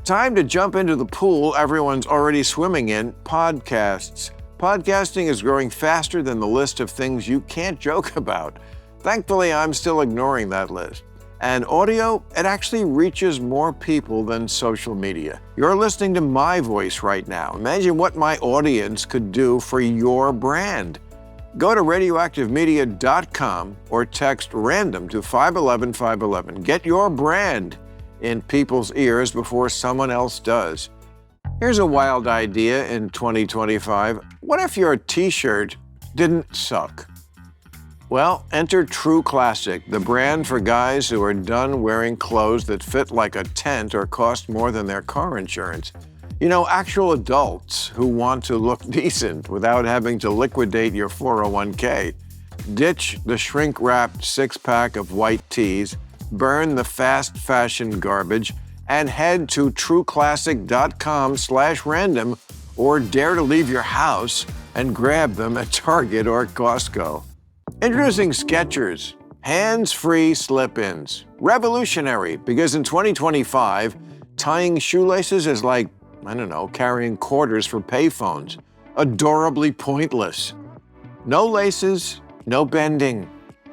Time to jump into the pool everyone's already swimming in, podcasts. Podcasting is growing faster than the list of things you can't joke about. Thankfully, I'm still ignoring that list. And audio, it actually reaches more people than social media. You're listening to my voice right now. Imagine what my audience could do for your brand. Go to radioactivemedia.com or text random to 511-511. Get your brand in people's ears before someone else does. Here's a wild idea in 2025. What if your t-shirt didn't suck? Well, enter True Classic, the brand for guys who are done wearing clothes that fit like a tent or cost more than their car insurance. You know, actual adults who want to look decent without having to liquidate your 401k. Ditch the shrink-wrapped six-pack of white tees, burn the fast fashion garbage, and head to trueclassic.com/random or dare to leave your house and grab them at Target or Costco. Introducing Skechers, hands-free slip-ins. Revolutionary, because in 2025, tying shoelaces is like, carrying quarters for payphones. Adorably pointless. No laces, no bending,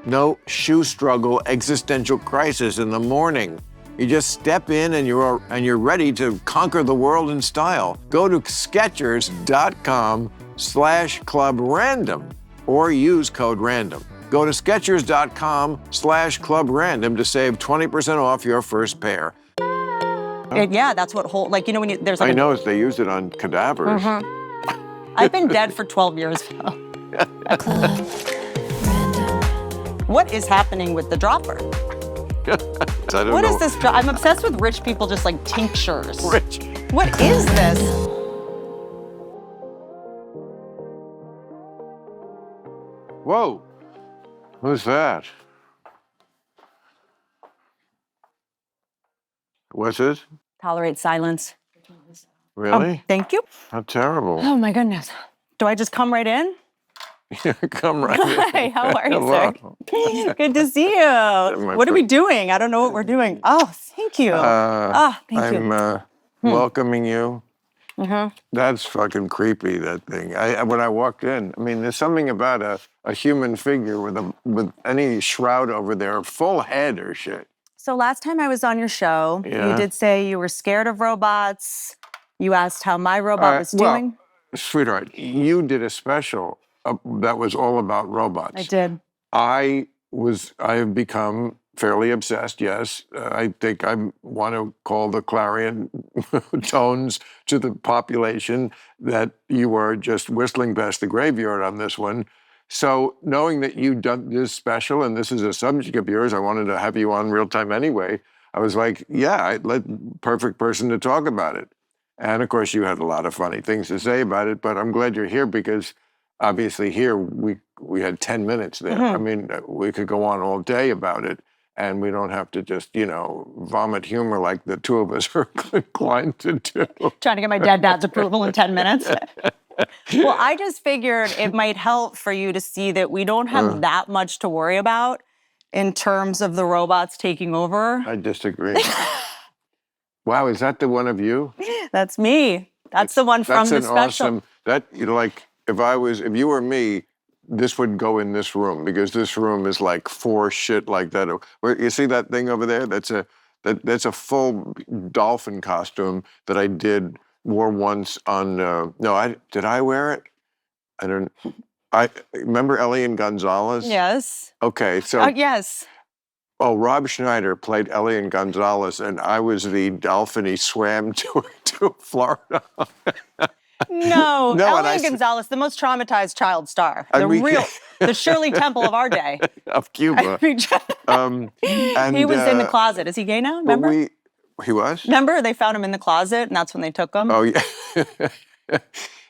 no shoe struggle, existential crisis in the morning. You just step in and you're ready to conquer the world in style. Go to Skechers.com/clubrandom. or use code RANDOM. Go to Skechers.com/clubrandom to save 20% off your first pair. Yeah, that's what when there's like I know, they use it on cadavers. I've been dead for 12 years now. What is happening with the dropper? What is this? I'm obsessed with rich people just like tinctures. Rich. What is this? Whoa, who's that? What's it? Tolerate silence. Really? Oh, thank you. How terrible. Oh my goodness. Do I just come right in? Come right in. Hi, how are you, sir? Good to see you. What are we doing? I don't know what we're doing. Oh, thank you. Thank you. I'm welcoming you. That's fucking creepy, that thing. When I walked in, there's something about a human figure with any shroud over their full head or shit. So last time I was on your show, you did say you were scared of robots. You asked how my robot was doing. Well, sweetheart, you did a special that was all about robots. I did. I have become fairly obsessed, yes. I think I want to call the clarion tones to the population that you are just whistling past the graveyard on this one. So knowing that you done this special and this is a subject of yours, I wanted to have you on real time anyway. I was like, perfect person to talk about it. And of course, you had a lot of funny things to say about it, but I'm glad you're here because obviously here we had 10 minutes there. We could go on all day about it. And we don't have to just, vomit humor like the two of us are inclined to do. Trying to get my dad's approval in 10 minutes. Well, I just figured it might help for you to see that we don't have that much to worry about in terms of the robots taking over. I disagree. Wow, is that the one of you? That's me. That's the one from the special. If you were me, this would go in this room because this room is like for shit like that. You see that thing over there? That's a full dolphin costume that I wore once on. Did I wear it? I remember Elian Gonzalez. Yes. Okay, so yes. Oh, Rob Schneider played Elian Gonzalez, and I was the dolphin he swam to Florida. No, Elian Gonzalez, the most traumatized child star. The Shirley Temple of our day. Of Cuba. He was in the closet. Is he gay now? Remember? He was? Remember, they found him in the closet, and that's when they took him? Oh, yeah.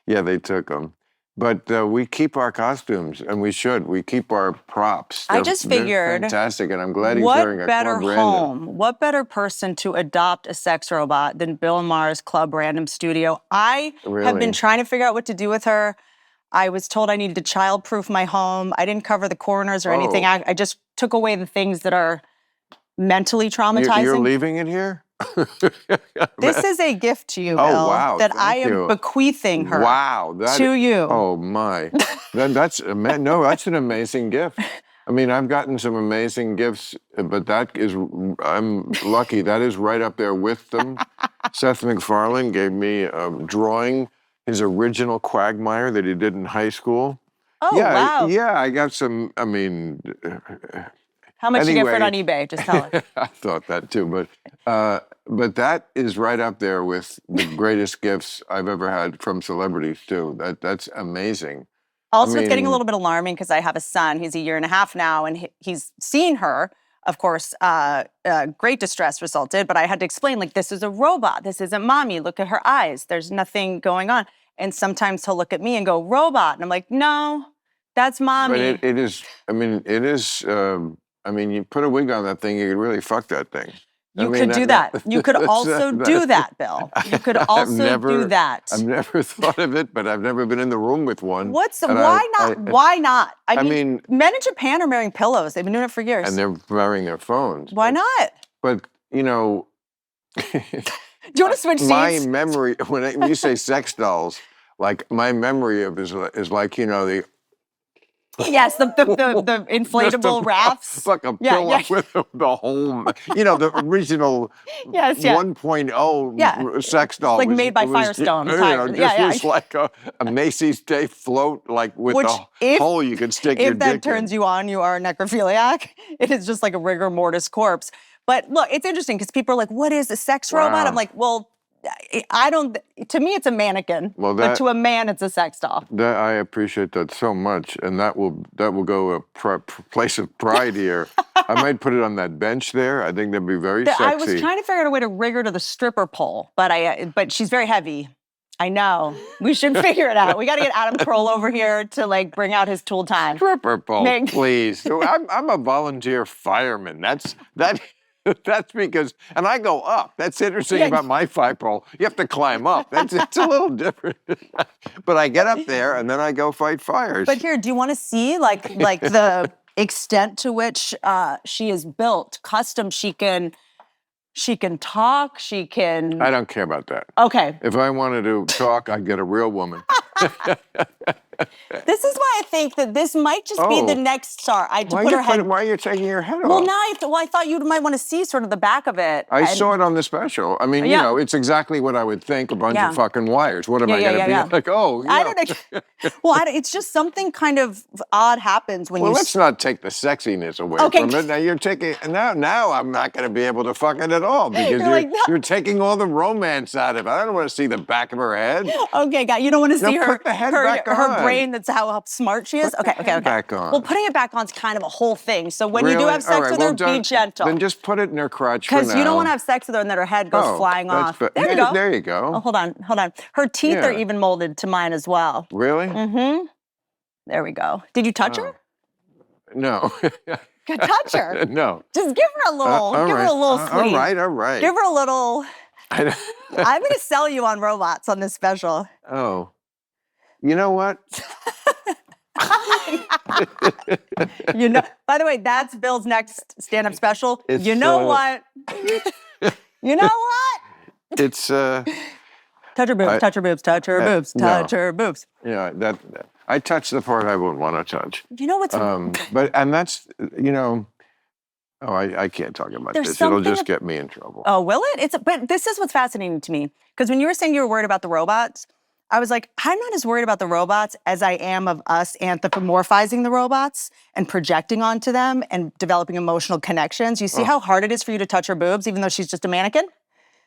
Yeah, they took him. But we keep our costumes, and we should. We keep our props. I just figured, they're fantastic, and I'm glad he's wearing a Club Random. What better person to adopt a sex robot than Bill Maher's Club Random studio? I have been trying to figure out what to do with her. I was told I needed to child-proof my home. I didn't cover the corners or anything. I just took away the things that are mentally traumatizing. You're leaving it here? This is a gift to you, Bill, Oh, wow, that I thank am you. bequeathing her Wow. to you. Oh, my. That's an amazing gift. I mean, I've gotten some amazing gifts, but I'm lucky. That is right up there with them. Seth MacFarlane gave me a drawing, his original Quagmire that he did in high school. Oh, wow. Yeah, I got some, I mean, How much you get for it on anyway. eBay? Just tell us. I thought that too, but that is right up there with the greatest gifts I've ever had from celebrities too. That's amazing. Also, it's getting a mean- little bit alarming because I have a son. He's a year and a half now, and he's seen her. Of course, great distress resulted, but I had to explain, like, this is a robot. This isn't mommy. Look at her eyes. There's nothing going on. And sometimes he'll look at me and go, robot. And I'm like, no, that's mommy. But it is. I mean, it is. I mean, you put a wig on that thing, you could really fuck that thing. You could do that. You could also do that, Bill. You could also do that. I've never thought of it, but I've never been in the room with one. Why not? Why not? I mean, mean, men in Japan are marrying pillows. They've been doing it for years. and they're wearing their phones. Why not? But you know, Do you want to switch my seats? memory when you say sex dolls, like my memory of is like the Yes, the inflatable rafts. like a Yeah, pillow yeah. with the home, the original Yes, yeah. 1.0 Yeah. sex doll. like was- made by was, Firestone. Just Yeah, yeah. was like a Macy's Day float, like with Which, the hole you could stick your If that dick turns in. you on, you are a necrophiliac. It is just like a rigor mortis corpse. But look, it's interesting because people are like, what is a sex robot? Wow. I'm like, well, I don't, to me, it's a mannequin. Well, but to a man, it's a sex doll. That I appreciate that so much, and that will go a place of pride here. I might put it on that bench there. I think that'd be very sexy. I was trying to figure out a way to rig her to the stripper pole, but she's very heavy. I know. We should figure it out. We got to get Adam Kroll over here to like bring out his tool time. Stripper pole, Meg- please. So I'm a volunteer fireman. That's because, and I go up. That's interesting Yeah. about my fire pole. You have to climb up. It's a little different. But I get up there and then I go fight fires. But here, do you want to see like the extent to which she is built, custom? She can talk. She can. I don't care about that. Okay. If I wanted to talk, I'd get a real woman. This is why I think that this might just be the next star. I Why put her head. are you taking your head Well, off? now I have to. Well, I thought you might want to see sort of the back of it. I saw it on the special. I mean, Yeah. it's exactly what I would think, a bunch Yeah. of fucking wires. What am I Yeah, going to yeah, be yeah. like? Oh, I don't know. Well, it's just something kind of odd happens when Well, you. let's not take the sexiness away Okay. from it. Now you're taking now I'm not going to be able to fuck it at all because You're like, no. you're taking all the romance out of it. I don't want to see the back of her head. Okay, God, you don't want to see No, her put the head back her on. brain. That's how smart she is. Put the Okay. head back on. Well, putting it back on is kind of a whole thing. So when you do Really? have sex All right, with well, her, be don't- gentle. Then just put it in her crotch for now. Because you don't want to have sex with her and then her head goes flying that's off. fa- There you go. There you go. Oh, hold on. Her teeth are Yeah. even molded to mine as well. Really? Mm-hmm. There we go. Did you touch her? No. Go touch her. No. Just give her a little. All Give her right. a little squeeze. All right. Give her a little. I don't- I'm going to sell you on robots on this special. Oh. You know what? By the way, that's Bill's next stand-up special. It's, You know what? You know what? It's Touch her boobs, touch her boobs, touch her boobs, no. touch her boobs. that I touch the part I wouldn't want to touch. You know what's And that's I can't talk about There's this. It'll something just get me in trouble. Oh, will it? But this is what's fascinating to me. Because when you were saying you were worried about the robots, I was like, I'm not as worried about the robots as I am of us anthropomorphizing the robots and projecting onto them and developing emotional connections. You see how hard it is for you to touch her boobs, even though she's just a mannequin?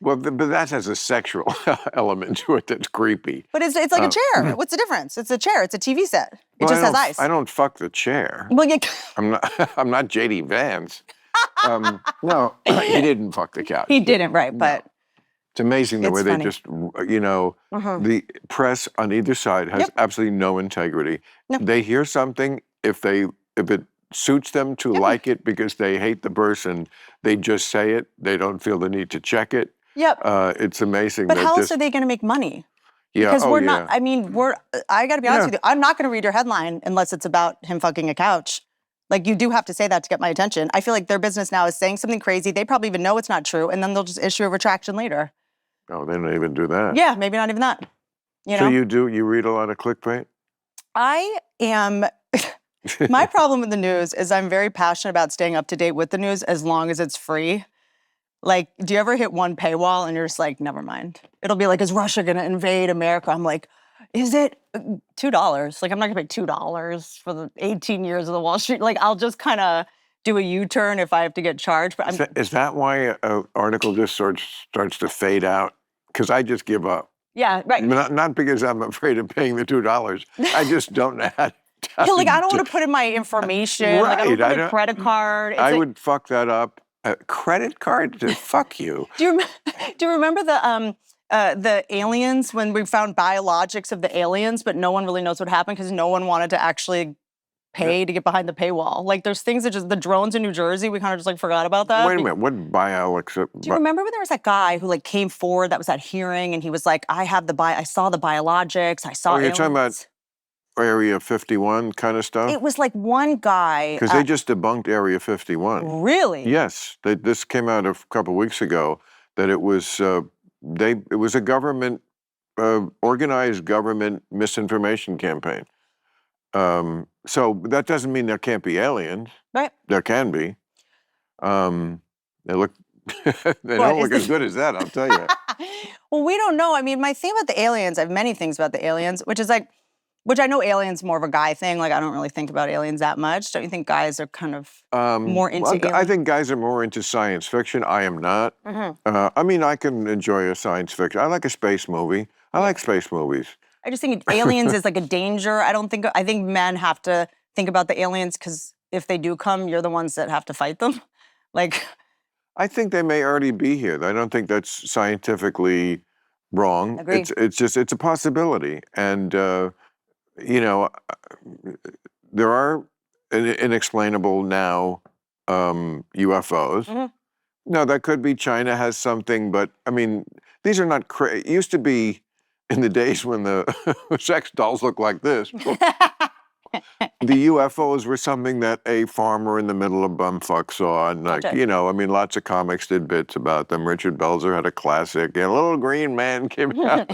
Well, but that has a sexual element to it that's creepy. But it's like a chair. What's the difference? It's a chair. It's a TV set. It Well, just has eyes. I don't fuck the chair. Well, I'm not JD Vance. No, he didn't fuck the couch. he didn't, right? But It's amazing the It's way funny. they just, the press on either side has Yep. absolutely no integrity. No. They hear something, if it suits them to like it because they hate the person, they just say it. They don't feel the need to check it. Yep. It's amazing. But that how else just, are they going to make money? Yeah. Because oh, we're yeah. not. I mean, I got to be honest Yeah. with you. I'm not going to read your headline unless it's about him fucking a couch. Like, you do have to say that to get my attention. I feel like their business now is saying something crazy. They probably even know it's not true, and then they'll just issue a retraction later. Oh, they don't even do that. Yeah, maybe not even that. You So know? you read a lot of clickbait? I am... My problem with the news is I'm very passionate about staying up to date with the news as long as it's free. Like, do you ever hit one paywall and you're just like, never mind? It'll be like, is Russia going to invade America? I'm like, is it $2? Like, I'm not going to pay $2 for the 18 years of the Wall Street. Like, I'll just kind of do a U-turn if I have to get charged. But Is that why an article just starts to fade out? Because I just give up. Yeah, right. Not because I'm afraid of paying the $2. I just don't know how to. Yeah, like, I don't want to put in my information. Like, I don't put in a credit card. I would fuck that up. A credit card? Fuck you. Do you remember the aliens, when we found biologics of the aliens, but no one really knows what happened because no one wanted to actually pay to get behind the paywall? Like, there's things that just, the drones in New Jersey, we kind of just like forgot about that. Wait a minute, what biologics? Do you remember when there was that guy who like came forward that was at hearing and he was like, I saw the biologics, I saw aliens. You're talking about Area 51 kind of stuff? It was like one guy. Because they just debunked Area 51. Really? Yes. This came out a couple weeks ago, that it was a government, organized government misinformation campaign. So that doesn't mean there can't be aliens. Right. There can be. They look, they don't look as good as that, I'll tell you. Well, we don't know. I mean, my thing about the aliens, I have many things about the aliens, which I know aliens more of a guy thing. Like, I don't really think about aliens that much. Don't you think guys are kind of more into aliens? I think guys are more into science fiction. I am not. I mean, I can enjoy a science fiction. I like a space movie. I like space movies. I just think aliens is like a danger. I think men have to think about the aliens because if they do come, you're the ones that have to fight them. Like, I think they may already be here. I don't think that's scientifically wrong. Agreed. It's a possibility. And, you know, there are inexplainable now UFOs. No, that could be China has something, but I mean, these are not it used to be in the days when the sex dolls looked like this. The UFOs were something that a farmer in the middle of bumfuck saw, and like, you know, I mean, lots of comics did bits about them. Richard Belzer had a classic, a little green man came out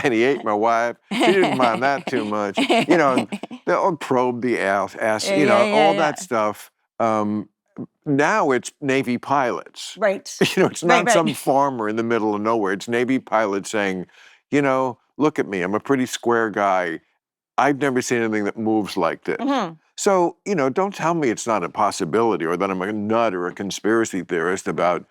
and he ate my wife. She didn't mind that too much. You know, they'll probe the ass, you know, all that stuff. Now it's Navy pilots. Right. You know, it's not some farmer in the middle of nowhere. It's Navy pilots saying, you know, look at me, I'm a pretty square guy. I've never seen anything that moves like this. So, you know, don't tell me it's not a possibility or that I'm a nut or a conspiracy theorist about,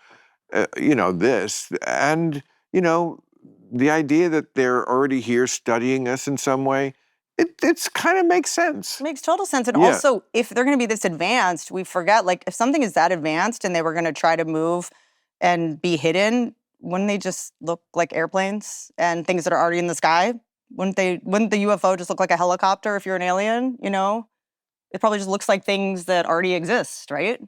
you know, this. And, you know, the idea that they're already here studying us in some way, it's kind of makes sense. It makes total sense. And also, if they're going to be this advanced, we forget, like, if something is that advanced and they were going to try to move and be hidden, wouldn't they just look like airplanes and things that are already in the sky? Wouldn't the UFO just look like a helicopter if you're an alien, you know? It probably just looks like things that already exist, right?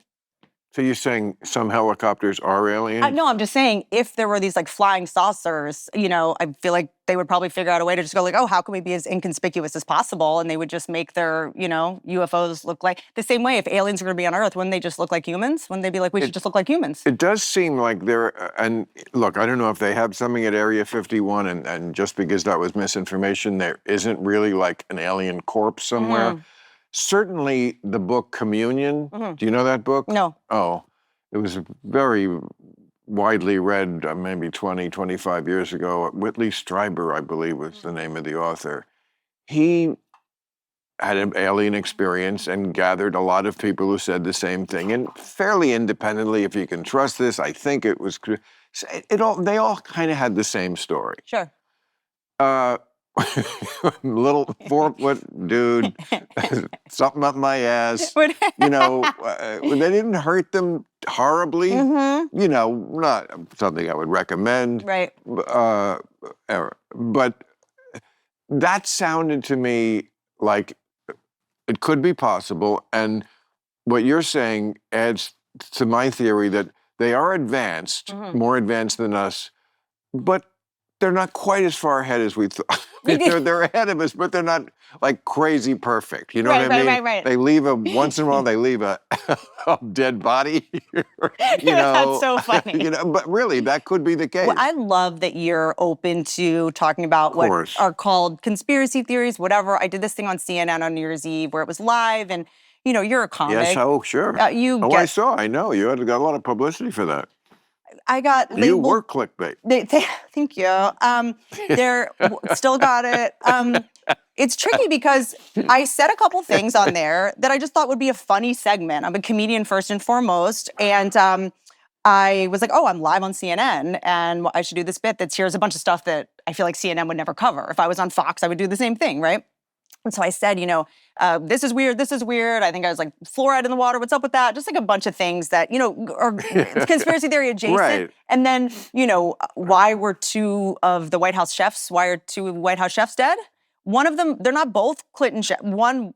So you're saying some helicopters are aliens? No, I'm just saying if there were these like flying saucers, you know, I feel like they would probably figure out a way to just go like, oh, how can we be as inconspicuous as possible? And they would just make their, you know, UFOs look like the same way. If aliens are going to be on Earth, wouldn't they just look like humans? Wouldn't they be like, we should just look like humans? It does seem like they're, and look, I don't know if they have something at Area 51, and just because that was misinformation, there isn't really like an alien corpse somewhere. Certainly the book Communion, do you know that book? No. Oh, it was very widely read maybe 20, 25 years ago. Whitley Strieber, I believe, was the name of the author. He had an alien experience and gathered a lot of people who said the same thing. And fairly independently, if you can trust this, I think it was, they all kind of had the same story. Sure. Little 4-foot dude, something up my ass. You know, they didn't hurt them horribly. You know, not something I would recommend. Right. But that sounded to me like it could be possible. And what you're saying adds to my theory that they are advanced, more advanced than us, but they're not quite as far ahead as we thought. They're ahead of us, but they're not like crazy perfect. You know what I mean? Right. They leave once in a while, they leave a dead body. That's so funny. But really, that could be the case. Well, I love that you're open to talking about what are called conspiracy theories, whatever. I did this thing on CNN on New Year's Eve where it was live, and you're a comic. Yes, sure. I know. You got a lot of publicity for that. I got labeled. You were clickbait. Thank you. They're still got it. It's tricky because I said a couple things on there that I just thought would be a funny segment. I'm a comedian first and foremost, and I was like, oh, I'm live on CNN, and I should do this bit here's a bunch of stuff that I feel like CNN would never cover. If I was on Fox, I would do the same thing, right? And so I said, this is weird, this is weird. I think I was like, fluoride in the water, what's up with that? Just like a bunch of things that, are conspiracy theory adjacent. Right. And then, why were two of the White House chefs dead? One of them, they're not both Clinton chefs. One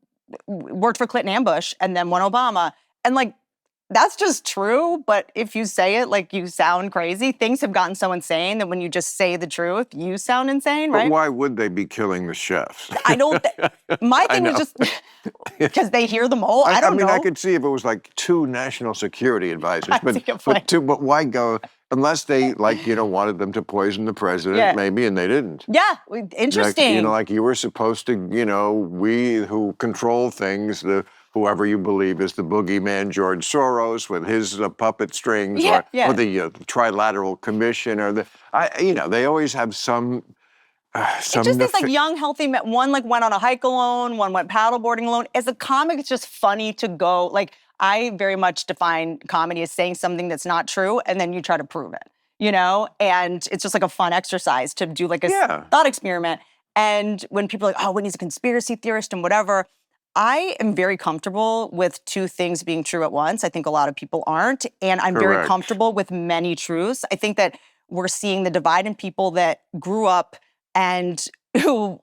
worked for Clinton and Bush, and then one Obama. And that's just true, but if you say it like you sound crazy, things have gotten so insane that when you just say the truth, you sound insane, right? But why would they be killing the chefs? I don't my thing is just because they hear them all. I don't know. I could see if it was like two national security advisors, but why go unless they wanted them to poison the president, maybe, and they didn't. Yeah, interesting. Like you were supposed to, we who control things, whoever you believe is the boogeyman, George Soros, with his puppet strings, or the Trilateral Commission, or they always have some. It just is like young, healthy men. One went on a hike alone, one went paddleboarding alone. As a comic, it's just funny to go. I very much define comedy as saying something that's not true, and then you try to prove it. And it's just like a fun exercise to do a thought experiment. And when people are like, oh, Whitney's a conspiracy theorist and whatever. I am very comfortable with two things being true at once. I think a lot of people aren't. And I'm very comfortable with many truths. I think that we're seeing the divide in people that grew up and who,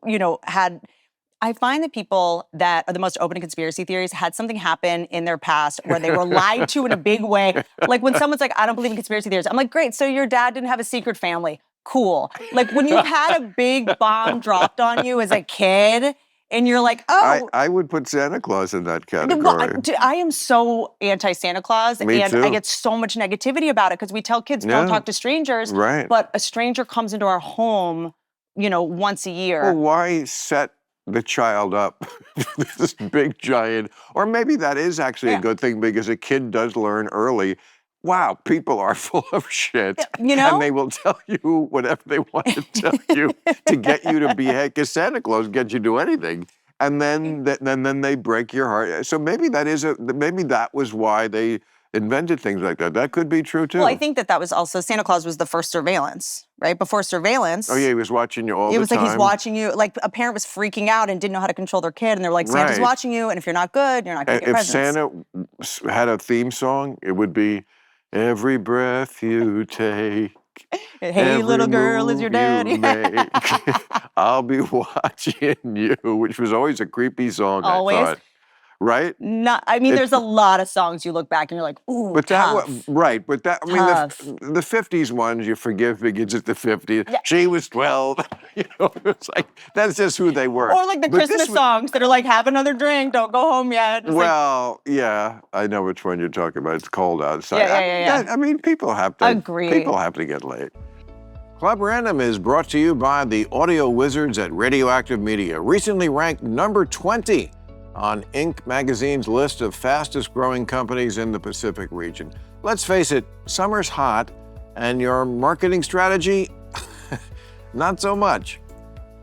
I find that people that are the most open to conspiracy theories had something happen in their past where they were lied to in a big way. Like when someone's like, I don't believe in conspiracy theories. I'm like, great, so your dad didn't have a secret family. Cool. Like when you've had a big bomb dropped on you as a kid, and you're like, oh. I would put Santa Claus in that category. I am so anti-Santa Claus. Me too. I get so much negativity about it because we tell kids don't talk to strangers. Right. But a stranger comes into our home, once a year. Well, why set the child up with this big giant, or maybe that is actually a good thing because a kid does learn early. Wow, people are full of shit. And they will tell you whatever they want to tell you to get you to behave, because Santa Claus gets you to do anything. And then they break your heart. So maybe that was why they invented things like that. That could be true too. Well, I think that was also, Santa Claus was the first surveillance, right? Before surveillance. Oh yeah, he was watching you all the time. It was like he's watching you. Like a parent was freaking out and didn't know how to control their kid. And they're like, Santa's watching you. And if you're not good, you're not going to get presents. If Santa had a theme song, it would be, every breath you take. Hey, little girl, is your daddy. I'll be watching you, which was always a creepy song, always. I thought. Right? There's a lot of songs you look back and you're like, ooh, but tough. But the 50s ones you forgive begins at the 50s. Yeah. She was 12. It's like, that's just who they were. Or like the Christmas songs that are like, have another drink, don't go home yet. Yeah, I know which one you're talking about. It's cold outside. Yeah. People have to agree. People have to get laid. Club Random is brought to you by the audio wizards at Radioactive Media, recently ranked number 20 on Inc. magazine's list of fastest growing companies in the Pacific region. Let's face it, summer's hot, and your marketing strategy, not so much.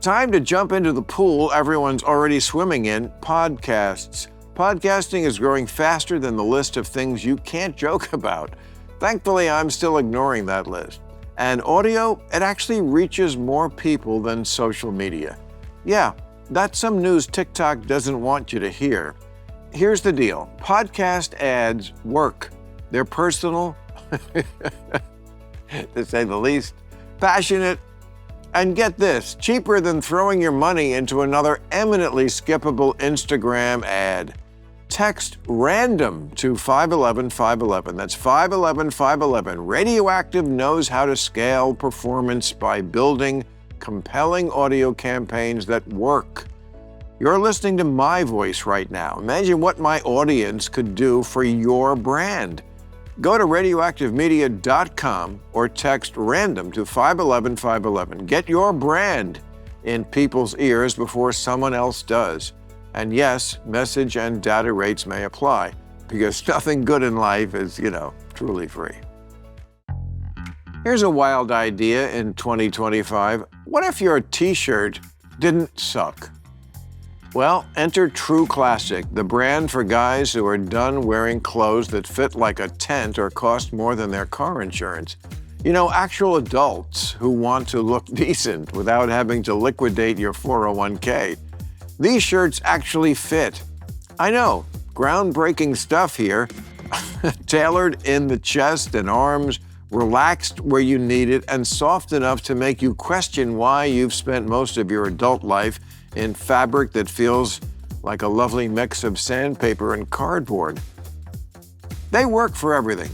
Time to jump into the pool everyone's already swimming in, podcasts. Podcasting is growing faster than the list of things you can't joke about. Thankfully, I'm still ignoring that list. And audio, it actually reaches more people than social media. Yeah, that's some news TikTok doesn't want you to hear. Here's the deal. Podcast ads work. They're personal, to say the least, passionate, and get this, cheaper than throwing your money into another eminently skippable Instagram ad. Text RANDOM to 511-511. That's 511-511. Radioactive knows how to scale performance by building compelling audio campaigns that work. You're listening to my voice right now. Imagine what my audience could do for your brand. Go to radioactivemedia.com or text RANDOM to 511-511. Get your brand in people's ears before someone else does. And yes, message and data rates may apply, because nothing good in life is, truly free. Here's a wild idea in 2025. What if your t-shirt didn't suck? Well, enter True Classic, the brand for guys who are done wearing clothes that fit like a tent or cost more than their car insurance. Actual adults who want to look decent without having to liquidate your 401k. These shirts actually fit. I know, groundbreaking stuff here. Tailored in the chest and arms, relaxed where you need it, and soft enough to make you question why you've spent most of your adult life in fabric that feels like a lovely mix of sandpaper and cardboard. They work for everything.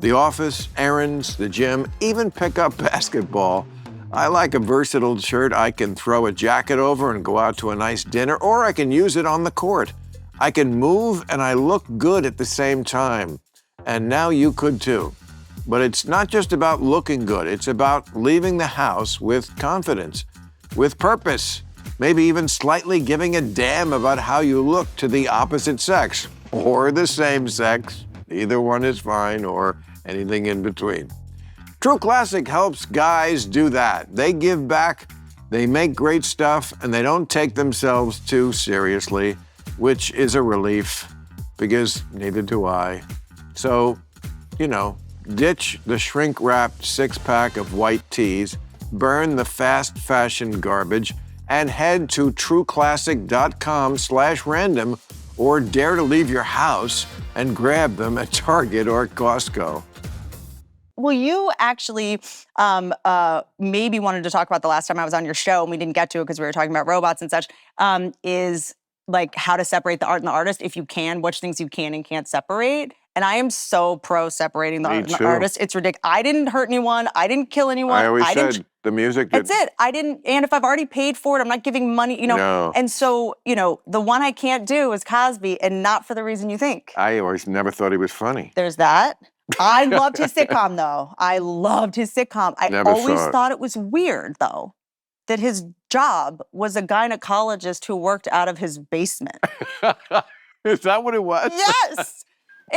The office, errands, the gym, even pick up basketball. I like a versatile shirt I can throw a jacket over and go out to a nice dinner, or I can use it on the court. I can move and I look good at the same time. And now you could too. But it's not just about looking good. It's about leaving the house with confidence, with purpose, maybe even slightly giving a damn about how you look to the opposite sex or the same sex. Either one is fine, or anything in between. True Classic helps guys do that. They give back, they make great stuff, and they don't take themselves too seriously, which is a relief, because neither do I. So, ditch the shrink-wrapped six-pack of white tees, burn the fast fashion garbage, and head to trueclassic.com/random, or dare to leave your house and grab them at Target or Costco. Well, you actually maybe wanted to talk about the last time I was on your show, and we didn't get to it because we were talking about robots and such, is like how to separate the art and the artist, if you can, which things you can and can't separate. And I am so pro separating the art and the artist. It's ridiculous. I didn't hurt anyone. I didn't kill anyone. I always said the music. That's it. And if I've already paid for it, I'm not giving money, No. And so, the one I can't do is Cosby, and not for the reason you think. I always never thought he was funny. There's that. I loved his sitcom, though. I loved his sitcom. I always thought it was weird, though, that his job was a gynecologist who worked out of his basement. Is that what it was? Yes.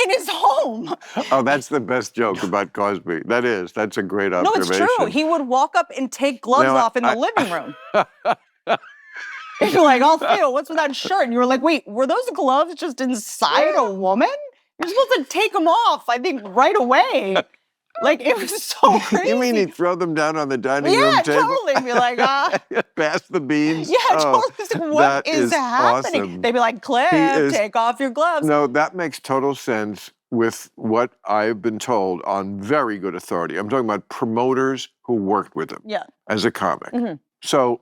In his home. Oh, that's the best joke about Cosby. That's a great observation. No, it's true. He would walk up and take gloves off in the living room. And you're like, oh, Theo, what's with that shirt? And you were like, wait, were those gloves just inside a woman? You're supposed to take them off, I think, right away. Like, it was so crazy. You mean he'd throw them down on the dining room table? Yeah, totally. Be like, pass the beans. Yeah, totally. What is happening? Awesome. They'd be like, Cliff, take off your gloves. No, that makes total sense with what I've been told on very good authority. I'm talking about promoters who worked with him as a comic. Mm-hmm. So,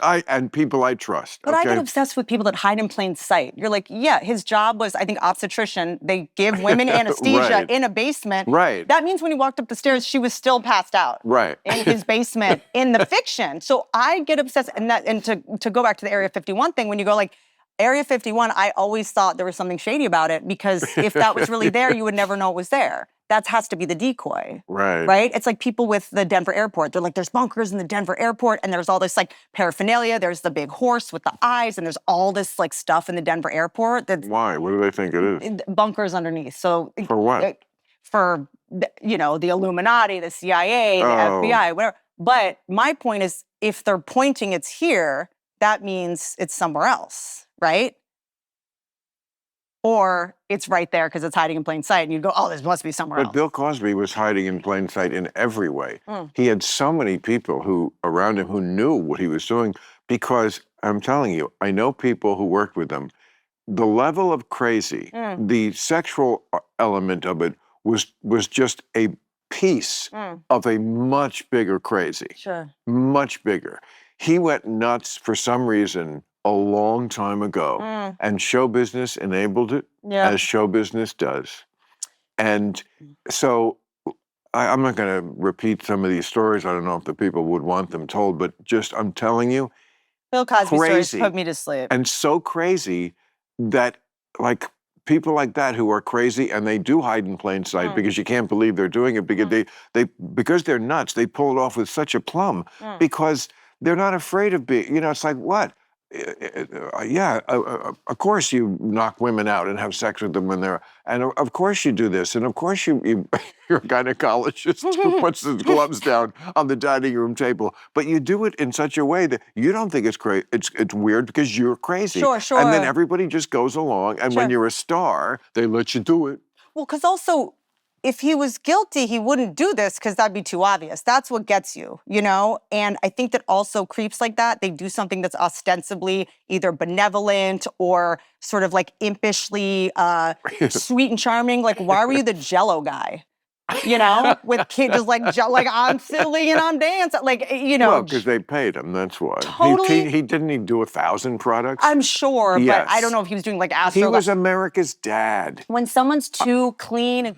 and people I trust. But I get obsessed with people that hide in plain sight. You're like, yeah, his job was, I think, obstetrician. They give women anesthesia in a basement. Right. That means when he walked up the stairs, she was still passed out. Right. In his basement, in the fiction. So I get obsessed. And to go back to the Area 51 thing, when you go like, Area 51, I always thought there was something shady about it, because if that was really there, you would never know it was there. That has to be the decoy. Right. Right? It's like people with the Denver airport. They're like, there's bunkers in the Denver airport, and there's all this like paraphernalia. There's the big horse with the eyes, and there's all this like stuff in the Denver airport. Why? What do they think it is? Bunkers underneath. So for what? For, the Illuminati, the CIA, the FBI, whatever. But my point is, if they're pointing it's here, that means it's somewhere else, right? Or it's right there because it's hiding in plain sight, and you go, oh, this must be somewhere else. But Bill Cosby was hiding in plain sight in every way. He had so many people around him who knew what he was doing, because I'm telling you, I know people who worked with him. The level of crazy, the sexual element of it was just a piece of a much bigger crazy. Sure. Much bigger. He went nuts for some reason a long time ago, and show business enabled it, as show business does. And so I'm not going to repeat some of these stories. I don't know if the people would want them told, but just I'm telling you, Bill Cosby stories crazy. put me to sleep. And so crazy that like people like that who are crazy and they do hide in plain sight because you can't believe they're doing it because they're nuts. They pull it off with such a plum because they're not afraid of being. It's like what? Of course you knock women out and have sex with them when they're, and of course you do this, and of course you're a gynecologist who puts his gloves down on the dining room table, but you do it in such a way that you don't think it's crazy. It's weird because you're crazy. Sure. And then everybody just goes along, and when you're a star, they let you do it. Well, because also, if he was guilty, he wouldn't do this because that'd be too obvious. That's what gets you, And I think that also creeps like that, they do something that's ostensibly either benevolent or sort of like impishly sweet and charming. Like, why were you the Jell-O guy? With kids just like I'm silly and I'm dancing, Well, because they paid him. That's why. Totally. He didn't he do 1,000 products? I'm sure, Yes. but I don't know if he was doing like Astro. He was America's dad. When someone's too clean and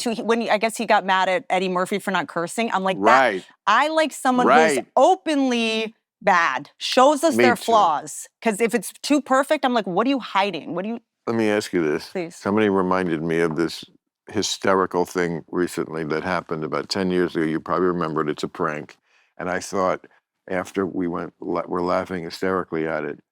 I guess he got mad at Eddie Murphy for not cursing. I'm like, right. I like someone who's openly bad, shows us their flaws. Because if it's too perfect, I'm like, what are you hiding? Let me ask you this. Please. Somebody reminded me of this hysterical thing recently that happened about 10 years ago. You probably remember it. It's a prank. And I thought after we're laughing hysterically at it,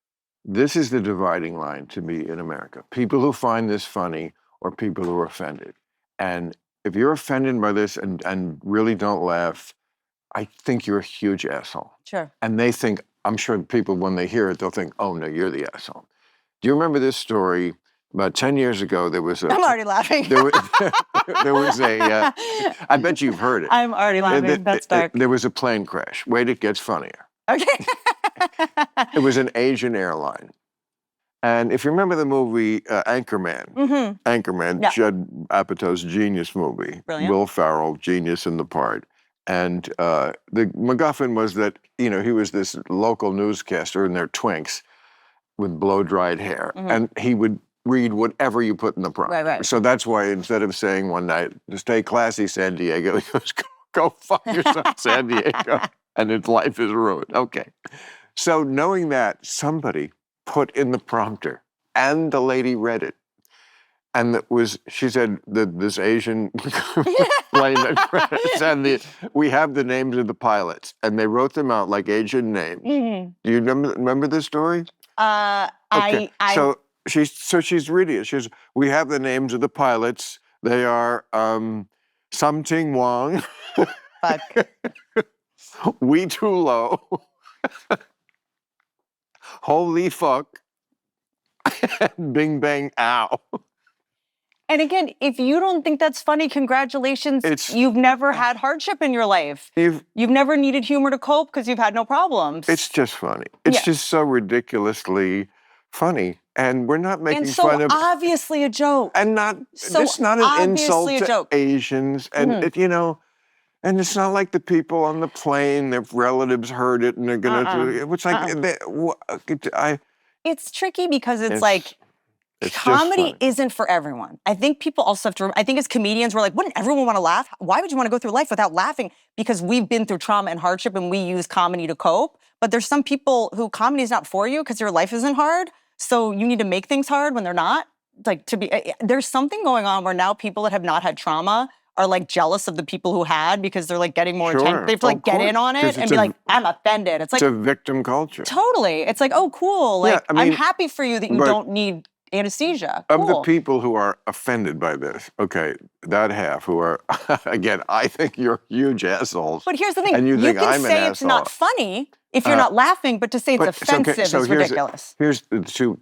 this is the dividing line to me in America. People who find this funny or people who are offended. And if you're offended by this and really don't laugh, I think you're a huge asshole. Sure. And they think, I'm sure people, when they hear it, they'll think, oh no, you're the asshole. Do you remember this story? About 10 years ago, there was a... I'm already laughing. There was a... I bet you've heard it. I'm already laughing. That's dark. There was a plane crash. Wait, it gets funnier. Okay. It was an Asian airline. And if you remember the movie Anchorman, Anchorman, Judd Apatow's genius movie. Brilliant. Will Ferrell, genius in the part. And the MacGuffin was that, he was this local newscaster in their twinks with blow-dried hair. And he would read whatever you put in the prompt. Right. So that's why instead of saying one night, stay classy, San Diego, he goes, go fuck yourself, San Diego. And his life is ruined. Okay. So knowing that, somebody put in the prompter, and the lady read it. And she said that this Asian plane that crashed, and we have the names of the pilots, and they wrote them out like Asian names. Do you remember this story? Okay. So she's reading it. She says, we have the names of the pilots. They are Something Wong, Fuck. We Too Low, Holy Fuck, and Bing Bang Ow. And again, if you don't think that's funny, congratulations. You've never had hardship in your life. You've never needed humor to cope because you've had no problems. It's just funny. It's just so ridiculously funny. And we're not making fun of... obviously a joke. And it's not an insult to Asians. And, and it's not like the people on the plane, their relatives heard it and they're going to... It's like... It's tricky because it's like... Comedy isn't for everyone. I think people also have to... I think as comedians, we're like, wouldn't everyone want to laugh? Why would you want to go through life without laughing? Because we've been through trauma and hardship and we use comedy to cope. But there's some people who comedy is not for you because your life isn't hard. So you need to make things hard when they're not. There's something going on where now people that have not had trauma are like jealous of the people who had because they're like getting more attention. They have to like get in on it and be like, I'm offended. It's like... It's a victim culture. Totally. It's like, oh, cool. Like, I'm happy for you that you don't need anesthesia. Cool. Of the people who are offended by this, okay, that half who are, again, I think you're huge assholes. But here's the thing. And you think can I'm an say it's asshole. Not funny if you're not laughing, but to say it's offensive is ridiculous. To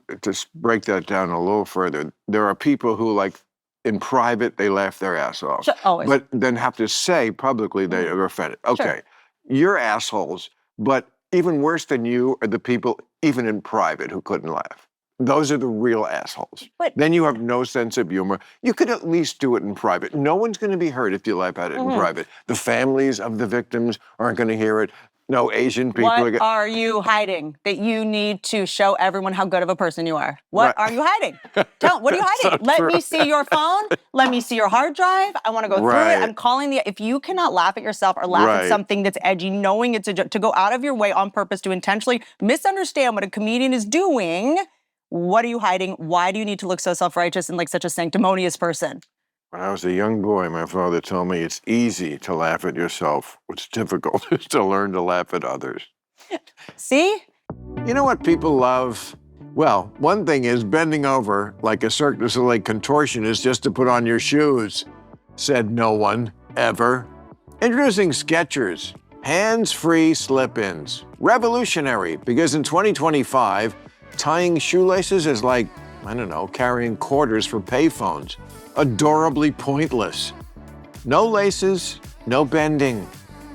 break that down a little further, there are people who, like, in private, they laugh their ass off. Always. But then have to say publicly they are offended. Okay, you're assholes, but even worse than you are the people, even in private, who couldn't laugh. Those are the real assholes. But then you have no sense of humor. You could at least do it in private. No one's going to be hurt if you laugh at it in private. The families of the victims aren't going to hear it. No Asian people. What are you hiding that you need to show everyone how good of a person you are? What Right. are you hiding? What are you hiding? So Let true. me see your phone. Let me see your hard drive. I want to go through Right. it. I'm calling if you cannot laugh at yourself or laugh at Right. something that's edgy, knowing it's a joke, to go out of your way on purpose to intentionally misunderstand what a comedian is doing, what are you hiding? Why do you need to look so self-righteous and like such a sanctimonious person? When I was a young boy, my father told me it's easy to laugh at yourself. What's difficult is to learn to laugh at others. See? You know what people love? Well, one thing is bending over like a Cirque du Soleil contortionist just to put on your shoes, said no one, ever. Introducing Skechers, hands-free slip-ins. Revolutionary, because in 2025, tying shoelaces is like, I don't know, carrying quarters for payphones. Adorably pointless. No laces, no bending,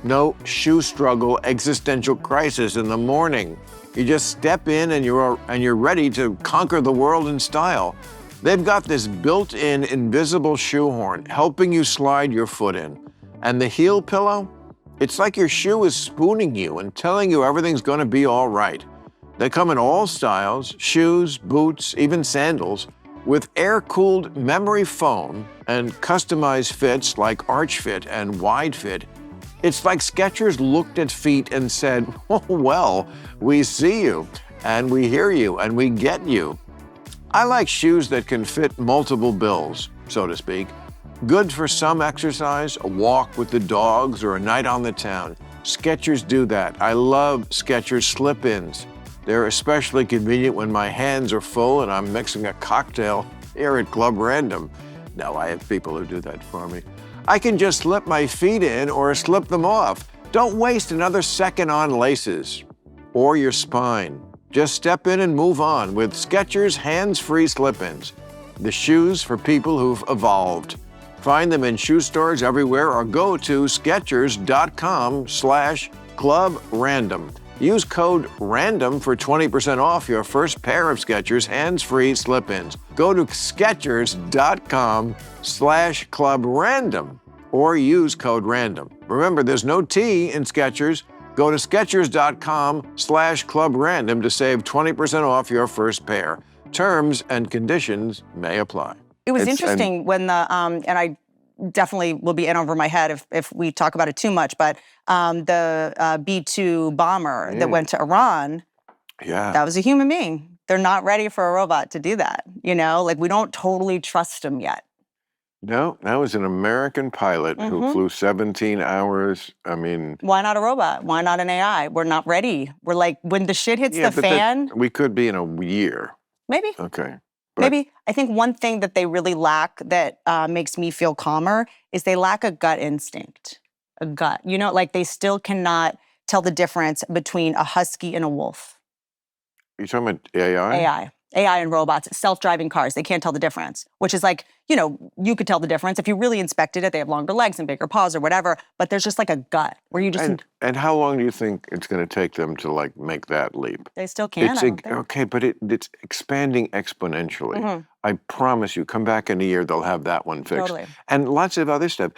no shoe struggle, existential crisis in the morning. You just step in and you're ready to conquer the world in style. They've got this built-in invisible shoehorn helping you slide your foot in. And the heel pillow? It's like your shoe is spooning you and telling you everything's gonna be all right. They come in all styles, shoes, boots, even sandals, with air-cooled memory foam and customized fits like arch fit and wide fit. It's like Skechers looked at feet and said, oh, well, we see you, and we hear you, and we get you. I like shoes that can fit multiple bills, so to speak. Good for some exercise, a walk with the dogs, or a night on the town. Skechers do that. I love Skechers slip-ins. They're especially convenient when my hands are full and I'm mixing a cocktail here at Club Random. No, I have people who do that for me. I can just slip my feet in or slip them off. Don't waste another second on laces or your spine. Just step in and move on with Skechers hands-free slip-ins. The shoes for people who've evolved. Find them in shoe stores everywhere or go to Skechers.com/clubrandom. Use code RANDOM for 20% off your first pair of Skechers hands-free slip-ins. Go to Skechers.com/clubrandom or use code RANDOM. Remember, there's no T in Skechers. Go to Skechers.com/clubrandom to save 20% off your first pair. Terms and conditions may apply. It was interesting when and I definitely will be in over my head if we talk about it too much, but the B-2 bomber that went to Iran, that was a human being. They're not ready for a robot to do that, you know? Like, we don't totally trust them yet. No, that was an American pilot who flew 17 hours. I mean... Why not a robot? Why not an AI? We're not ready. We're like, when the shit hits the fan... we could be in a year. Maybe. Okay. Maybe. I think one thing that they really lack that makes me feel calmer is they lack a gut instinct. A gut. You know, like they still cannot tell the difference between a husky and a wolf. You're talking about AI? AI and robots, self-driving cars, they can't tell the difference, which is like, you know, you could tell the difference. If you really inspected it, they have longer legs and bigger paws or whatever, but there's just like a gut where you just... And how long do you think it's going to take them to like make that leap? They still can, Okay, but it's expanding exponentially. I promise you, come back in a year, they'll have that one fixed. Totally. And lots of other stuff.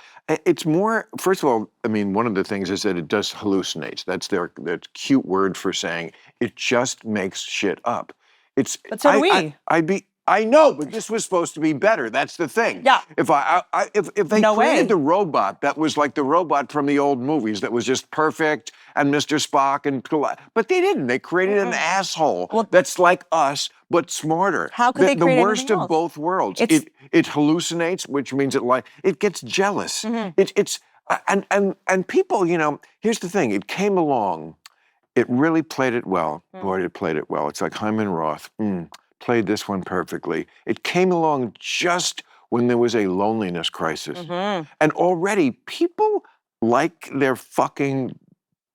It's more, first of all, I mean, one of the things is that it does hallucinate. That's their cute word for saying it just makes shit up. But so do we. I know, but this was supposed to be better. That's the thing. Yeah. If they created the robot that was like the robot from the old movies that was just perfect and Mr. Spock but they didn't. They created an asshole that's like us but smarter. How could they create the worst anything of else? both worlds? It hallucinates, which means it gets jealous. And people, you know, here's the thing. It came along. It really played it well. Boy, it played it well. It's like Hyman Roth. Played this one perfectly. It came along just when there was a loneliness crisis. And already people like their fucking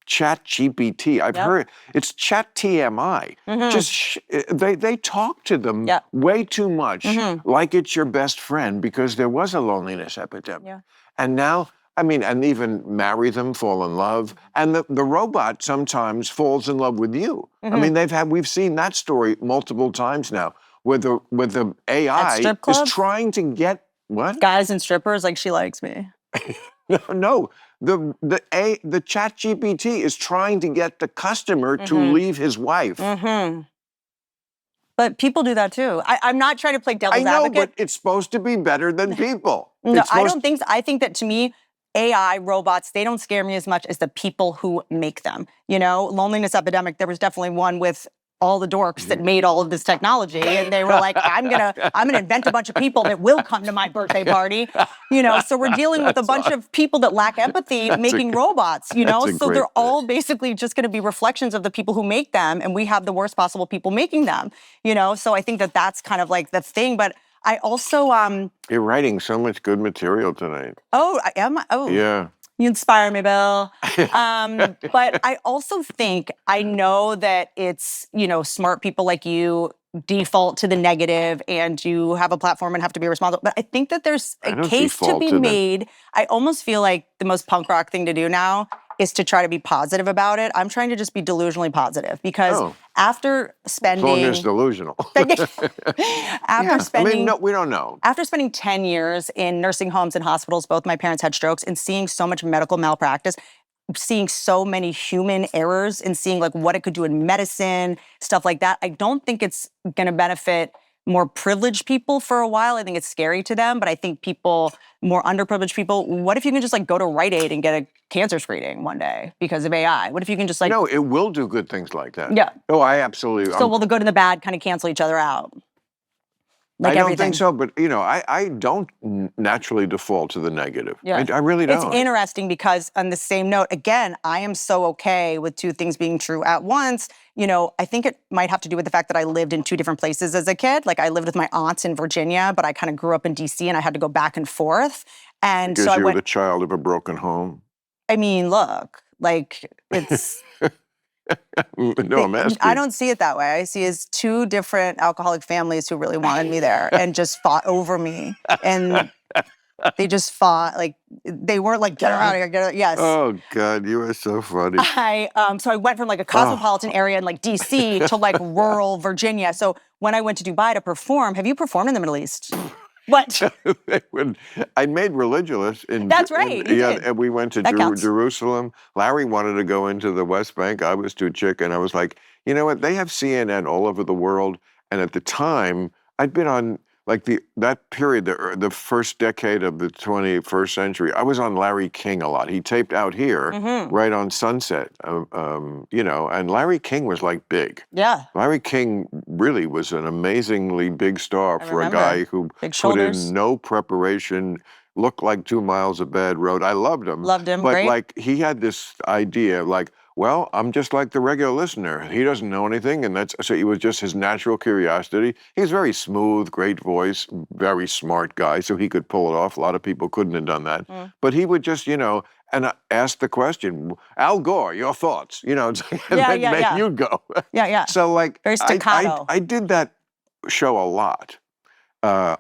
Chat GPT. I've heard it's Chat TMI. Just they talk to them way too much like it's your best friend because there was a loneliness epidemic. And now, I mean, and even marry them, fall in love. And the robot sometimes falls in love with you. I mean, we've seen that story multiple times now, where the AI is trying to get, what? Guys and strippers, like, she likes me. No, the chat GPT is trying to get the customer to leave his wife. But people do that too. I'm not trying to play devil's I know, advocate. but it's supposed to be better than people. No, I don't think so. I think that to me, AI, robots, they don't scare me as much as the people who make them. You know, loneliness epidemic, there was definitely one with all the dorks that made all of this technology. And they were like, I'm gonna invent a bunch of people that will come to my birthday party. You know, so we're dealing with a bunch of people that lack empathy making robots, you know? So they're all basically just gonna be reflections of the people who make them, and we have the worst possible people making them, you know? So I think that that's kind of like the thing. But I also You're writing so much good material tonight. Oh, I am. Oh, Yeah. you inspire me, Bill. But I also think I know that it's, you know, smart people like you default to the negative and you have a platform and have to be responsible. But I think that there's a case to be made. I almost feel like the most punk rock thing to do now is to try to be positive about it. I'm trying to just be delusionally positive because after spending... As long as delusional. After spending... I mean, no, we don't know. After spending 10 years in nursing homes and hospitals, both my parents had strokes, and seeing so much medical malpractice, seeing so many human errors and seeing like what it could do in medicine, stuff like that, I don't think it's going to benefit more privileged people for a while. I think it's scary to them, but I think people, more underprivileged people, what if you can just like go to Rite Aid and get a cancer screening one day because of AI? What if you can just like... No, it will do good things like that. Yeah. Oh, I absolutely... So will the good and the bad kind of cancel each other out? Like I don't think so, but you know, I don't naturally default to the negative. Yeah. I really don't. It's interesting because on the same note, again, I am so okay with two things being true at once. You know, I think it might have to do with the fact that I lived in two different places as a kid. Like I lived with my aunts in Virginia, but I kind of grew up in DC and I had to go back and forth. And because so you were the child of a broken home. I mean, look, like it's... No, I'm asking. I don't see it that way. I see it as two different alcoholic families who really wanted me there and just fought over me. And they just fought, like, they weren't like, get her out of here, get her, yes. Oh, God, you are so funny. So I went from like a cosmopolitan area in like DC to like rural Virginia. So when I went to Dubai to perform, have you performed in the Middle East? What? When I made Religulous in... That's right, and we went to Jerusalem. Larry wanted to go into the West Bank. I was too chick, and I was like, you know what? They have CNN all over the world. And at the time, I'd been on, like, that period, the first decade of the 21st century, I was on Larry King a lot. He taped out here, right on Sunset, you know, and Larry King was, like, big. Yeah. Larry King really was an amazingly big star for a guy who put in no preparation, looked like 2 miles of bad road. I loved him. Loved him, but great. like he had this idea, like, well, I'm just like the regular listener. He doesn't know anything, and so it was just his natural curiosity. He's very smooth, great voice, very smart guy, so he could pull it off. A lot of people couldn't have done that. But he would just, you know, and ask the question, Al Gore, your thoughts, you know, and then you'd go. Yeah. So like, very staccato. I did that show a lot.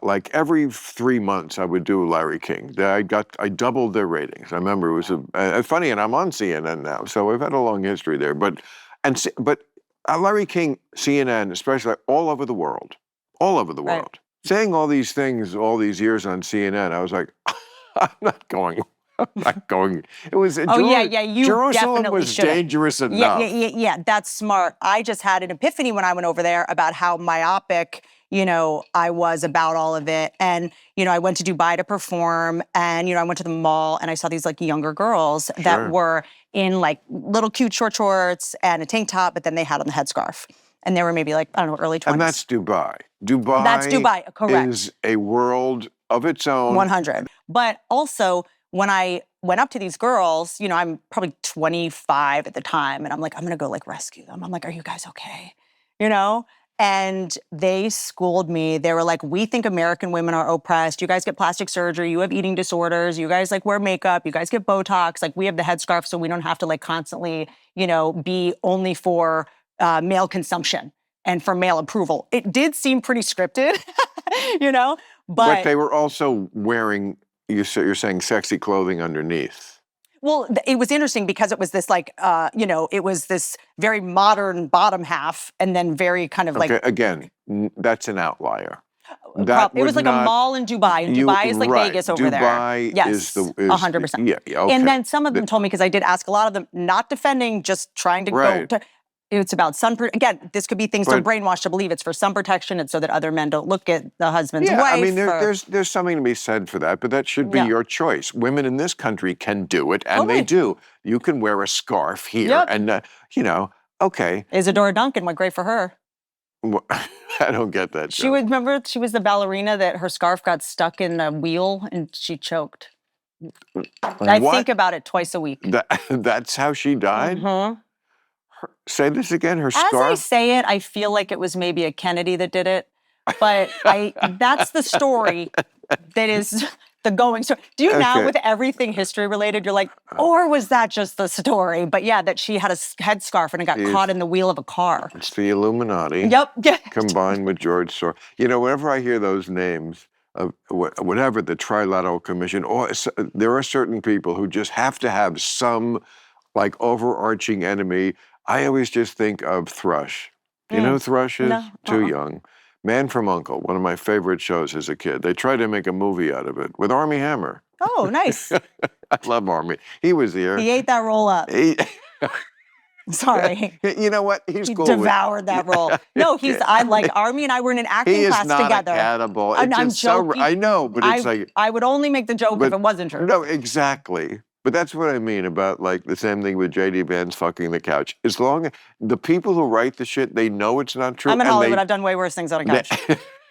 Like every 3 months I would do Larry King. I doubled their ratings. I remember it was funny, and I'm on CNN now, so we've had a long history there. But Larry King, CNN, especially all over the world, saying all these things all these years on CNN, I was like, I'm not going. It was Jerusalem was dangerous enough. Yeah, that's smart. I just had an epiphany when I went over there about how myopic, you know, I was about all of it. And, you know, I went to Dubai to perform, and, you know, I went to the mall and I saw these like younger girls that were in like little cute short shorts and a tank top, but then they had on the headscarf. And they were maybe like, I don't know, early 20s. And that's Dubai. That's Dubai, correct. Is a world of its own. 100. But also, when I went up to these girls, you know, I'm probably 25 at the time, and I'm like, I'm gonna go like rescue them. I'm like, are you guys okay? You know? And they schooled me. They were like, we think American women are oppressed. You guys get plastic surgery. You have eating disorders. You guys like wear makeup. You guys get Botox. Like we have the headscarf, so we don't have to like constantly, you know, be only for male consumption and for male approval. It did seem pretty scripted, you know? But they were also wearing... You're saying sexy clothing underneath. Well, it was interesting because it was this like, you know, it was this very modern bottom half and then very kind of like... Again, that's an outlier. It was like a mall in Dubai. And Dubai is like Vegas over there. Dubai yes, is 100%. Yeah, okay. And then some of them told me, because I did ask a lot of them, not defending, just trying to go to, it's about again, this could be things they're brainwashed to believe it's for sun protection. It's so that other men don't look at the husband's wife. I mean, there's something to be said for that, but that should be your choice. Women in this country can do it, and they do. You can wear a scarf here, and, okay. Isadora Duncan went great for her. I don't get that. She would remember she was the ballerina that her scarf got stuck in a wheel and she choked. I think about it twice a week. That's how she died? Mm-hmm. Say this again, her scarf? As I say it, I feel like it was maybe a Kennedy that did it. But that's the story that is the going story. Do you now, with everything history related, you're like, or was that just the story? But yeah, that she had a headscarf and it got caught in the wheel of a car. It's the Illuminati. Yep. Combined with George Soros. Whenever I hear those names, whatever, the Trilateral Commission, there are certain people who just have to have some like overarching enemy. I always just think of Thrush. You know who Thrush is? No. Too young. Man from U.N.C.L.E., one of my favorite shows as a kid. They tried to make a movie out of it with Armie Hammer. Oh, nice. I love Armie. He was there. He ate that roll up. Sorry. You know what? He's cool. He devoured that roll. No, I like Armie and I were in an acting class together. He is not a cannibal. I'm joking. I know, but it's like... I would only make the joke if it wasn't true. No, exactly. But that's what I mean about like the same thing with J.D. Vance fucking the couch. As long as the people who write the shit, they know it's not true. I'm in Hollywood. I've done way worse things on a couch.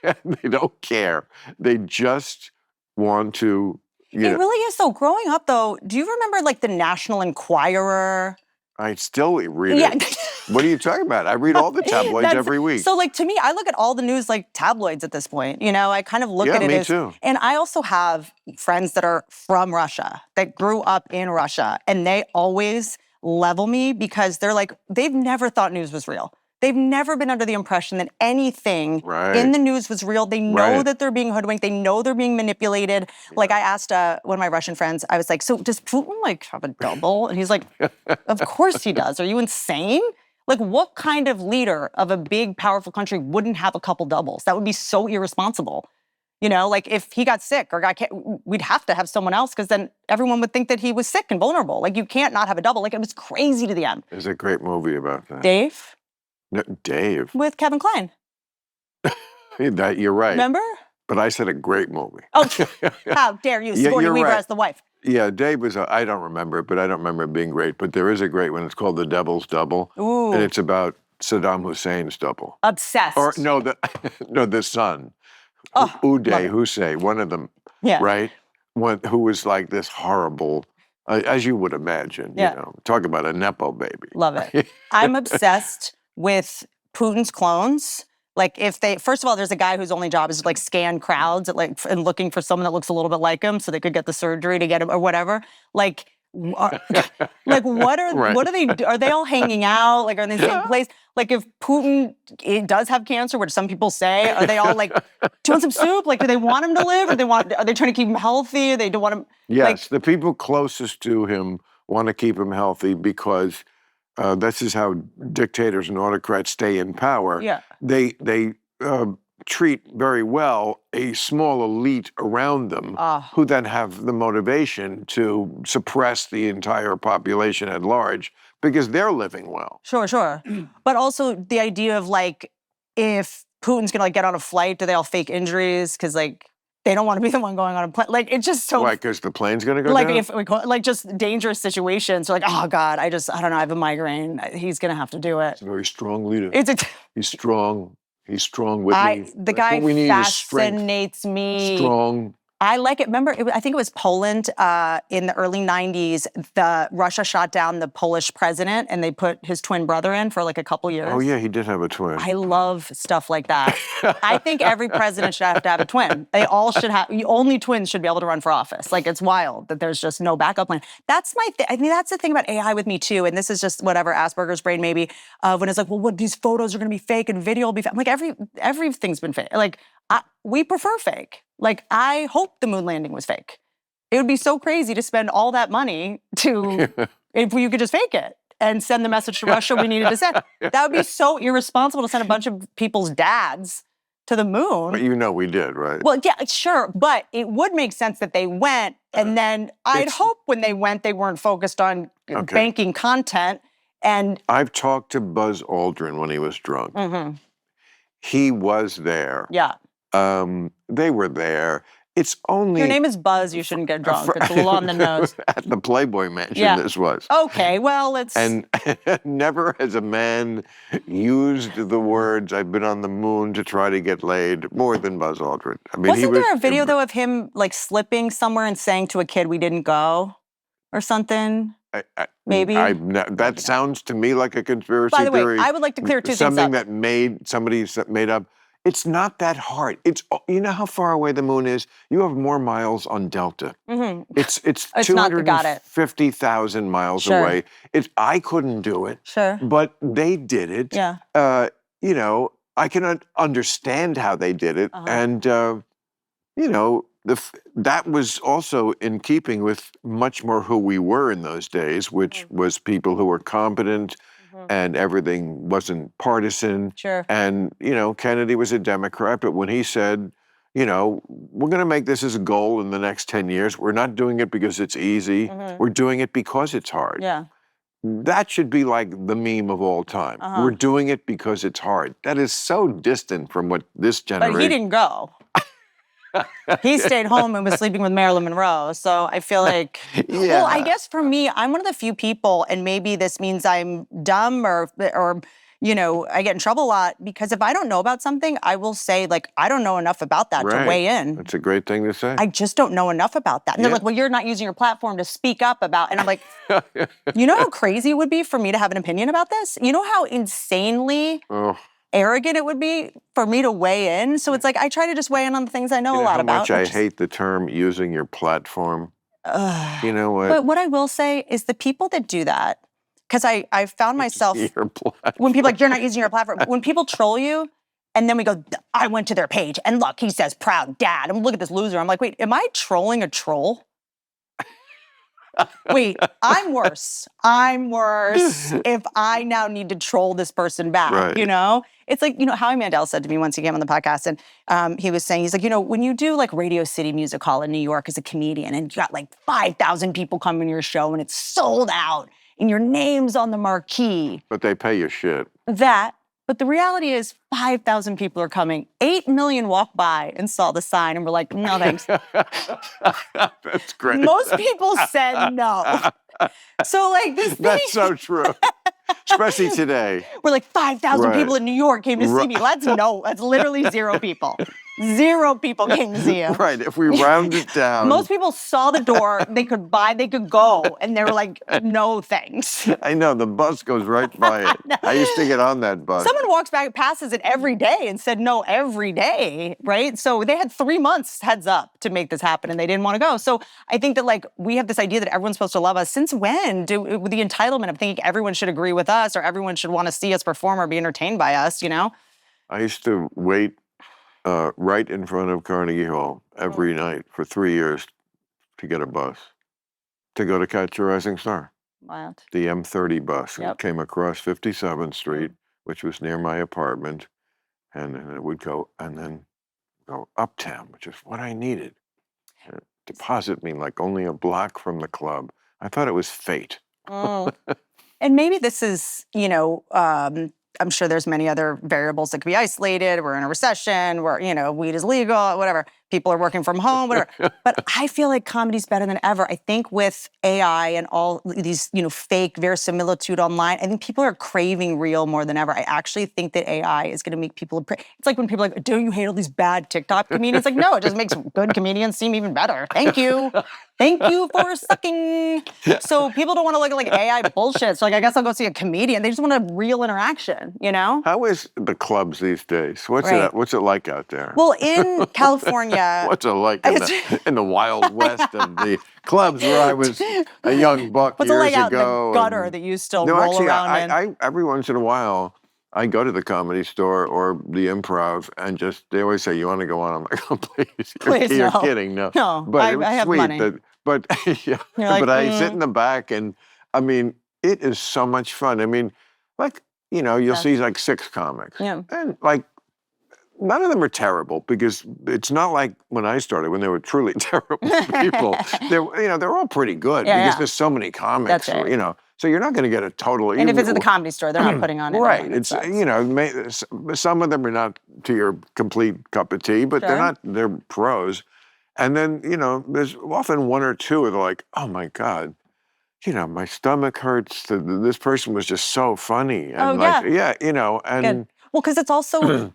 They don't care. They just want to, It really is though. Growing up though, do you remember like the National Enquirer? I still read it. What are you talking about? I read all the tabloids every week. So like to me, I look at all the news like tabloids at this point. I kind of look at it as... too. And I also have friends that are from Russia, that grew up in Russia, and they always level me because they're like, they've never thought news was real. They've never been under the impression that anything in the news was real. They know that they're being hoodwinked. They know they're being manipulated. Yeah. Like I asked one of my Russian friends, I was like, so does Putin like have a double? And he's like, of course he does. Are you insane? Like what kind of leader of a big, powerful country wouldn't have a couple doubles? That would be so irresponsible. Like if he got sick or we'd have to have someone else because then everyone would think that he was sick and vulnerable. Like you can't not have a double. Like it was crazy to the end. There's a great movie about that. Dave? No, Dave. With Kevin Kline. That you're right. Remember? But I said a great movie. Oh, how dare you, Sigourney Weaver as the wife. Yeah, Dave was, I don't remember it, but I don't remember it being great. But there is a great one. It's called The Devil's Double. Ooh. And it's about Saddam Hussein's double. Obsessed. Or no, the son. Uday Hussein, one of them, right? Who was like this horrible, as you would imagine, talk about a Nepo baby. Love it. I'm obsessed with Putin's clones. Like first of all, there's a guy whose only job is to like scan crowds and looking for someone that looks a little bit like him so they could get the surgery to get him or whatever. What are they, are they all hanging out? Like, are they in the same place? Like, if Putin does have cancer, which some people say, are they all like, do you want some soup? Like, do they want him to live? Or are they trying to keep him healthy? Or they don't want him? Yes, the people closest to him want to keep him healthy because this is how dictators and autocrats stay in power. Yeah. They treat very well a small elite around them who then have the motivation to suppress the entire population at large because they're living well. Sure. But also the idea of like, if Putin's gonna like get on a flight, do they all fake injuries? Because like, they don't want to be the one going on a plane. Like, it's just so... Why, because the plane's going to go down? If we call it, like, just dangerous situations. So like, oh, God, I don't know, I have a migraine. He's going to have to do it. He's a very strong leader. He's strong. He's strong with me. The guy fascinates me. Strong. I like it. Remember, I think it was Poland in the early 90s. Russia shot down the Polish president and they put his twin brother in for like a couple years. Oh, yeah, he did have a twin. I love stuff like that. I think every president should have to have a twin. They all should have, only twins should be able to run for office. Like, it's wild that there's just no backup plan. That's I mean, that's the thing about AI with me too. And this is just whatever, Asperger's brain maybe, when it's like, well, these photos are going to be fake and video will be fake. I'm like, everything's been fake. Like, we prefer fake. Like, I hope the moon landing was fake. It would be so crazy to spend all that money if you could just fake it and send the message to Russia we needed to send. That would be so irresponsible to send a bunch of people's dads to the moon. But we did, right? Well, yeah, sure. But it would make sense that they went. And then I'd hope when they went, they weren't focused on banking content. And I've talked to Buzz Aldrin when he was drunk. He was there. Yeah. They were there. It's only... Your name is Buzz, you shouldn't get drunk. It's a little on the nose. At the Playboy Mansion, this was. Okay, well, it's... And never has a man used the words, I've been on the moon to try to get laid, more than Buzz Aldrin. I mean, Wasn't there a video, though, of him, like, slipping somewhere and saying to a kid, we didn't go? Or something? Maybe? That sounds to me like a conspiracy theory. By the way, theory. I would like to clear two things up. Something that somebody made up. It's not that hard. You know how far away the moon is? You have more miles on Delta. It's 250,000 miles away. I couldn't do it. But they did it. Yeah. I can understand how they did it. And, that was also in keeping with much more who we were in those days, which was people who were competent, and everything wasn't partisan. And, Kennedy was a Democrat, but when he said, we're going to make this as a goal in the next 10 years, we're not doing it because it's easy, we're doing it because it's hard. That should be like the meme of all time. We're doing it because it's hard. That is so distant from what this generation... But he didn't go. He stayed home and was sleeping with Marilyn Monroe. So I feel like, well, I guess for me, I'm one of the few people, and maybe this means I'm dumb or I get in trouble a lot, because if I don't know about something, I will say, like, I don't know enough about that to weigh in. That's a great thing to say. I just don't know enough about that. And they're like, well, you're not using your platform to speak up about, and I'm like, you know how crazy it would be for me to have an opinion about this? You know how insanely... arrogant it would be for me to weigh in. So it's like, I try to just weigh in on the things I know a lot about. How much I hate the term using your platform. You know what? But what I will say is the people that do that, because I found myself, when people are like, you're not using your platform, when people troll you, and then we go, I went to their page, and look, he says proud dad, and look at this loser. I'm like, wait, am I trolling a troll? Wait, I'm worse. If I now need to troll this person back, It's like, Howie Mandel said to me once he came on the podcast, and he was saying, he's like, when you do like Radio City Music Hall in New York as a comedian, and you got like 5,000 people coming to your show, and it's sold out, and your name's on the marquee. But they pay you shit. But the reality is 5,000 people are coming. 8 million walked by and saw the sign and were like, no, thanks. That's great. Most people said no. So like this thing. That's so true. Especially today. We're like 5,000 people in New York came to see me. That's literally 0 people. 0 people came to see you. Right, if we round it down. Most people saw the door, they could go, and they were like, no thanks. I know, the bus goes right by it. I used to get on that bus. Someone passes it every day and said no every day, right? So they had 3 months heads up to make this happen, and they didn't want to go. So I think that like we have this idea that everyone's supposed to love us. Since when with the entitlement of thinking everyone should agree with us or everyone should want to see us perform or be entertained by us, I used to wait right in front of Carnegie Hall every night for 3 years to get a bus to go to catch a rising star. Wild. The M30 bus. It came across 57th Street, which was near my apartment, and then it would go and then go uptown, which is what I needed. And deposit me like only a block from the club. I thought it was fate. And maybe this is, I'm sure there's many other variables that could be isolated. We're in a recession, weed is legal, whatever. People are working from home, whatever. But I feel like comedy's better than ever. I think with AI and all these, fake verisimilitude online, I think people are craving real more than ever. I actually think that AI is going to make people, it's like when people are like, do you hate all these bad TikTok comedians? Like, no, it just makes good comedians seem even better. Thank you. Thank you for sucking. So people don't want to look at like AI bullshit. So like, I guess I'll go see a comedian. They just want a real interaction, How is the clubs these days? What's it like out there? Well, in California. What's it like in the Wild West of the clubs where I was a young buck years ago? What's it like out in the gutter that you still roll around in? I every once in a while, I go to the Comedy Store or the Improv and they always say, you want to go on? I'm like, oh, please. You're kidding. No. But I have sweet money. But I sit in the back and, I mean, it is so much fun. I mean, like, you'll see like 6 comics. Yeah. And like, None of them are terrible because it's not like when I started when they were truly terrible people. They're all pretty good because there's so many comics. That's right. So you're not going to get a total. And if it's at the Comedy Store, they're not putting on it. Right. It's some of them are not to your complete cup of tea, but they're pros. And then there's often one or two that are like, oh my God. My stomach hurts. This person was just so funny. And and good. Well, because it's also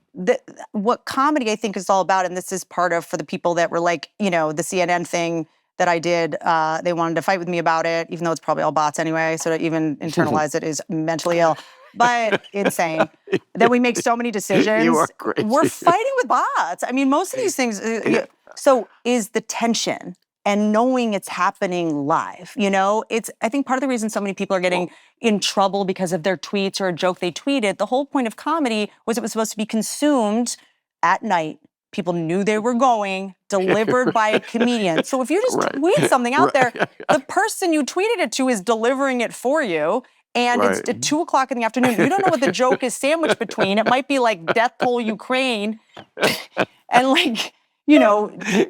what comedy I think is all about, and this is part of for the people that were like, the CNN thing that I did, they wanted to fight with me about it, even though it's probably all bots anyway, so to even internalize it is mentally ill. But insane that we make so many decisions. You are crazy. We're fighting with bots. I mean, most of these things, so is the tension and knowing it's happening live. I think part of the reason so many people are getting in trouble because of their tweets or a joke they tweeted, the whole point of comedy was it was supposed to be consumed at night. People knew they were going, delivered by a comedian. So if you just tweet something out there, the person you tweeted it to is delivering it for you. And it's at 2 o'clock in the afternoon. You don't know what the joke is sandwiched between. It might be like Death Toll Ukraine and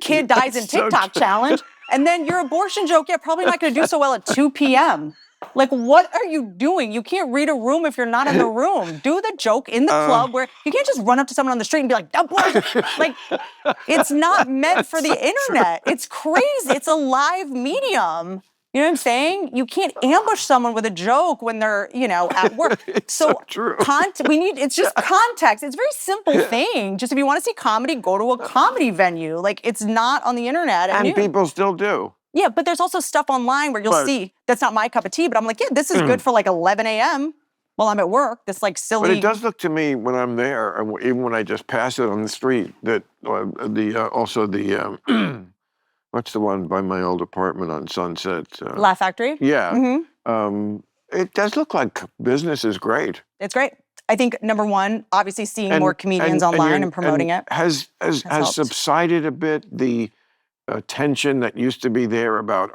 kid dies in TikTok challenge. And then your abortion joke, probably not going to do so well at 2 p.m. Like, what are you doing? You can't read a room if you're not in the room. Do the joke in the club where you can't just run up to someone on the street and be like, like, it's not meant for the internet. It's crazy. It's a live medium. You know what I'm saying? You can't ambush someone with a joke when they're, at work. So true. It's just context. It's a very simple thing. Just if you want to see comedy, go to a comedy venue. Like, it's not on the internet. And people still do. Yeah, but there's also stuff online where you'll see, that's not my cup of tea, but I'm like, this is good for like 11 a.m. while I'm at work. This like silly. But it does look to me when I'm there, and even when I just pass it on the street, that what's the one by my old apartment on Sunset? Laugh Factory? Yeah. Mm-hmm. It does look like business is great. It's great. I think, number one, obviously seeing more comedians online and promoting it. Has subsided a bit the tension that used to be there about,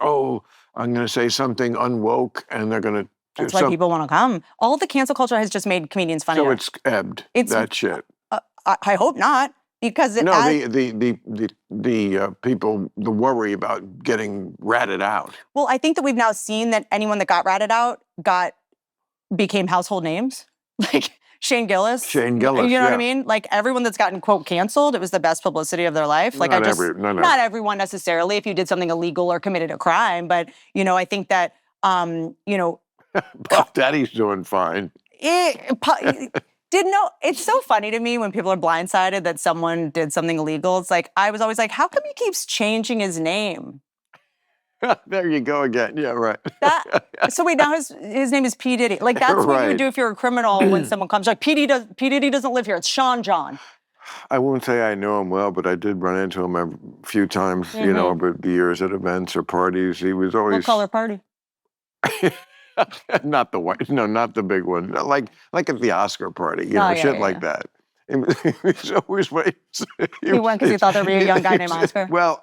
I'm going to say something unwoke and they're going to... That's why people want to come. All the cancel culture has just made comedians funnier. So it's ebbed, that shit. I hope not. Because the people, the worry about getting ratted out. Well, I think that we've now seen that anyone that got ratted out became household names, like Shane Gillis. You know what I mean? Like everyone that's gotten quote canceled, it was the best publicity of their life. Like not everyone necessarily. If you did something illegal or committed a crime, but I think that Puff Daddy's doing fine. It's so funny to me when people are blindsided that someone did something illegal. It's like, I was always like, how come he keeps changing his name? There you go again. Yeah, right. So wait, now his name is P. Diddy. Like, that's what you would do if you're a criminal when someone comes. Like, P. Diddy doesn't live here. It's Sean John. I won't say I know him well, but I did run into him a few times, over the years at events or parties. He was always... What color party? Not the white, not the big one. Like at the Oscar party, like that. He was always he went because he thought there'd be a young guy named Oscar. Well,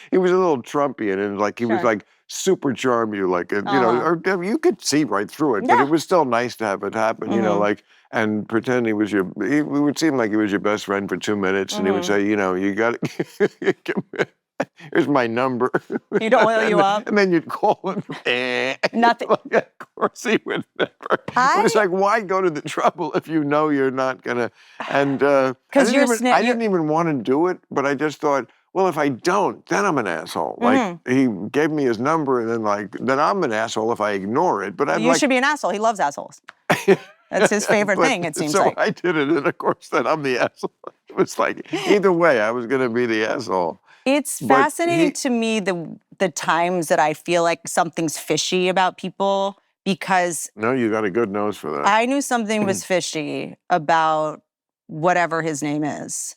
he was a little Trumpian, and he was like super charm you, or you could see right through it. But it was still nice to have it happen, and pretend he was it would seem like he was your best friend for 2 minutes, and he would say, you got it. Here's my number. He'd oil you up. And then you'd call him. Nothing. Of course he would never. It's like, why go to the trouble if you know you're not going to? And I didn't even want to do it, but I just thought, well, if I don't, then I'm an asshole. Like, he gave me his number, and then I'm an asshole if I ignore it. But you should be an asshole. He loves assholes. That's his favorite thing, it seems like. So I did it, and of course, then I'm the asshole. It was like, either way, I was going to be the asshole. It's fascinating to me the times that I feel like something's fishy about people because... No, you got a good nose for that. I knew something was fishy about whatever his name is.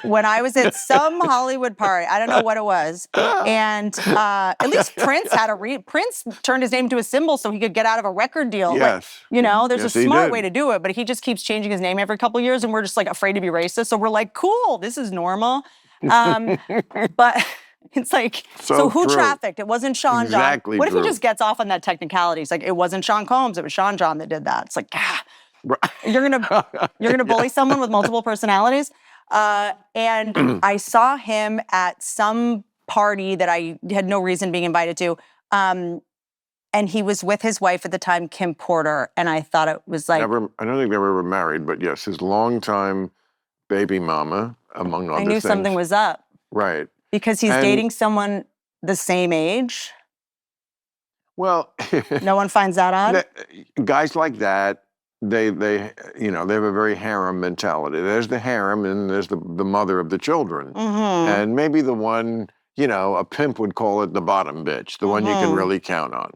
When I was at some Hollywood party, I don't know what it was, and at least Prince had Prince turned his name to a symbol so he could get out of a record deal. Yes. Like, there's a smart way to do it, but he just keeps changing his name every couple of years, and we're just like afraid to be racist. So we're like, cool, this is normal. But it's like, so who trafficked? It wasn't Sean exactly John. What if true. he just gets off on that technicality? It's like, it wasn't Sean Combs, it was Sean John that did that. It's like, You're gonna bully someone with multiple personalities. And I saw him at some party that I had no reason being invited to. And he was with his wife at the time, Kim Porter. And I thought it was like, I don't think they were ever married, but yes, his longtime baby mama, among other I knew things. something was up. Right. Because he's dating someone the same age. Well, no one finds that odd. Guys like that, they have a very harem mentality. There's the harem, and there's the mother of the children, and maybe the one, a pimp would call it the bottom bitch, the one you can really count on.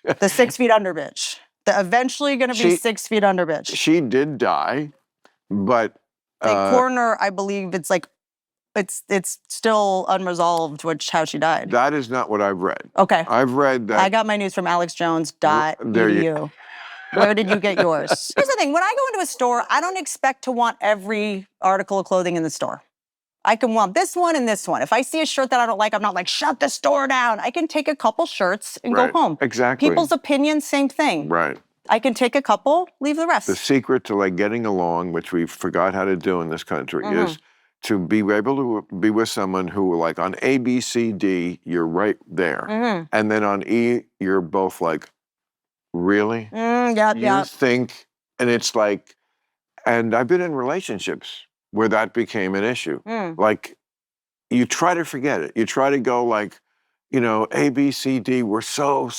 The 6 feet under bitch. The eventually going to be 6 feet under bitch. She did die, but the coroner, I believe it's like. It's still unresolved how she died. That is not what I've read. Okay. I've read that. I got my news from alexjones.edu. Where did you get yours? Here's the thing. When I go into a store, I don't expect to want every article of clothing in the store. I can want this one and this one. If I see a shirt that I don't like, I'm not like, shut the store down. I can take a couple shirts and go home. Exactly. People's opinions, same thing. Right. I can take a couple, leave the rest. The secret to getting along, which we forgot how to do in this country, is to be able to be with someone who, like, on A, B, C, D, you're right there. And then on E, you're both like, really? You think, and it's like, and I've been in relationships where that became an issue. Like, you try to forget it. You try to go like, A, B, C, D, we're so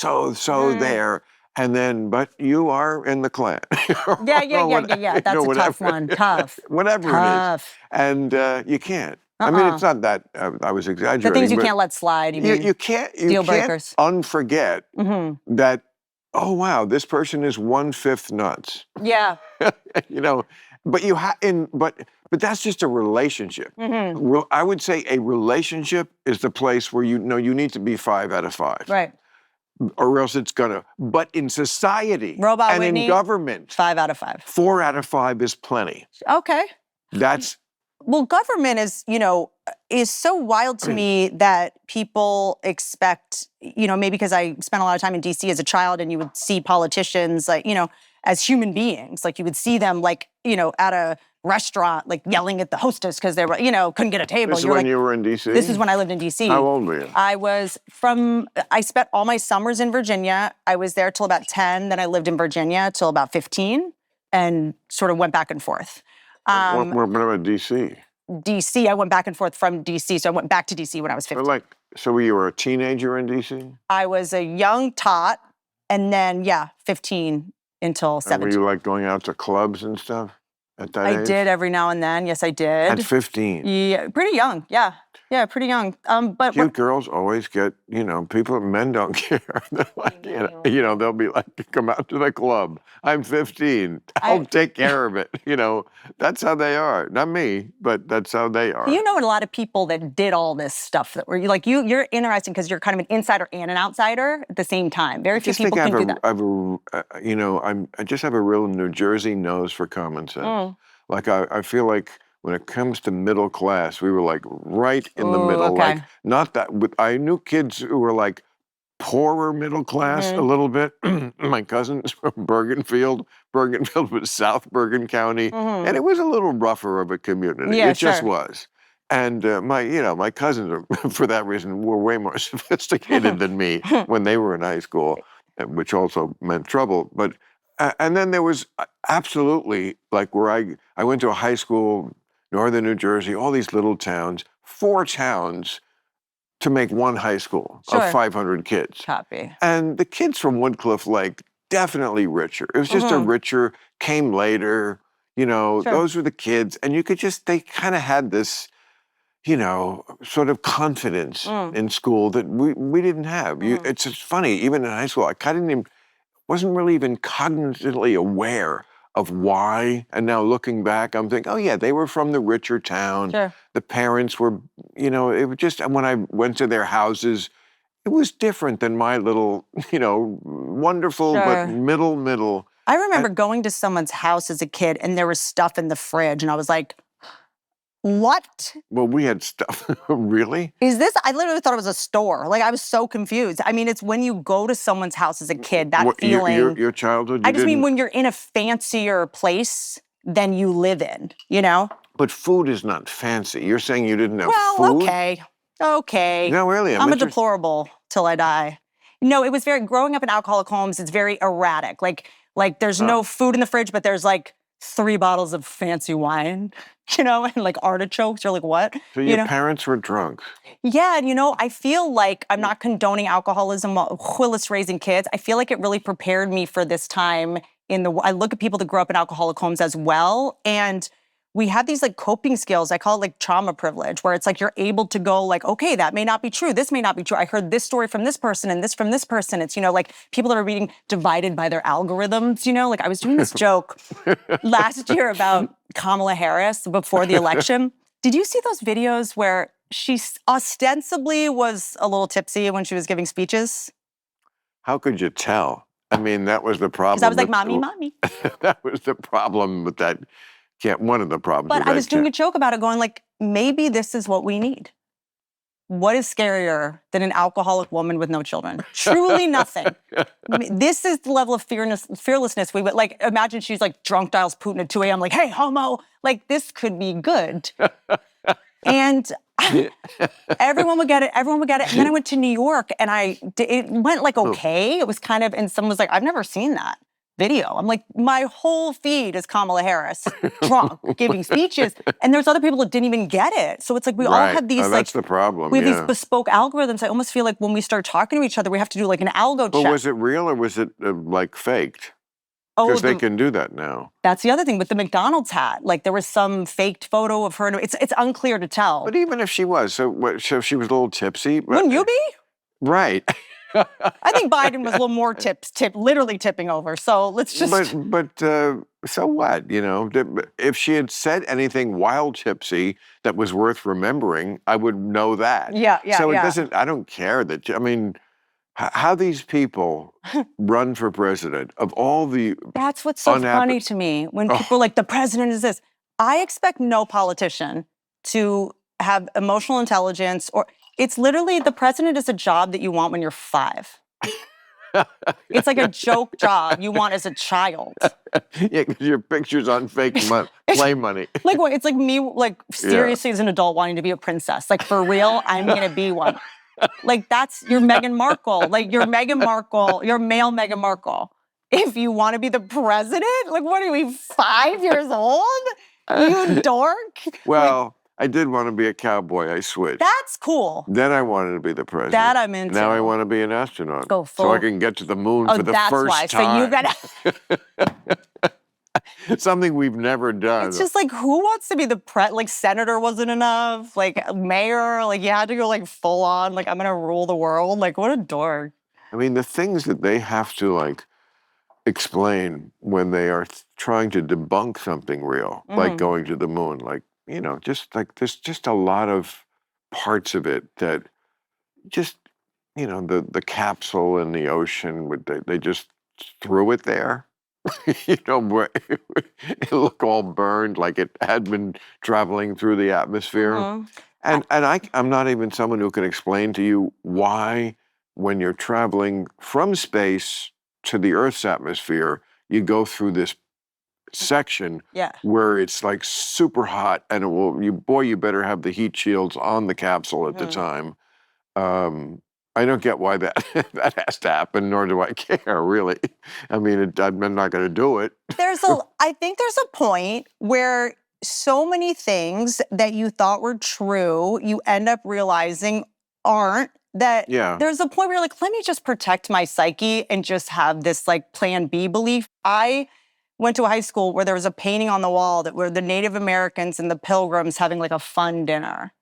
there. And then, but you are in the Klan. Yeah. That's a tough one. Tough. Whatever it is. And you can't. I mean, it's not that I was exaggerating. The things you can't let slide. You can't unforget that, oh, wow, this person is 1/5 nuts. Yeah. But that's just a relationship. I would say a relationship is the place where you need to be 5 out of 5. Right. Or else it's gonna. But in society Robot and Whitney, in government, 5 out of 5. 4 out of 5 is plenty. Okay. Well, government is so wild to me that people expect, maybe because I spent a lot of time in DC as a child, and you would see politicians as human beings, like you would see them at a restaurant, yelling at the hostess because they were, couldn't get a table. This is when you were in DC? This is when I lived in DC. How old were you? I spent all my summers in Virginia. I was there till about 10. Then I lived in Virginia till about 15 and sort of went back and forth. What about DC? DC, I went back and forth from DC. So I went back to DC when I was 15. So you were a teenager in DC? I was a young tot, and then, 15 until 17. And were you going out to clubs and stuff at that age? I did every now and then. Yes, I did. At 15? Yeah, pretty young. Yeah, pretty young. But cute girls always get, men don't care. They're like, they'll be like, come out to the club. I'm 15. I'll take care of it. That's how they are. Not me, but that's how they are. You know a lot of people that did all this stuff that were you're interesting because you're kind of an insider and an outsider at the same time. Very few people can do that. I just have a real New Jersey nose for common sense. I feel like when it comes to middle class, we were right in the middle. Okay. Not that, I knew kids who were poorer middle class a little bit. My cousins from Bergenfield. Bergenfield was South Bergen County. And it was a little rougher of a community. Yeah, it just was. And my cousins, for that reason, were way more sophisticated than me when they were in high school, which also meant trouble. But and then there was absolutely where I went to a high school, northern New Jersey, all these little towns, 4 towns to make one high school of 500 kids. Copy. And the kids from Woodcliff Lake, definitely richer. It was just a richer, came later, those were the kids. And you could they kind of had this, sort of confidence in school that we didn't have. It's just funny, even in high school, I kind of wasn't really even cognitively aware of why. And now looking back, I'm thinking, oh yeah, they were from the richer town. Sure. The parents were, it was just, and when I went to their houses, it was different than my little, wonderful, but middle. I remember going to someone's house as a kid and there was stuff in the fridge and I was like, What Well, we had stuff. Really? is this? I literally thought it was a store. Like, I was so confused. I mean, it's when you go to someone's house as a kid, that What, feeling. your childhood? I You just mean didn't. when you're in a fancier place than you live in, you know? But food is not fancy. You're saying you didn't have Well, food? okay. No, really. I'm a deplorable till I die. No, it was very, growing up in alcoholic homes, it's very erratic. Like there's no food in the fridge, but there's like 3 bottles of fancy wine, you know, and like artichokes. You're like, what? So You your know? parents were drunk. Yeah, and I feel like I'm not condoning alcoholism while Willis raising kids. I feel like it really prepared me for this time I look at people that grew up in alcoholic homes as well, and we have these like coping skills. I call it like trauma privilege, where it's like you're able to go like, okay, that may not be true. This may not be true. I heard this story from this person and this from this person. It's, like people that are being divided by their algorithms, like I was doing this joke last year about Kamala Harris before the election. Did you see those videos where she ostensibly was a little tipsy when she was giving speeches? How could you tell? I mean, that was the problem. Because I was like, mommy. That was the problem with that. One of the problems. But I was doing a joke about it going like, maybe this is what we need. What is scarier than an alcoholic woman with no children? Truly nothing. This is the level of fearlessness we would like. Imagine she's like drunk dials Putin at 2 a.m. like, hey, homo. Like this could be good. And everyone would get it. And then I went to New York and it went like okay. It was kind of, and someone was like, I've never seen that video. I'm like, my whole feed is Kamala Harris, drunk, giving speeches. And there's other people that didn't even get it. So it's like we all have these that's the problem. We have these bespoke algorithms. I almost feel like when we start talking to each other, we have to do like an algo check. But was it real or was it like faked? Because they can do that now. That's the other thing with the McDonald's hat. Like there was some faked photo of her. It's unclear to tell. But even if she was, so she was a little tipsy. Wouldn't you be? Right. I think Biden was a little more literally tipping over. So let's just. But so what? If she had said anything wild tipsy that was worth remembering, I would know that. Yeah. So it doesn't. I don't care that. I mean, how these people run for president of all the. That's what's so funny to me when people are like, the president is this. I expect no politician to have emotional intelligence or. It's literally, the president is a job that you want when you're 5. It's like a joke job you want as a child. Yeah, because your picture's on fake play money. Like what? It's like me, like seriously as an adult wanting to be a princess. Like for real, I'm going to be one. Like that's your Meghan Markle. Like your Meghan Markle, your male Meghan Markle. If you want to be the president, like what are we, 5 years old? You dork. Well... I did want to be a cowboy. I switched. That's cool. Then I wanted to be the president. That I'm into. Now I want to be an astronaut. Go full. So I can get to the moon for the first time. So you got something we've never done. It's just like, who wants to be like senator wasn't enough, like mayor, like you had to go like full on, like I'm gonna rule the world. Like what a dork. I mean, the things that they have to like explain when they are trying to debunk something real, like going to the moon, like. Just like there's just a lot of parts of it that just, the capsule in the ocean, they just threw it there. Where it looked all burned like it had been traveling through the atmosphere. And I'm not even someone who can explain to you why when you're traveling from space to the Earth's atmosphere, you go through this section where it's like super hot and you better have the heat shields on the capsule at the time. I don't get why that has to happen, nor do I care, really. I mean, I'm not going to do it. I think there's a point where so many things that you thought were true, you end up realizing aren't. There's a point where you're like, let me just protect my psyche and just have this like plan B belief. I went to a high school where there was a painting on the wall that were the Native Americans and the Pilgrims having like a fun dinner.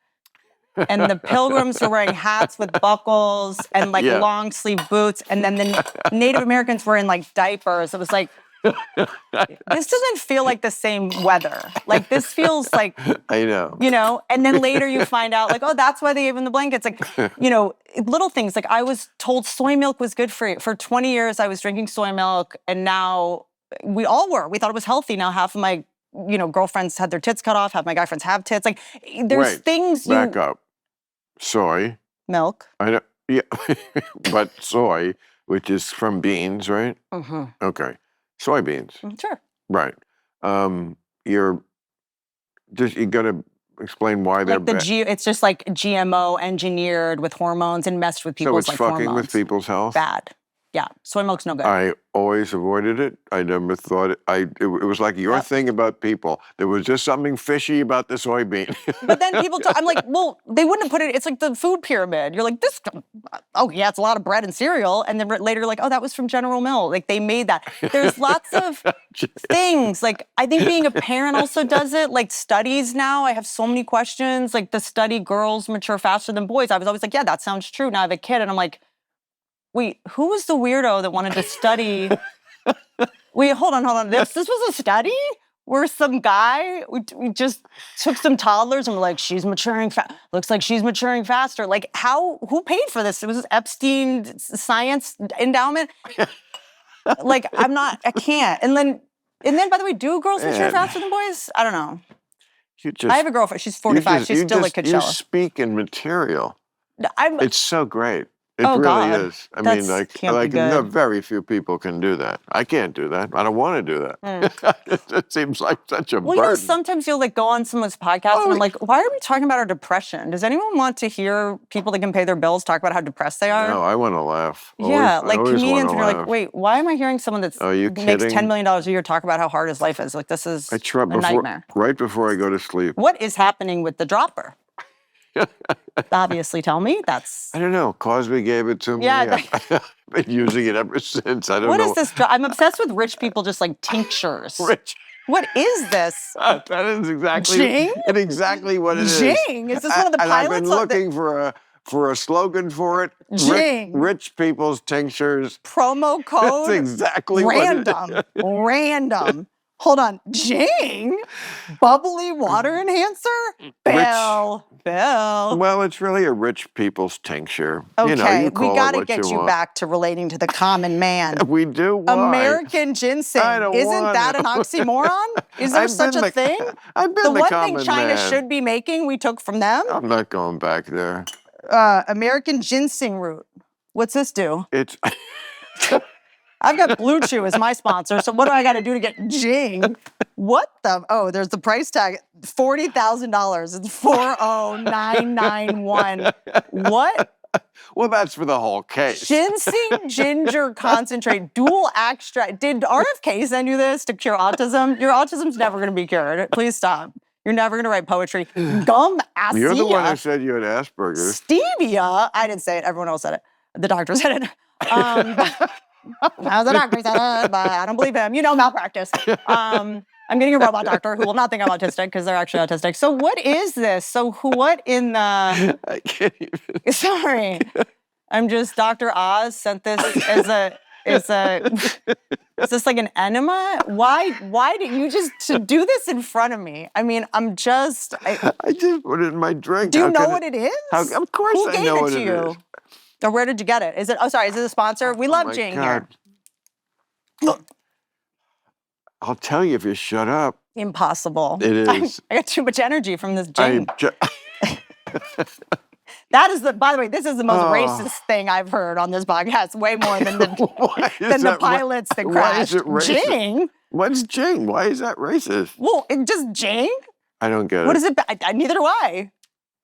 And the Pilgrims were wearing hats with buckles and like long sleeve boots. And then the Native Americans were in like diapers. It was like, this doesn't feel like the same weather. Like this feels like, I know. And then later you find out like, oh, that's why they gave them the blankets. Like, little things. Like I was told soy milk was good for you. For 20 years, I was drinking soy milk and now we all were. We thought it was healthy. Now half of my girlfriends had their tits cut off, have my guy friends have tits. Like, there's Wait, things back up. Soy. Milk. I know. Yeah, but soy, which is from beans, right? Mm-hmm. Okay, soybeans. Sure. Right. You got to explain why they're Like bad. it's just like GMO engineered with hormones and messed with people's So it's fucking hormones. with people's health. Bad. Yeah, soy milk's no good. I always avoided it. I never thought it was like your thing about people. There was just something fishy about the soybean. But then people I'm like, well, they wouldn't put it, it's like the food pyramid. You're like, it's a lot of bread and cereal. And then later you're like, oh, that was from General Mills. Like, they made that. There's lots of things. Like, I think being a parent also does it. Like, studies now, I have so many questions. Like, the study girls mature faster than boys. I was always like, yeah, that sounds true. Now I have a kid and I'm like, wait, who was the weirdo that wanted to study? Wait, hold on. This was a study where some guy, we just took some toddlers and we're like, she's maturing looks like she's maturing faster. Like, who paid for this? It was Epstein Science Endowment. Like, I can't. And then, by the way, do girls mature faster than boys? I don't know. I have a girlfriend. She's 45. She's still at Coachella. You speak in material. It's so great. It really God. is. I mean, no, very few people can do that. I can't do that. I don't want to do that. It seems like such a burden. Sometimes you'll go on someone's podcast and I'm like, why are we talking about our depression? Does anyone want to hear people that can pay their bills talk about how depressed they are? No, I want to laugh. Yeah, like comedians, and you're like, wait, why am I hearing someone that makes $10 million a year talk about how hard his life is? Like, this is a nightmare. Right before I go to sleep. What is happening with the dropper? Obviously, tell me. I don't know. Cosby gave it to me. Yeah, I've been using it ever since. I don't know. What is this? I'm obsessed with rich people just like tinctures. Rich. What is this? That is exactly what it is. Jing? Is this one of the pilots? I've been looking for a slogan for it. Jing. Rich people's tinctures. Promo code. That's exactly Random. Hold on. Jing? Bubbly water enhancer? Bill. Well, it's really a rich people's tincture. Okay, you we got to get you you back to relating to the common man. We do? Why? American ginseng. Isn't that an oxymoron? Is there such a thing? I've been the one common thing China man. should be making, we took from them? I'm not going back there. American ginseng root. What's this do? It's... I've got Blue Chew as my sponsor, so what do I got to do to get Jing? What the? Oh, there's the price tag, $40,000. It's 40991. What? Well, that's for the whole case. Ginseng ginger concentrate, dual extract. Did RFK send you this to cure autism? Your autism's never going to be cured. Please stop. You're never going to write poetry. Gum acea. You're the one who said you had Asperger's. Stevia. I didn't say it. Everyone else said it. The doctor said it. Now the doctor said it, but I don't believe him. Malpractice. I'm getting a robot doctor who will not think I'm autistic because they're actually autistic. So what is this? So what in the... I can't even... Sorry. I'm just... Dr. Oz sent this as a... Is this like an enema? Why did you to do this in front of me? I mean, I just put it in my drink. Do you know what it is? Of course I know what it is. Or where did you get it? Is it a sponsor? We love Jing here. I'll tell you if you shut up. Impossible. It is. I got too much energy from this Jing. That is by the way, this is the most racist thing I've heard on this podcast, way more than the pilots that crashed. Why is it racist? Jing? What's Jing? Why is that racist? Well, just Jing? I don't get it. What is it? Neither do I.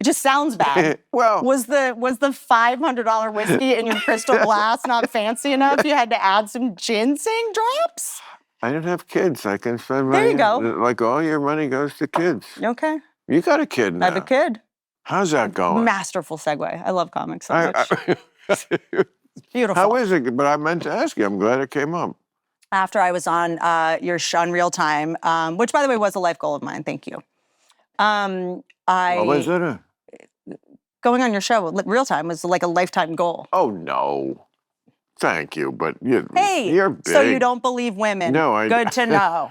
It just sounds bad. Well, was the $500 whiskey in your crystal glass not fancy enough? You had to add some ginseng drops? I don't have kids. I can spend money. There you go. Like all your money goes to kids. Okay. You got a kid now. I have a kid. How's that going? Masterful segue. I love comics so much. It's beautiful. How is it? But I meant to ask you. I'm glad it came up. After I was on your show on Real Time, which by the way was a life goal of mine. Thank you. What was it? Going on your show, Real Time, was like a lifetime goal. Oh, no. Thank you, but you're big. So you don't believe women. No, Good to know.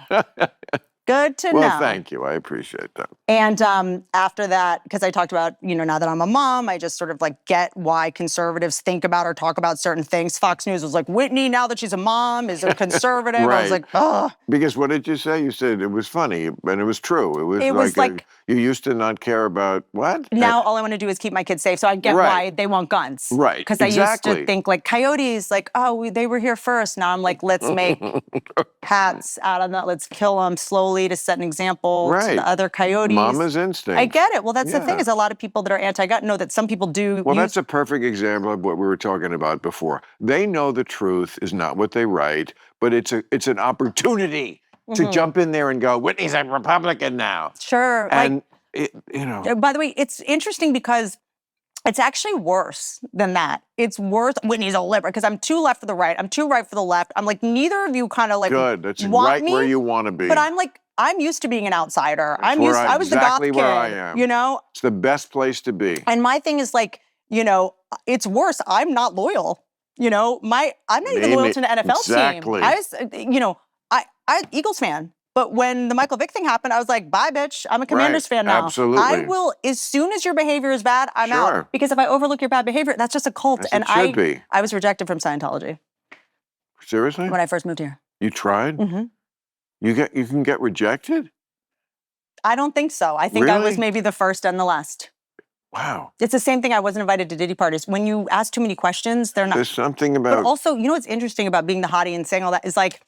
Good to know. Well, thank you. I appreciate that. And after that, because I talked about, now that I'm a mom, I just sort of like get why conservatives think about or talk about certain things. Fox News was like, Whitney, now that she's a mom, is a conservative. I was like, oh. Because what did you say? You said it was funny, and it was true. It was like you used to not care about what? Now all I want to do is keep my kids safe. So I get why they want guns. Right. Because I used to think like coyotes, like, oh, they were here first. Now I'm like, let's make hats out of that. Let's kill them slowly to set an example to the other coyotes. Mama's instinct. I get it. Well, that's the thing is a lot of people that are anti-gun know that some people do. Well, that's a perfect example of what we were talking about before. They know the truth is not what they write, but it's an opportunity to jump in there and go, Whitney's a Republican now. Sure. And, by the way, it's interesting because it's actually worse than that. It's worse. Whitney's a liberal because I'm too left for the right. I'm too right for the left. I'm like, neither of you kind of like good. That's want right me, where you want to be. But I'm like, I'm used to being an outsider. I was the goth kid. Where I am. It's the best place to be. And my thing is like, it's worse. I'm not loyal. I'm not even loyal to an NFL team. I Eagles fan. But when the Michael Vick thing happened, I was like, bye, bitch. I'm a Commanders fan now. Absolutely. I will, as soon as your behavior is bad, I'm out. Because if I overlook your bad behavior, that's just a cult. Yes, it should be. I was rejected from Scientology. Seriously? When I first moved here. You tried? Mm-hmm. You can get rejected? I don't think so. I think I was maybe the first and the last. Wow. It's the same thing. I wasn't invited to Diddy parties. When you ask too many questions, they're not. There's something about. But also, what's interesting about being the hottie and saying all that is like,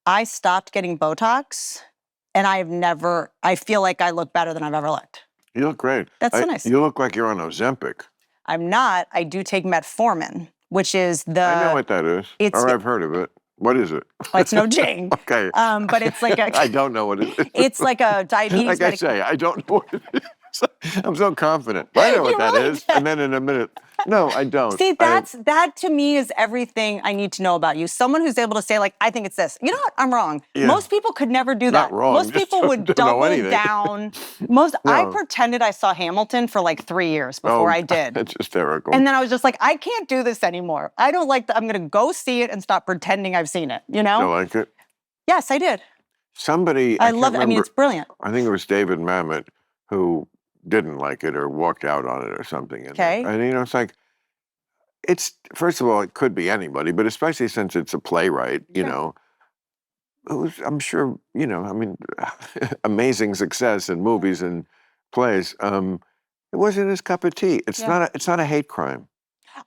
I stopped getting Botox and I feel like I look better than I've ever looked. You look great. That's so nice. You look like you're on Ozempic. I'm not. I do take metformin, which is I know what that is. I've heard of it. What is it? Well, it's no jing. Okay. But it's like I don't know what it is. It's like a diabetes Like I say, I don't know what it is. I'm so confident. I know what that is. And then in a minute, no, I don't. See, that to me is everything I need to know about you. Someone who's able to say, like, I think it's this. You know what? I'm wrong. Yeah. Most people could never do that. Not wrong. Most people would double down. I pretended I saw Hamilton for like 3 years before I did. It's hysterical. And then I was just like, I can't do this anymore. I don't like that. I'm going to go see it and stop pretending I've seen it. You like it? Yes, I did. I love it. I mean, it's brilliant. I think it was David Mamet who didn't like it or walked out on it or something. Okay. And it's like, first of all, it could be anybody, but especially since it's a playwright, I'm sure, amazing success in movies and plays. It wasn't his cup of tea. It's not a hate crime.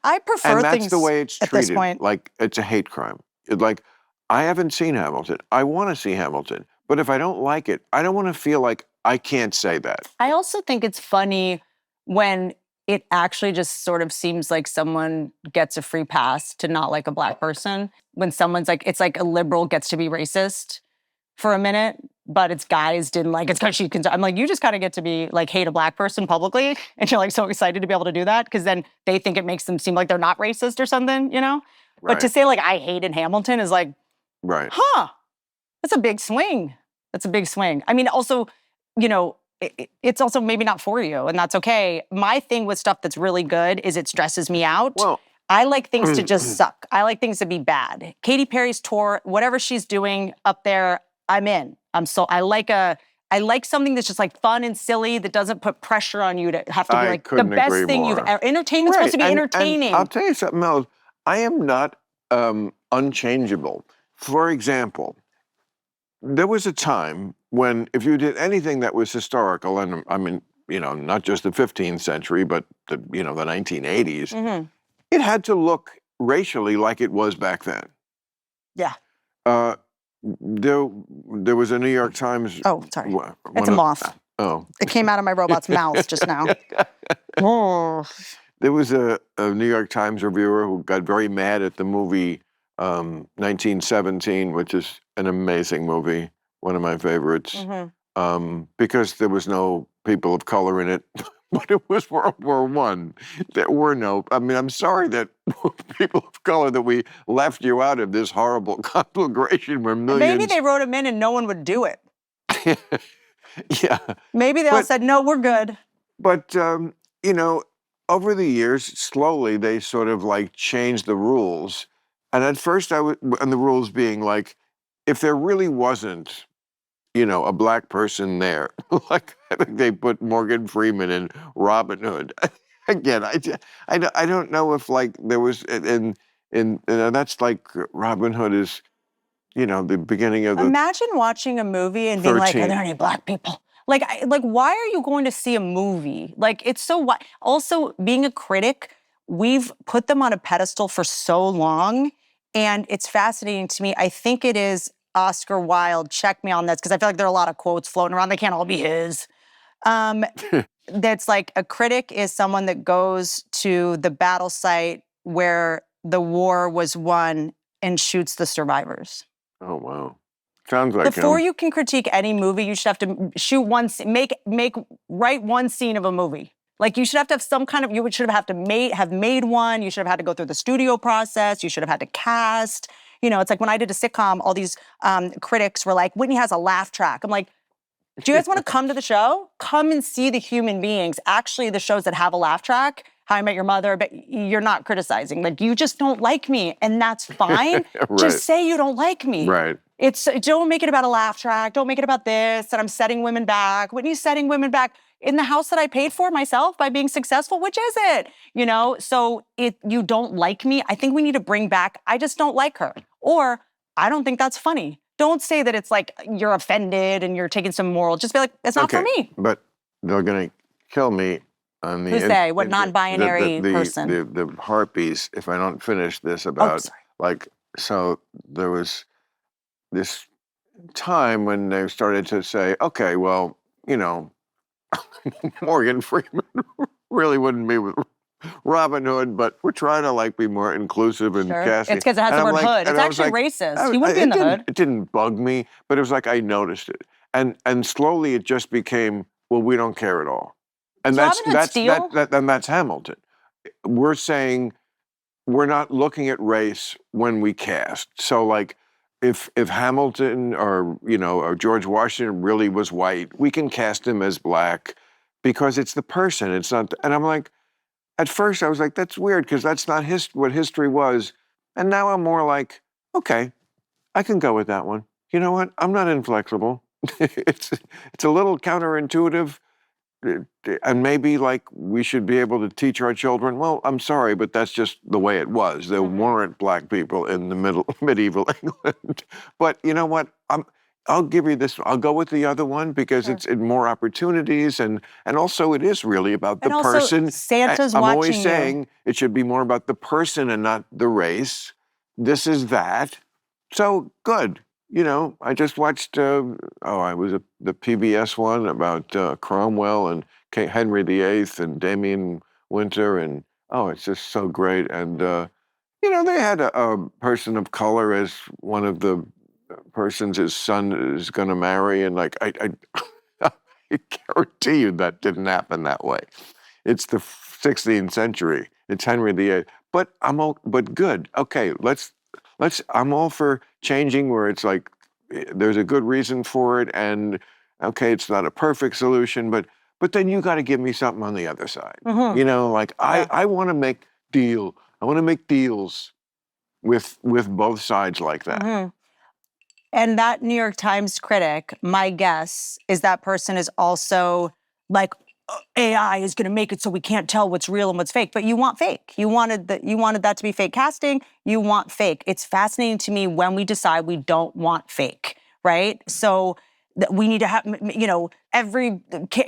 I prefer and that's things the way it's treated. At this point. Like, it's a hate crime. I haven't seen Hamilton. I want to see Hamilton. But if I don't like it, I don't want to feel like I can't say that. I also think it's funny when it actually just sort of seems like someone gets a free pass to not like a black person. When someone's like, it's like a liberal gets to be racist for a minute, but it's guys didn't like it's because she can. I'm like, you just kind of get to be like hate a black person publicly, and you're like so excited to be able to do that because then they think it makes them seem like they're not racist or something, Right. But to say like I hated Hamilton is like, right? Huh? That's a big swing. That's a big swing. I mean, also, it's also maybe not for you, and that's okay. My thing with stuff that's really good is it stresses me out. Well, I like things to just suck. I like things to be bad. Katy Perry's tour, whatever she's doing up there, I'm in. I like something that's just like fun and silly that doesn't put pressure on you to have to be like the best thing you've ever. Entertainment's supposed to be entertaining. And I'll tell you something else. I am not unchangeable. For example, there was a time when if you did anything that was historical, and I mean, not just the 15th century, but the 1980s, it had to look racially like it was back then. Yeah. There was a New York Times. Oh, sorry. It's a moth. Oh. It came out of my robot's mouth just now. Oh. There was a New York Times reviewer who got very mad at the movie 1917, which is an amazing movie, one of my favorites, because there was no people of color in it, but it was World War I. There were no, I'm sorry that people of color that we left you out of this horrible conflagration where millions. Maybe they wrote them in and no one would do it. Yeah. Maybe they all said, no, we're good. But, over the years, slowly they sort of like changed the rules. And at first and the rules being like, if there really wasn't a black person there. Like, I think they put Morgan Freeman in Robin Hood. Again, I don't know if like there was that's like Robin Hood is, the beginning of the Imagine watching a movie and being like, are 13th. there any black people? Like, why are you going to see a movie? Like, it's so what? Also, being a critic, we've put them on a pedestal for so long, and it's fascinating to me. I think it is Oscar Wilde. Check me on this because I feel like there are a lot of quotes floating around. They can't all be his. That's like a critic is someone that goes to the battle site where the war was won and shoots the survivors. Oh wow. Sounds like Before him. you can critique any movie, you should have to shoot one, write one scene of a movie. Like you should have some kind of, you should have made one. You should have had to go through the studio process. You should have had to cast. It's like when I did a sitcom, all these critics were like, Whitney has a laugh track. I'm like, do you guys want to come to the show? Come and see the human beings. Actually, the shows that have a laugh track, How I Met Your Mother, but you're not criticizing. Like, you just don't like me, and that's fine. Right. Just say you don't like me. Right. Don't make it about a laugh track. Don't make it about this, and I'm setting women back. Whitney's setting women back in the house that I paid for myself by being successful. Which is it? So you don't like me. I think we need to bring back, I just don't like her. Or, I don't think that's funny. Don't say that it's like you're offended and you're taking some moral. Just be like, it's not for me. But they're going to kill me on the... Who's they? What non-binary person? The harpies, if I don't finish this, about... So there was this time when they started to say, okay, well, Morgan Freeman really wouldn't be with Robin Hood, but we're trying to be more inclusive and casting. It's because it has the word hood. It's actually racist. He wouldn't be in the hood. It didn't bug me, but it was like I noticed it, and slowly it just became, well, we don't care at all, and that's Hamilton. We're saying we're not looking at race when we cast. So like, if Hamilton or George Washington really was white, we can cast him as black because it's the person. It's not. And I'm like. At first, I was like, that's weird, because that's not what history was. And now I'm more like, okay, I can go with that one. You know what? I'm not inflexible. It's a little counterintuitive. And maybe, we should be able to teach our children, well, I'm sorry, but that's just the way it was. There weren't black people in the medieval England. But you know what? I'll give you this. I'll go with the other one because it's more opportunities, and also it is really about the person. Santa's I'm watching always saying it should be more about the person and not the race. This is that. So good. I just watched. The PBS one about Cromwell and Henry VIII and Damien Winter, and it's just so great. And they had a person of color as one of the persons his son is going to marry, and I guarantee you that didn't happen that way. It's the 16th century. It's Henry VIII. But but good. Okay, let's. I'm all for changing where it's like there's a good reason for it, and okay, it's not a perfect solution, but then you got to give me something on the other side. I want to make deal. I want to make deals with both sides like that. And that New York Times critic, my guess is that person is also like, AI is going to make it so we can't tell what's real and what's fake. But you want fake. You wanted that to be fake casting. You want fake. It's fascinating to me when we decide we don't want fake, right? So we need to have, every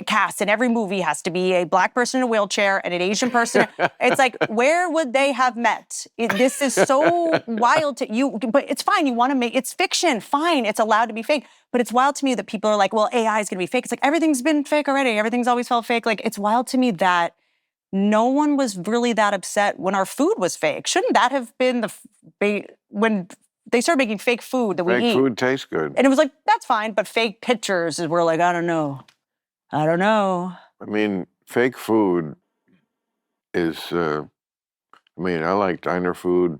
cast in every movie has to be a black person in a wheelchair and an Asian person. It's like, where would they have met? This is so wild to you, but it's fine. You want to it's fiction. Fine. It's allowed to be fake. But it's wild to me that people are like, well, AI is going to be fake. It's like, everything's been fake already. Everything's always felt fake. Like, it's wild to me that no one was really that upset when our food was fake. Shouldn't that have been when they started making fake food that we eat? Fake food tastes good. And it was like, that's fine, but fake pictures, we're like, I don't know. I mean, fake food is, I like diner food.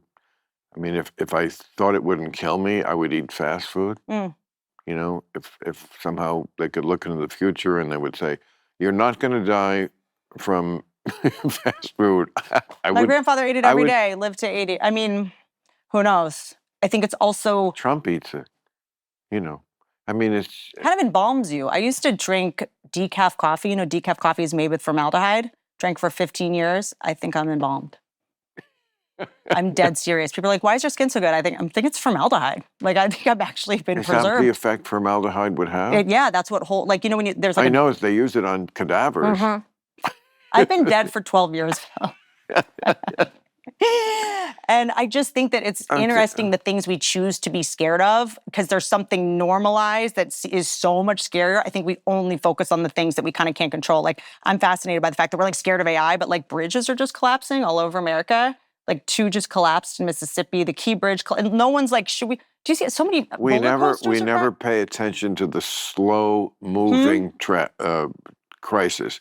I mean, if I thought it wouldn't kill me, I would eat fast food. If somehow they could look into the future and they would say, you're not going to die from fast food. My grandfather ate it every day, lived to 80. I mean, who knows? I think it's also... Trump eats it, I mean, it's kind of embalms you. I used to drink decaf coffee. You know, decaf coffee is made with formaldehyde. Drank for 15 years. I think I'm embalmed. I'm dead serious. People are like, why is your skin so good? I think it's formaldehyde. Like, I think I've actually been is that preserved. the effect formaldehyde would have? Yeah, that's what like, you know, when there's like I know they use it on cadavers. I've been dead for 12 years now. And I just think that it's interesting the things we choose to be scared of, because there's something normalized that is so much scarier. I think we only focus on the things that we kind of can't control. Like, I'm fascinated by the fact that we're like scared of AI, but like bridges are just collapsing all over America. Like 2 just collapsed in Mississippi, the Key Bridge, and no one's like, should we? Do you see so many roller coasters? We never pay attention to the slow moving crisis.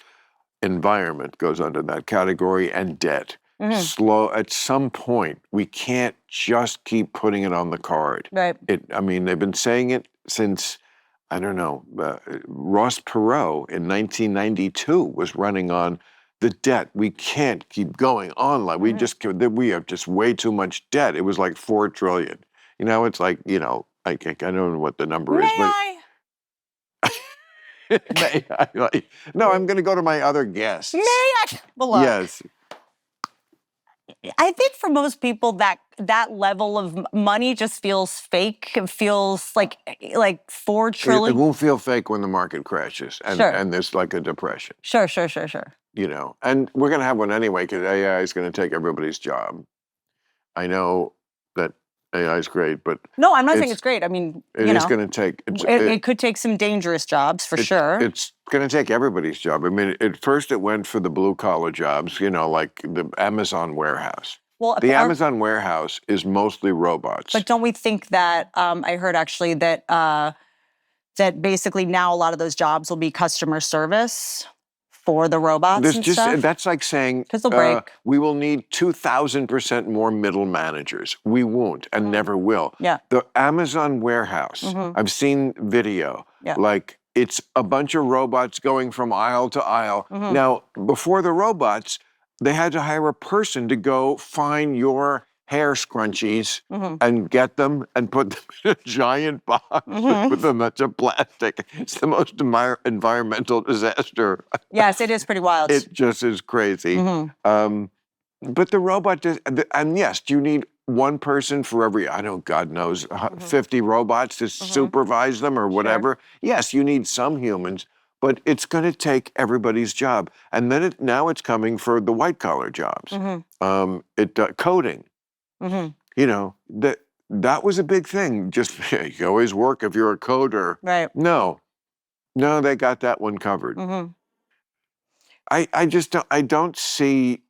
Environment goes under that category, and debt. Slow. At some point, we can't just keep putting it on the card. Right. I mean, they've been saying it since, I don't know, Ross Perot in 1992 was running on the debt. We can't keep going on like we have just way too much debt. It was like $4 trillion. You know, it's like, you know, I don't know what the number is, but. May I? No, I'm going to go to my other guests. May I? Well, look, yes. I think for most people that level of money just feels fake. It feels like $4 trillion. It won't feel fake when the market crashes and there's like a depression. Sure. You know, and we're going to have one anyway because AI is going to take everybody's job. I know that AI is great, but no, I'm not saying it's great. I mean, it is going to take. It could take some dangerous jobs for sure. It's going to take everybody's job. I mean, at first it went for the blue collar jobs. You know, like the Amazon warehouse. Well, the Amazon warehouse is mostly robots. But don't we think that? I heard actually that that basically now a lot of those jobs will be customer service for the robots and stuff. That's like saying we will need 2,000% more middle managers. We won't and never will. Yeah. The Amazon warehouse, I've seen video, like it's a bunch of robots going from aisle to aisle. Now, before the robots, they had to hire a person to go find your hair scrunchies and get them and put them in a giant box with a bunch of plastic. It's the most environmental disaster. Yes, it is pretty wild. It just is crazy. But the robot, and yes, do you need one person for every, I don't, God knows, 50 robots to supervise them or whatever? Sure. Yes, you need some humans, but it's going to take everybody's job. And then now it's coming for the white collar jobs. Coding. You know, that was a big thing. Just, you always work if you're a coder. Right. No, they got that one covered. I just don't see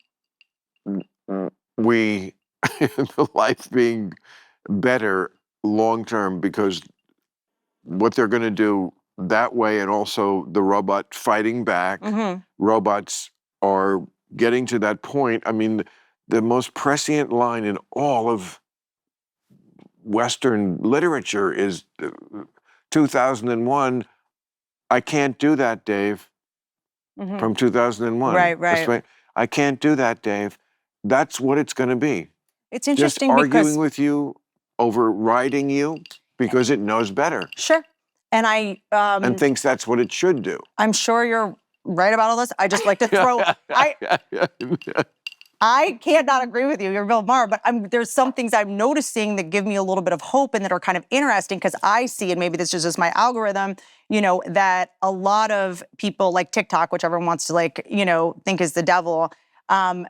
the life being better long term, because what they're going to do that way, and also the robot fighting back, robots are getting to that point. I mean, the most prescient line in all of Western literature is 2001, I can't do that, Dave, from 2001. Right. I can't do that, Dave. That's what it's going to be. It's interesting just arguing with you, overriding you, because it knows better. Sure. And and thinks that's what it should do. I'm sure you're right about all this. I just like to throw... I can't not agree with you. You're Bill Maher, but there's some things I'm noticing that give me a little bit of hope and that are kind of interesting, because I see, and maybe this is just my algorithm, you know, that a lot of people like TikTok, which everyone wants to think is the devil, a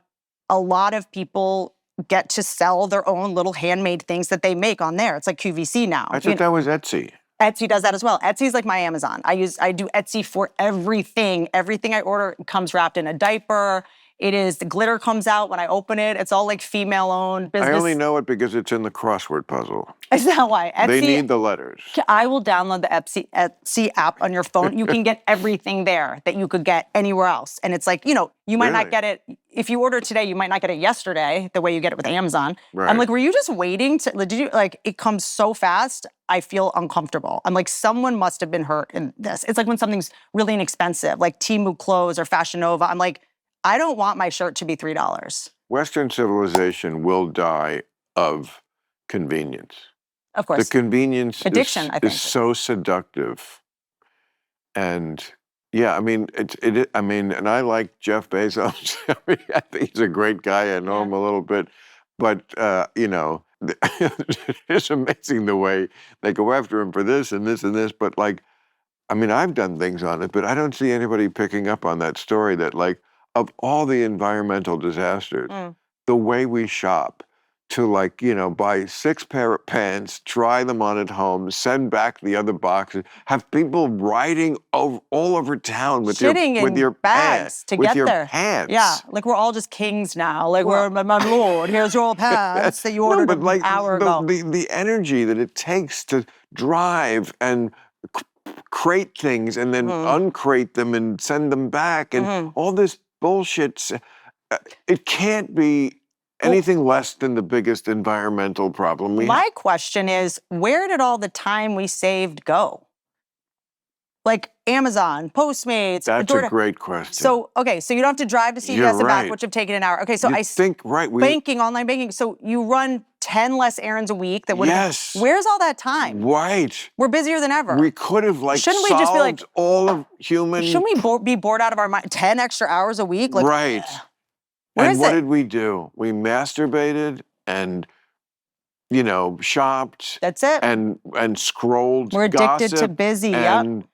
lot of people get to sell their own little handmade things that they make on there. It's like QVC now. I thought that was Etsy. Etsy does that as well. Etsy's like my Amazon. I do Etsy for everything. Everything I order comes wrapped in a diaper. The glitter comes out when I open it. It's all like female-owned business. I only know it because it's in the crossword puzzle. Is that why? Etsy, they need the letters. I will download the Etsy app on your phone. You can get everything there that you could get anywhere else. And it's like, you might not get it. If you order today, you might not get it yesterday, the way you get it with Amazon. Right. I'm like, were you just waiting it comes so fast, I feel uncomfortable. I'm like, someone must have been hurt in this. It's like when something's really inexpensive, like Temu clothes or Fashion Nova. I'm like, I don't want my shirt to be $3. Western civilization will die of convenience. Of The course. convenience Addiction, I think. is so seductive. And yeah, I mean, I mean, and I like Jeff Bezos. I mean, I think he's a great guy. I know him a little bit, but you know, it's amazing the way they go after him for this and this and this. But like, I mean, I've done things on it, but I don't see anybody picking up on that story that like, of all the environmental disasters, the way we shop to like, you know, buy 6 pair of pants, try them on at home, send back the other boxes, have people riding all over town with Shitting your, with in your bags to with get your there. pants. Yeah, like we're all just kings now. Like Well- we're, my lord, here's your pants that you No, ordered but like an hour ago. the energy that it takes to drive and crate things and then uncrate them and send them back and all this bullshit. It can't be anything less than the biggest environmental problem we have. My question is, where did all the time we saved go? Like Amazon, Postmates, That's a great question. So, okay, so you don't have to drive to CVS You're and back, right. which have taken an hour. Okay, so You think, right, banking, online banking. So you run 10 less errands a week that would Yes. Where's all that time? Right. We're busier than ever. We could have like Shouldn't we solved just be like, all of human. Shouldn't we be bored out of our mind? 10 extra hours a week? Like, Right. Where And is what it? did we do? We masturbated and, you know, shopped. That's it. And scrolled. We're addicted to gossiped, busy. and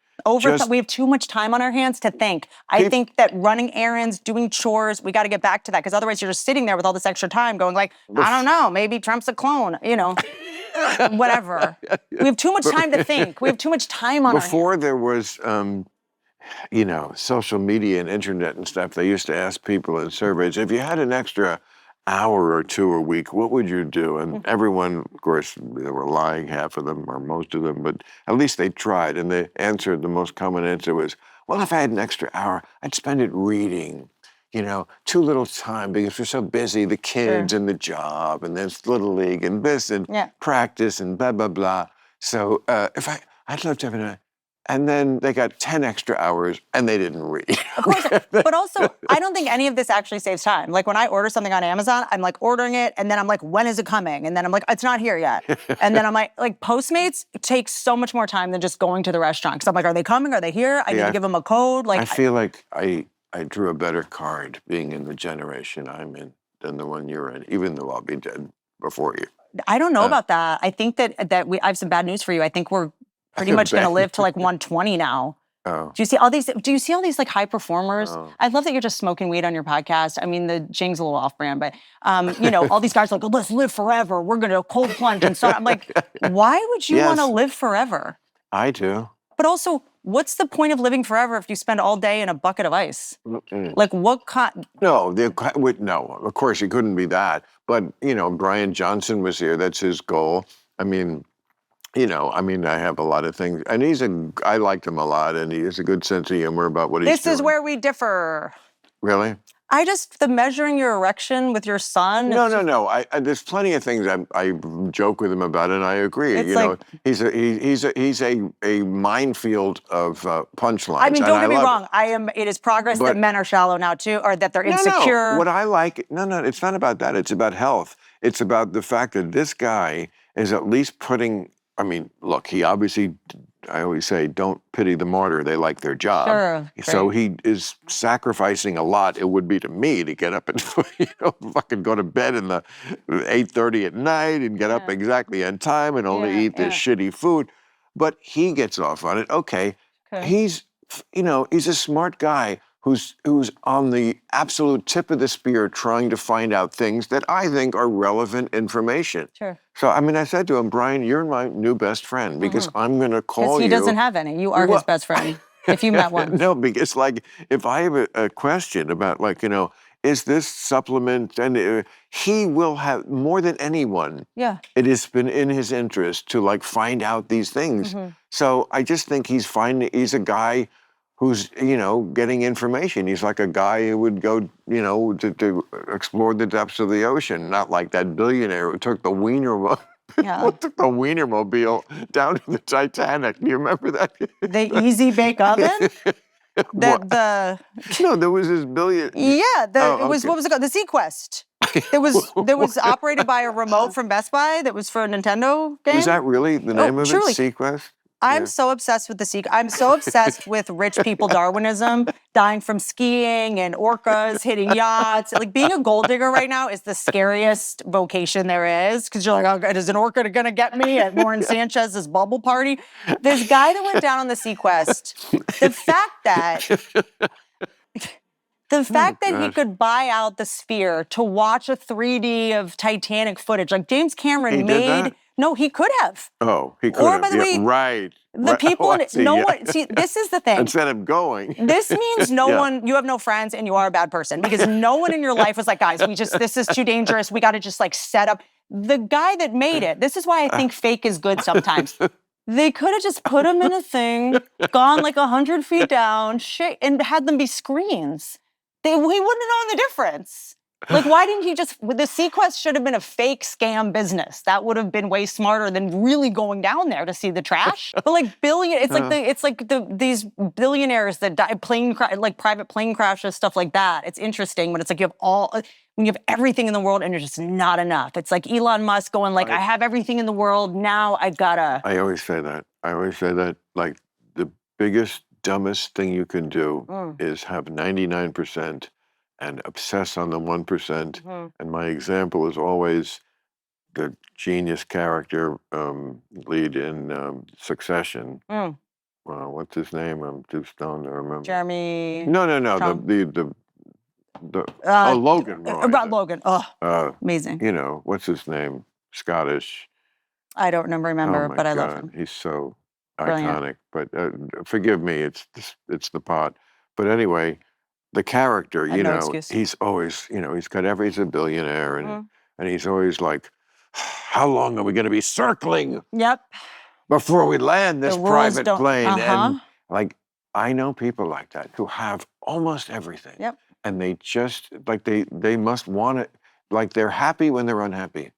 just- We have too much time on our hands to think. I think that running errands, doing chores, we got to get back to that because otherwise you're just sitting there with all this extra time going like, I don't know, maybe Trump's a clone, you know, whatever. We have too much time to think. We have too much time on our hands. Before there was, you know, social media and internet and stuff, they used to ask people in surveys, if you had an extra hour or two a week, what would you do? And everyone, of course, they were lying, half of them or most of them, but at least they tried. And they answered, the most common answer was, well, if I had an extra hour, I'd spend it reading. You know, too little time because we're so busy, the kids and the job and there's Little League and this and practice and blah, blah, blah. So I'd love to have an, and then they got 10 extra hours and they didn't read. Of course, but also, I don't think any of this actually saves time. Like when I order something on Amazon, I'm like ordering it, and then I'm like, when is it coming? And then I'm like, it's not here yet. And then I'm like Postmates takes so much more time than just going to the restaurant. Because I'm like, are they coming? Are they here? I need to give them a code. Like I feel like I drew a better card being in the generation I'm in than the one you're in, even though I'll be dead before you. I don't know about that. I think that I have some bad news for you. I think we're pretty much going to live to like 120 now. Oh. Do you see all these like high performers? Oh. I love that you're just smoking weed on your podcast. I mean, the jing's a little off brand, but you know, all these guys are like, oh, let's live forever. We're going to cold plunge and so I'm like, why would you want to live forever? I do. But also, what's the point of living forever if you spend all day in a bucket of ice? Like what kind? No, no, of course it couldn't be that. But, you know, Brian Johnson was here. That's his goal. I mean, you know, I mean, I have a lot of things. And I liked him a lot, and he has a good sense of humor about what he's doing. This is where we differ. Really? The measuring your erection with your son. No. There's plenty of things I joke with him about, and I agree. It's you know, he's a minefield of punchlines. I mean, don't get me wrong. It is progress that men are shallow now too, or that they're insecure. No. What I like, it's not about that. It's about health. It's about the fact that this guy is at least putting. I mean, look, he obviously, I always say, don't pity the martyr. They like their job. Sure, so he is sacrificing a lot. It would be to me to get up and, fucking go to bed in the 8:30 at night and get up exactly on time and only eat this shitty food. But he gets off on it. Okay. He's a smart guy who's on the absolute tip of the spear trying to find out things that I think are relevant information. Sure. So, I mean, I said to him, Brian, you're my new best friend because I'm going to call you. Because he doesn't have any. You are his best friend, if you met one. No, because, like, if I have a question about, like, you know, is this supplement, and he will have, more than anyone, it has been in his interest to, like, find out these things. So I just think he's a guy who's, you know, getting information. He's like a guy who would go, you know, to explore the depths of the ocean, not like that billionaire who took the Wienermobile. Took the Wienermobile down to the Titanic. Do you remember that? The Easy Bake Oven? No, there was this billion. Yeah, what was it called? The Sequest. That was operated by a remote from Best Buy that was for a Nintendo game. Was that really the name of truly. it? Sequest? I'm so obsessed with I'm so obsessed with rich people Darwinism, dying from skiing and orcas hitting yachts. Like being a gold digger right now is the scariest vocation there is because you're like, oh, is an orca gonna get me at Lauren Sanchez's bubble party? This guy that went down on the Sequest, the fact that he could buy out the Sphere to watch a 3D of Titanic footage, like James Cameron did that? No, he could have. Oh, he could Or have. by the way, right. The people, one. See, this is the thing. Instead of going. This means you have no friends and you are a bad person because no one in your life was like, guys, this is too dangerous. We got to just like set up. The guy that made it, this is why I think fake is good sometimes. They could have just put him in a thing, gone like 100 feet down, and had them be screens. He wouldn't have known the difference. Like, why didn't he the Sequest should have been a fake scam business. That would have been way smarter than really going down there to see the trash. But like these billionaires that die, private plane crashes, stuff like that. It's interesting, but it's like when you have everything in the world and you're just not enough. It's like Elon Musk going like, I have everything in the world, now I gotta. I always say that, like, the biggest, dumbest thing you can do is have 99% and obsess on the 1%. Mm-hmm. And my example is always the genius character lead in Succession. What's his name? I'm too stoned to remember. Jeremy. No. Logan. Logan. Oh, amazing. You know, what's his name? Scottish. I don't remember, but I love him. He's so Brilliant. iconic. But forgive me, it's the pot. But anyway, the character, he's always, he's a billionaire and he's always like, how long are we going to be circling? Yep. Before we land this private plane. Uh-huh. And like, I know people like that who have almost everything. Yep. And they just, like, they must want it, like they're happy when they're unhappy.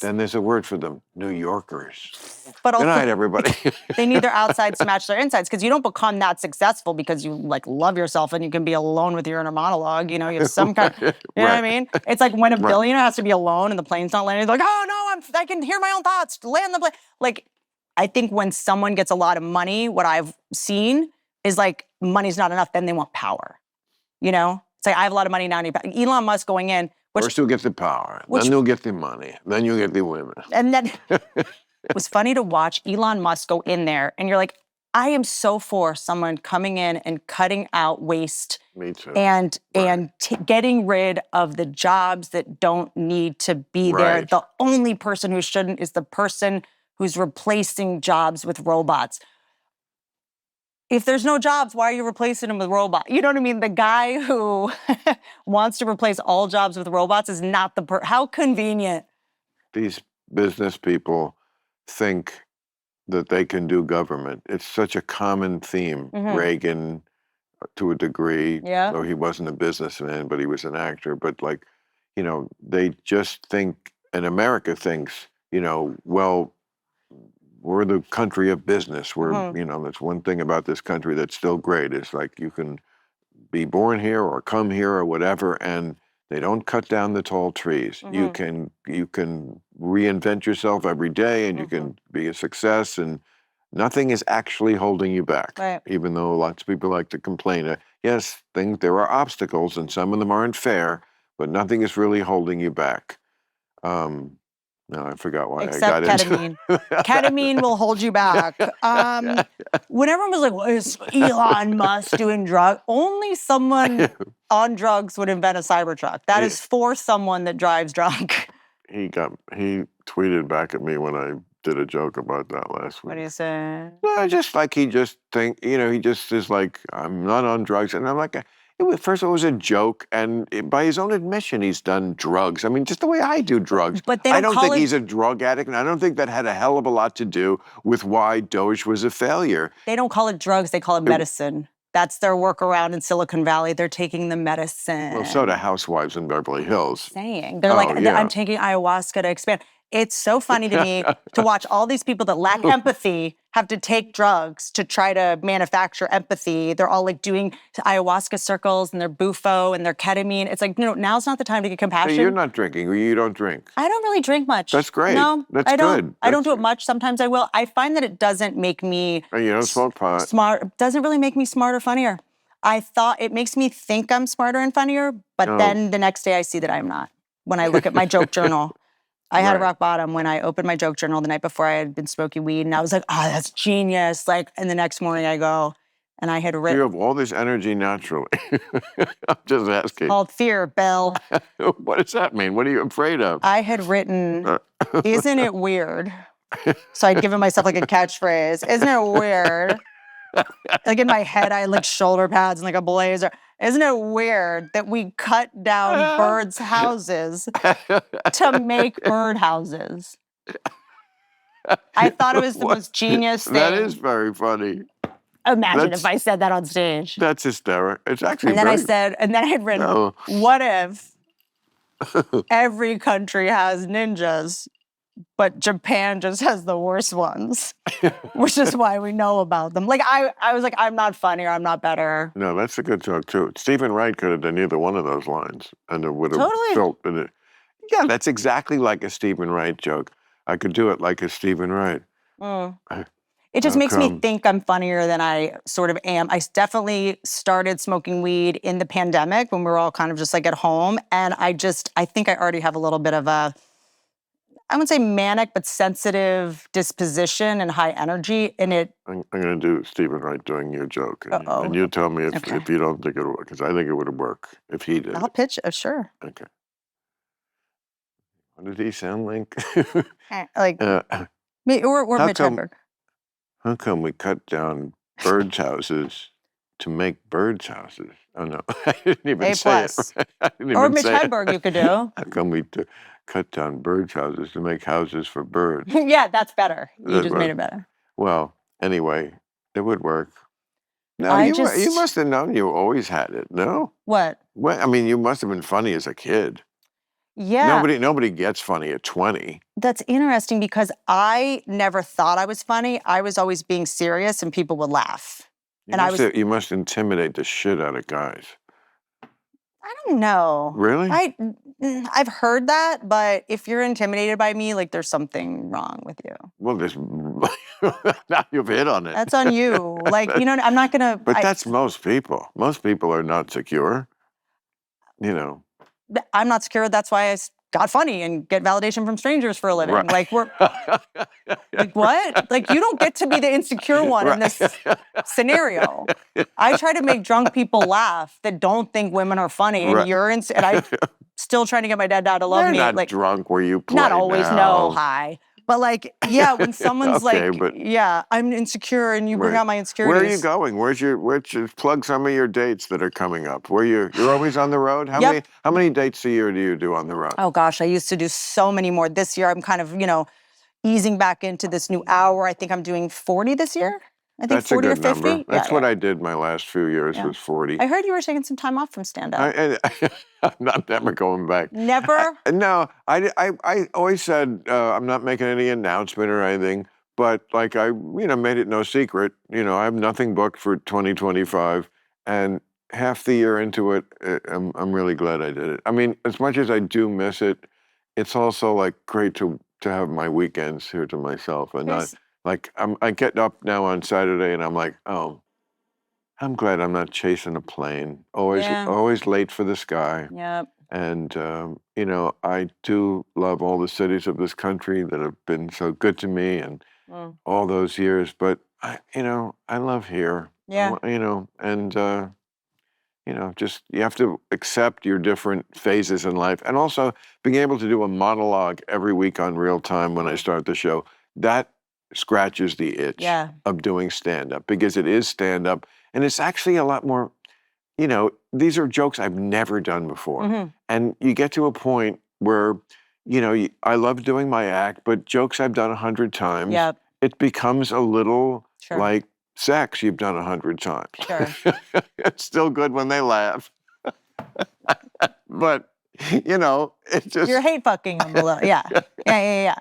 Then there's a word for them, New Yorkers. But also, good night, everybody. They need their outsides to match their insides because you don't become that successful because you like love yourself and you can be alone with your inner monologue. You have some kind. You know what I mean? It's like when a billionaire has to be alone and the plane's not landing. They're like, oh no, I can hear my own thoughts. Land the plane. Like, I think when someone gets a lot of money, what I've seen is like money's not enough. Then they want power. It's like I have a lot of money now. Elon Musk going in. First you'll get the power, then you'll get the money, then you'll get the women. And then it was funny to watch Elon Musk go in there, and you're like, I am so for someone coming in and cutting out waste. Me too. And getting rid of the jobs that don't need to be there. The only person who shouldn't is the person who's replacing jobs with robots. If there's no jobs, why are you replacing them with robots? You know what I mean? The guy who wants to replace all jobs with robots is not how convenient. These business people think that they can do government. It's such a common theme. Reagan, to a degree, though he wasn't a businessman, but he was an actor. But like, they just think, and America thinks, well, we're the country of business. We're, that's one thing about this country that's still great. It's like you can be born here or come here or whatever, and they don't cut down the tall trees. You can reinvent yourself every day, and you can be a success, and nothing is actually holding you back. Right. Even though lots of people like to complain. Yes, there are obstacles, and some of them aren't fair, but nothing is really holding you back. No, I forgot why I got ketamine. Ketamine will hold you back. When everyone was like, well, is Elon Musk doing drugs? Only someone on drugs would invent a Cybertruck. That is for someone that drives drunk. He tweeted back at me when I did a joke about that last week. What do you say? No, just like he just is like, I'm not on drugs. And I'm like, first of all, it was a joke, and by his own admission, he's done drugs. I mean, just the way I do drugs. But I don't think he's a drug addict, and I don't think that had a hell of a lot to do with why Doge was a failure. They don't call it drugs, they call it medicine. That's their workaround in Silicon Valley. They're taking the medicine. Well, so do housewives in Beverly Hills. They're like, I'm taking ayahuasca to expand. It's so funny to me to watch all these people that lack empathy have to take drugs to try to manufacture empathy. They're all like doing ayahuasca circles and they're bufo and they're ketamine. It's like, no, now's not the time to get So compassion. you're not drinking, or you don't drink. I don't really drink much. That's great. No, That's I don't. good. I don't do it much. Sometimes I will. I find that it doesn't make me And you don't smoke pot. smart. Doesn't really make me smart or funnier. I thought it makes me think I'm smarter and funnier, but No. then the next day I see that I'm not. When I look at my joke journal, I had a Right. rock bottom when I opened my joke journal the night before I had been smoking weed, and I was like, "Oh, that's genius!" Like, and the next morning I go, and I had You written have all this energy naturally. I'm just asking. called fear, Bill. What does that mean? What are you afraid of? I had written, "Isn't it weird?" So I'd given myself like a catchphrase. Isn't it weird? Like in my head, I had like shoulder pads and like a blazer. Isn't it weird that we cut down birds' houses to make bird houses? I thought it was the most genius thing. That is very funny. Imagine that's- if I said that on stage. That's hysterical. It's actually And then I very... said, and then I had written, No. what if every country has ninjas, but Japan just has the worst ones, which is why we know about them. Like, I was like, I'm not funnier, I'm not better. No, that's a good joke, too. Stephen Wright could have done either one of those lines, and it would have Totally. felt... Yeah, that's exactly like a Stephen Wright joke. I could do it like a Stephen Wright. It just How makes me come? think I'm funnier than I sort of am. I definitely started smoking weed in the pandemic when we were all kind of just like at home. And I think I already have a little bit of a, I wouldn't say manic, but sensitive disposition and high energy. And it, I'm going to do Stephen Wright doing your joke. Uh-oh. And you tell me if, Okay. if you don't think it'll work, because I think it would work if he did. I'll pitch it, sure. Okay. What did he sound like? Like, uh, me or how Mitch come- Hedberg. how come we cut down birds' houses to make birds' houses? Oh, no. I didn't even A say it. plus. I didn't Or even Mitch say it. Hedberg you could do. How come we cut down birds' houses to make houses for birds? Yeah, that's better. You That just made it better. Well, anyway, it would work. No, I you just- must have known you always had it, no? What? Well, I mean, you must have been funny as a kid. Yeah. Nobody gets funny at 20. That's interesting because I never thought I was funny. I was always being serious and people would laugh. You must intimidate the shit out of guys. I don't know. Really? I've heard that, but if you're intimidated by me, like there's something wrong with you. Well, now you've hit on it. That's on you. Like, you know, I'm not gonna. But that's most people. Most people are not secure. You know. I'm not secure. That's why I got funny and get validation from strangers for a living. Right. Like we're like what? Like you don't get to be the insecure one in this scenario. I try to make drunk people laugh that don't think women are funny, and Right. and I'm still trying to get my dad to love They're me. not Like drunk where you play not always. now. No, hi. But like, yeah, when someone's Okay, like, but- yeah, I'm insecure, and you bring Right. out my insecurities. Where are you going? Where's your plug some of your dates that are coming up? You're always on the road? Yep. How many dates a year do you do on the road? Oh gosh, I used to do so many more. This year, I'm kind of, easing back into this new hour. I think I'm doing 40 this year. I think That's 40 a or good 50. number. That's Yeah, what yeah. I did my last few years Yeah. was 40. I heard you were taking some time off from stand-up. I'm never going back. Never? No, I always said I'm not making any announcement or anything, but like I made it no secret. I have nothing booked for 2025, and half the year into it, I'm really glad I did it. I mean, as much as I do miss it, it's also like great to have my weekends here to myself and not Here's- like I get up now on Saturday and I'm like, oh, I'm glad I'm not chasing a plane. Yeah. Always late for the sky. Yep. And, I do love all the cities of this country that have been so good to me and Mm. all those years. But, I love here. Yeah. Just you have to accept your different phases in life. And also being able to do a monologue every week on Real Time when I start the show, that scratches the itch Yeah. of doing stand-up because it is stand-up. And it's actually a lot more, these are jokes I've never done before. Mhm. And you get to a point where, I love doing my act, but jokes I've done 100 times, Yep. it becomes a little Sure. like sex you've done 100 times. Sure. It's still good when they laugh. But it just. You're hate fucking them a little. Yeah. Yeah.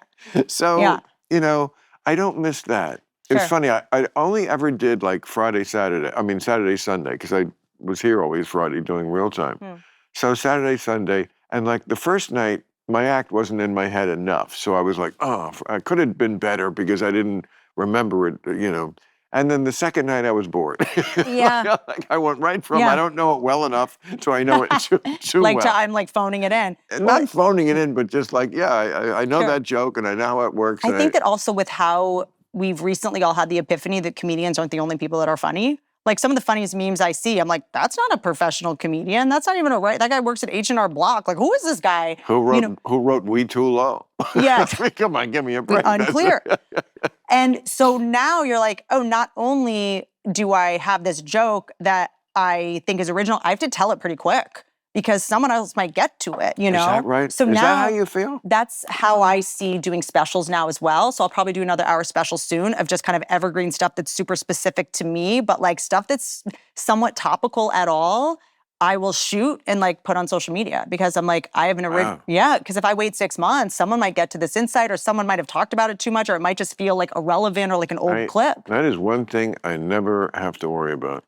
So, Yeah. I don't miss that. Sure. It's funny. I only ever did like Saturday, Sunday, because I was here always Friday doing real time. So Saturday, Sunday, and like the first night, my act wasn't in my head enough. So I was like, oh, I could have been better because I didn't remember it. And then the second night I was bored. Yeah. Like I went right from I don't know it well enough to I know it too like well. I'm like phoning it in. Not phoning it in, but just like, I know Sure. that joke and I know how it works. I think that also with how we've recently all had the epiphany that comedians aren't the only people that are funny. Like some of the funniest memes I see, I'm like, that's not a professional comedian. That's not even that guy works at H&R Block. Like, who is this guy? Who wrote We Too Low? Yeah. Come on, give me a break. Unclear. And so now you're like, oh, not only do I have this joke that I think is original, I have to tell it pretty quick because someone else might get to it, Is that right? So is now, that how you feel? That's how I see doing specials now as well. So I'll probably do another hour special soon of just kind of evergreen stuff that's super specific to me, but like stuff that's somewhat topical at all, I will shoot and like put on social media because I'm like, I have an original. Yeah, because if I wait 6 months, someone might get to this insight or someone might have talked about it too much or it might just feel like irrelevant or like an old clip. That is one thing I never have to worry about.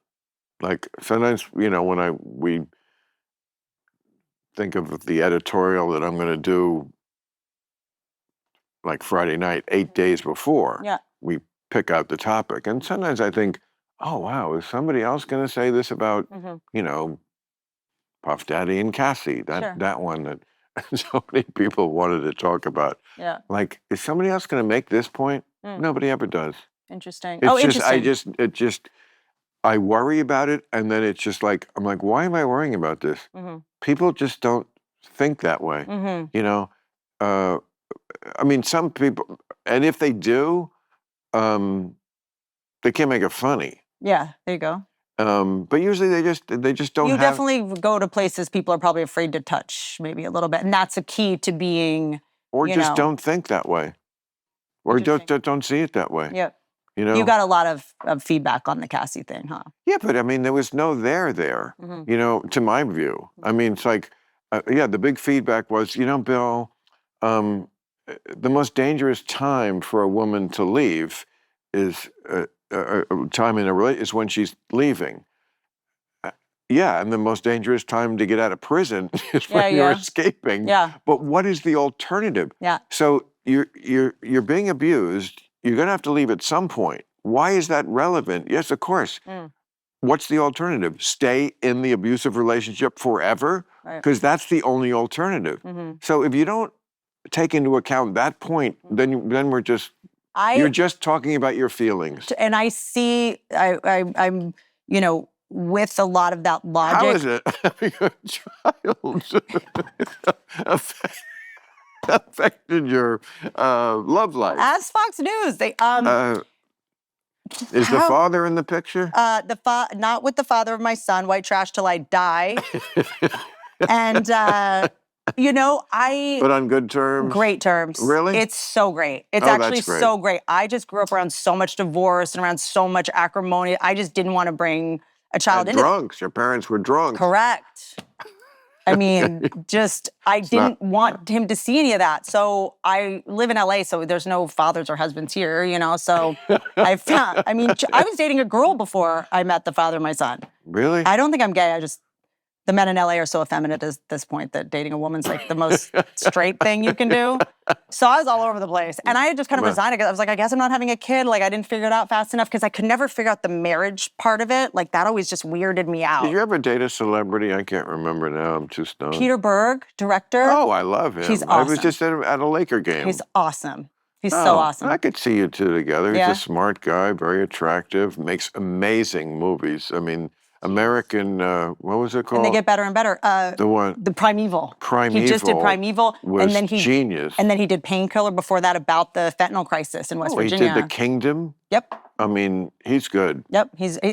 Like sometimes, when we think of the editorial that I'm going to do like Friday night, 8 days before, we pick out the topic. And sometimes I think, oh, wow, is somebody else going to say this about, Puff Daddy and Cassie, that one that so many people wanted to talk about. Yeah. Like, is somebody else going to make this point? Nobody ever does. Interesting. Interesting. I worry about it, and then it's just like, I'm like, why am I worrying about this? People just don't think that way, some people, and if they do, they can't make it funny. Yeah, there you go. But usually they just don't. You definitely go to places people are probably afraid to touch, maybe a little bit, and that's a key to being. Or just don't think that way, or don't see it that way. Yep. You got a lot of feedback on the Cassie thing, huh? Yeah, but there was no there, to my view. It's like, the big feedback was, Bill, the most dangerous time for a woman to leave is time in a relationship is when she's leaving. Yeah, and the most dangerous time to get out of prison is when you're escaping. Yeah. But what is the alternative? Yeah. So you're being abused. You're going to have to leave at some point. Why is that relevant? Yes, of course. What's the alternative? Stay in the abusive relationship forever? Because that's the only alternative. So if you don't take into account that point, then we're just, you're just talking about your feelings. And I see, I'm, with a lot of that logic. How is it having a child affected your love life? Ask Fox News. They is the father in the picture? Not with the father of my son. White trash till I die. And But on good terms. Great terms. Really? It's so great. It's actually so great. I just grew up around so much divorce and around so much acrimony. I just didn't want to bring a child into drunks. Your parents were drunks. Correct. I didn't want him to see any of that. So I live in LA, so there's no fathers or husbands here, so I was dating a girl before I met the father of my son. Really? I don't think I'm gay. The men in LA are so effeminate at this point that dating a woman's like the most straight thing you can do. So I was all over the place. And I had just kind of resigned. I was like, I guess I'm not having a kid. Like, I didn't figure it out fast enough because I could never figure out the marriage part of it. Like, that always just weirded me out. Did you ever date a celebrity? I can't remember now. I'm too stoned. Peter Berg, director. Oh, I love him. He's awesome. I was just at a Laker game. He's awesome. He's so awesome. I could see you two together. He's a smart guy, very attractive, makes amazing movies. American, what was it called? And they get better and better. The one? The Primeval. Primeval. He just did Primeval. Was genius. And then he did Painkiller before that about the fentanyl crisis in West Virginia. He did The Kingdom? Yep. He's good. Yep. He's Lone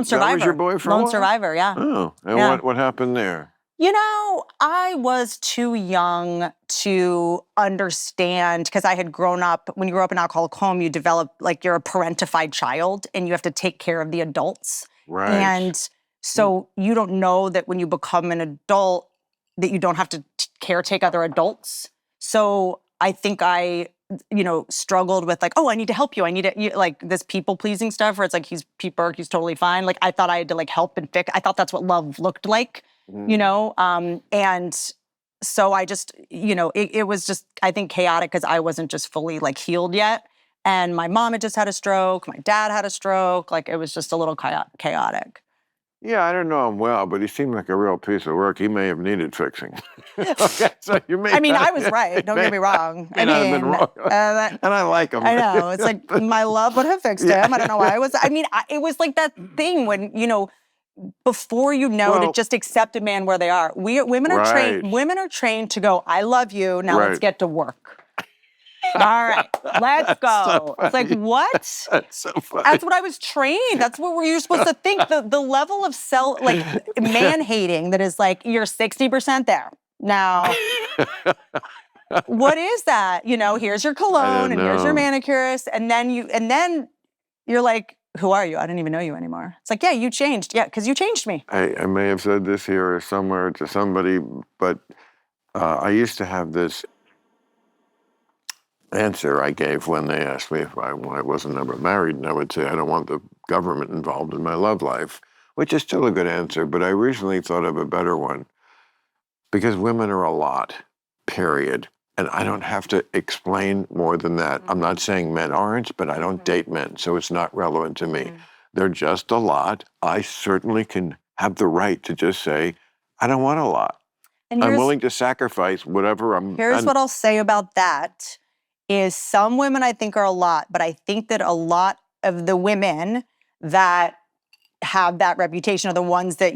Survivor. That was your boy for a while? Lone Survivor, yeah. Oh, and what happened there? I was too young to understand because I had grown up, when you grow up in an alcoholic home, you develop, you're a parentified child and you have to take care of the adults. Right. And so you don't know that when you become an adult, that you don't have to caretake other adults. So I think I, struggled with like, oh, I need to help you. I need to, like this people pleasing stuff where it's like, he's Pete Burke, he's totally fine. Like I thought I had to like help and fix. I thought that's what love looked like, and so I just, it was just, I think chaotic because I wasn't just fully like healed yet. And my mom had just had a stroke. My dad had a stroke. Like it was just a little chaotic. Yeah, I don't know him well, but he seemed like a real piece of work. He may have needed fixing. Okay, so you may. I mean, I was right. Don't get me wrong. I've been wrong. And I like him. I know. It's like my love would have fixed him. I don't know why I was. I mean, it was like that thing when before to just accept a man where they are. Women are trained. Women are trained to go. I love you. Now let's get to work. All right, let's go. It's like, what? That's so funny. That's what I was trained. That's what you're supposed to think. The level of man-hating that is like, you're 60% there. Now, what is that? Here's your cologne and here's your manicurist. And then you're like, who are you? I don't even know you anymore. It's like, yeah, you changed. Yeah, because you changed me. I may have said this here or somewhere to somebody, but I used to have this answer I gave when they asked me if I wasn't ever married, and I would say I don't want the government involved in my love life, which is still a good answer, but I recently thought of a better one. Because women are a lot, period. And I don't have to explain more than that. I'm not saying men aren't, but I don't date men, so it's not relevant to me. They're just a lot. I certainly can have the right to just say, I don't want a lot. And I'm willing to sacrifice whatever Here's what I'll say about that. Is some women I think are a lot, but I think that a lot of the women that have that reputation are the ones that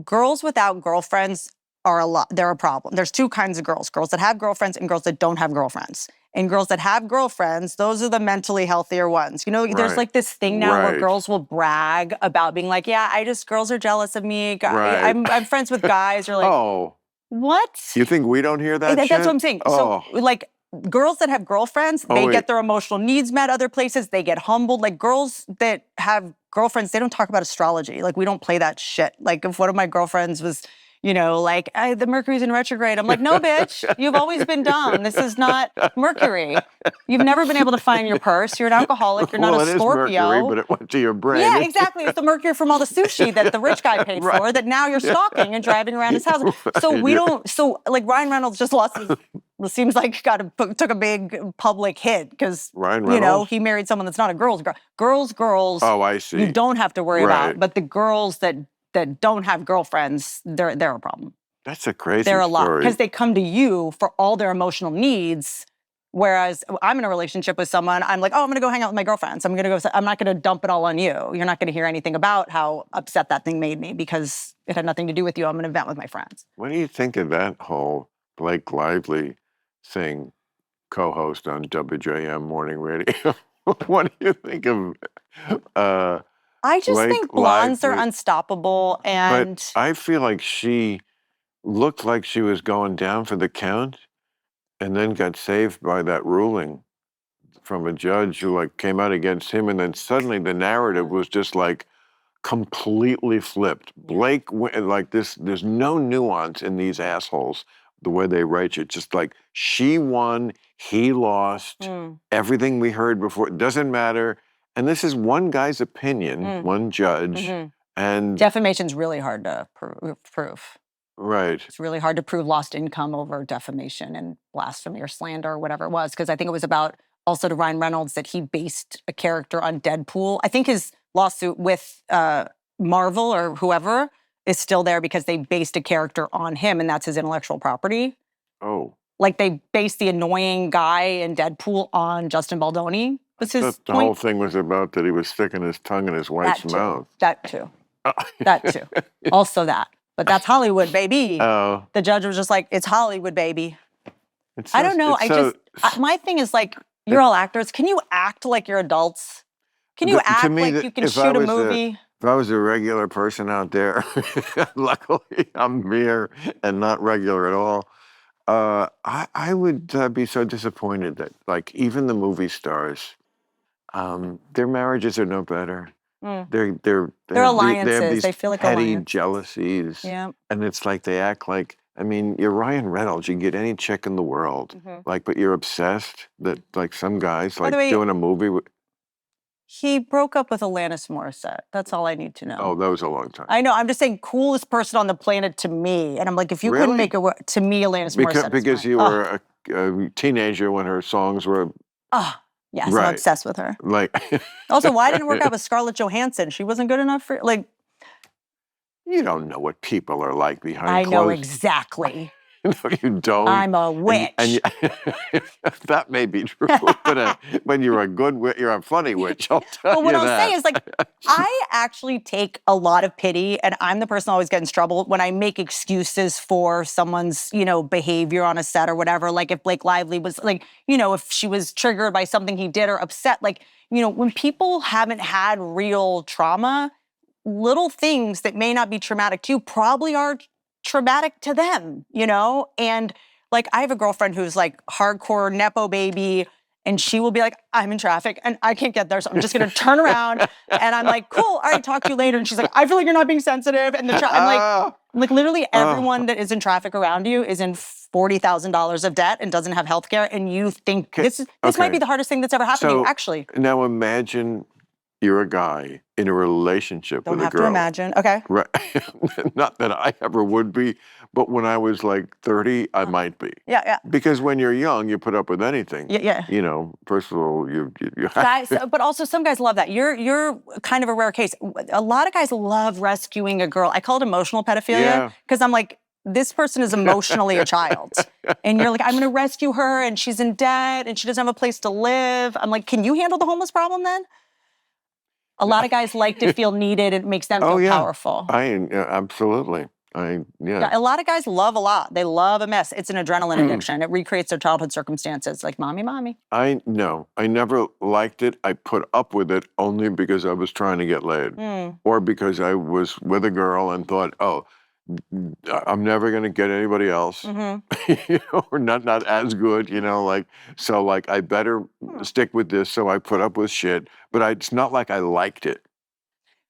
girls without girlfriends are a lot. They're a problem. There's two kinds of girls that have girlfriends and girls that don't have girlfriends. And girls that have girlfriends, those are the mentally healthier ones. There's like this thing now where girls will brag about being like, yeah, girls are jealous of me. I'm friends with guys. You're like, oh, what? You think we don't hear that shit? That's what I'm saying. Oh. So like, girls that have girlfriends, they get their emotional needs met other places. They get humbled. Like girls that have girlfriends, they don't talk about astrology. Like we don't play that shit. Like if one of my girlfriends was, like the Mercury's in retrograde. I'm like, no, bitch, you've always been dumb. This is not Mercury. You've never been able to find your purse. You're an alcoholic. You're not a Scorpio. It is Mercury, but it went to your brain. Yeah, exactly. It's the Mercury from all the sushi that the rich guy paid for that now you're stalking and driving around his house. So we don't. So like Ryan Reynolds just lost his. It seems like took a big public hit because he married someone that's not a girl's girl. Girls. Oh, I see. You don't have to worry about, but the girls that don't have girlfriends, they're a problem. That's a crazy They're a lot story. because they come to you for all their emotional needs. Whereas I'm in a relationship with someone, I'm like, oh, I'm going to go hang out with my girlfriends. I'm not going to dump it all on you. You're not going to hear anything about how upset that thing made me because it had nothing to do with you. I'm going to vent with my friends. What do you think of that whole Blake Lively thing, co-host on WJM Morning Radio? What do you think of I just think blondes are unstoppable, and but I feel like she looked like she was going down for the count and then got saved by that ruling from a judge who came out against him, and then suddenly the narrative was just completely flipped. Blake, there's no nuance in these assholes, the way they write it. Just like she won, he lost, everything we heard before, it doesn't matter. And this is one guy's opinion, one judge. And defamation's really hard to prove. Right. It's really hard to prove lost income over defamation and blasphemy or slander or whatever it was. Because I think it was about also to Ryan Reynolds that he based a character on Deadpool. I think his lawsuit with Marvel or whoever is still there because they based a character on him and that's his intellectual property. Oh. Like they based the annoying guy in Deadpool on Justin Baldoni. The whole thing was about that he was sticking his tongue in his wife's mouth. That too. That too. Also that. But that's Hollywood, baby. Oh. The judge was just like, it's Hollywood, baby. I don't know. My thing is you're all actors. Can you act like you're adults? Can you act like you can shoot a movie? If I was a regular person out there, luckily I'm here and not regular at all. I would be so disappointed that even the movie stars, their marriages are no better. They're alliances. They have these they feel like petty alliance. jealousies. Yeah. And it's like they act like I mean, you're Ryan Reynolds. You can get any chick in the world. Like, but you're obsessed that, like, some guys, like, the way, doing a movie with... he broke up with Alanis Morissette. That's all I need to know. Oh, that was a long time. I know. I'm just saying, coolest person on the planet to me. And I'm like, if you couldn't make it work, to me, Alanis Morissette. Because you were a teenager when her songs were... Yes, right. I'm obsessed with her. Like... Also, why didn't it work out with Scarlett Johansson? She wasn't good enough for, like... You don't know what people are like behind I closed... know exactly. No, you don't. I'm a witch. And that may be true, but when you're a good witch, you're a funny witch, I'll tell you that. But what I'll say is, like, I actually take a lot of pity, and I'm the person who always gets in trouble when I make excuses for someone's, behavior on a set or whatever. Like, if Blake Lively was, like, if she was triggered by something he did or upset, like, when people haven't had real trauma, little things that may not be traumatic to you probably are traumatic to them, And like, I have a girlfriend who's like hardcore Nepo baby, and she will be like, I'm in traffic and I can't get there, so I'm just gonna turn around. And I'm like, cool, all right, talk to you later. And she's like, I feel like you're not being sensitive. And I'm like literally everyone that is in traffic around you is in $40,000 of debt and doesn't have health care. And you think this might be the hardest thing that's ever happened to you, actually. Now imagine you're a guy in a relationship with a girl. Don't have to imagine. Okay. Right. Not that I ever would be, but when I was like 30, I might be. Yeah. Because when you're young, you put up with anything. Yeah. First of all, you guys, but also some guys love that. You're kind of a rare case. A lot of guys love rescuing a girl. I call it emotional pedophilia because I'm like, this person is emotionally a child. And you're like, I'm going to rescue her and she's in debt and she doesn't have a place to live. I'm like, can you handle the homeless problem then? A lot of guys like to feel needed. It makes them feel powerful. Absolutely. A lot of guys love a lot. They love a mess. It's an adrenaline addiction. It recreates their childhood circumstances. Like, mommy. I never liked it. I put up with it only because I was trying to get laid. Or because I was with a girl and thought, I'm never going to get anybody else, or not as good, so I better stick with this. So I put up with shit, but it's not like I liked it.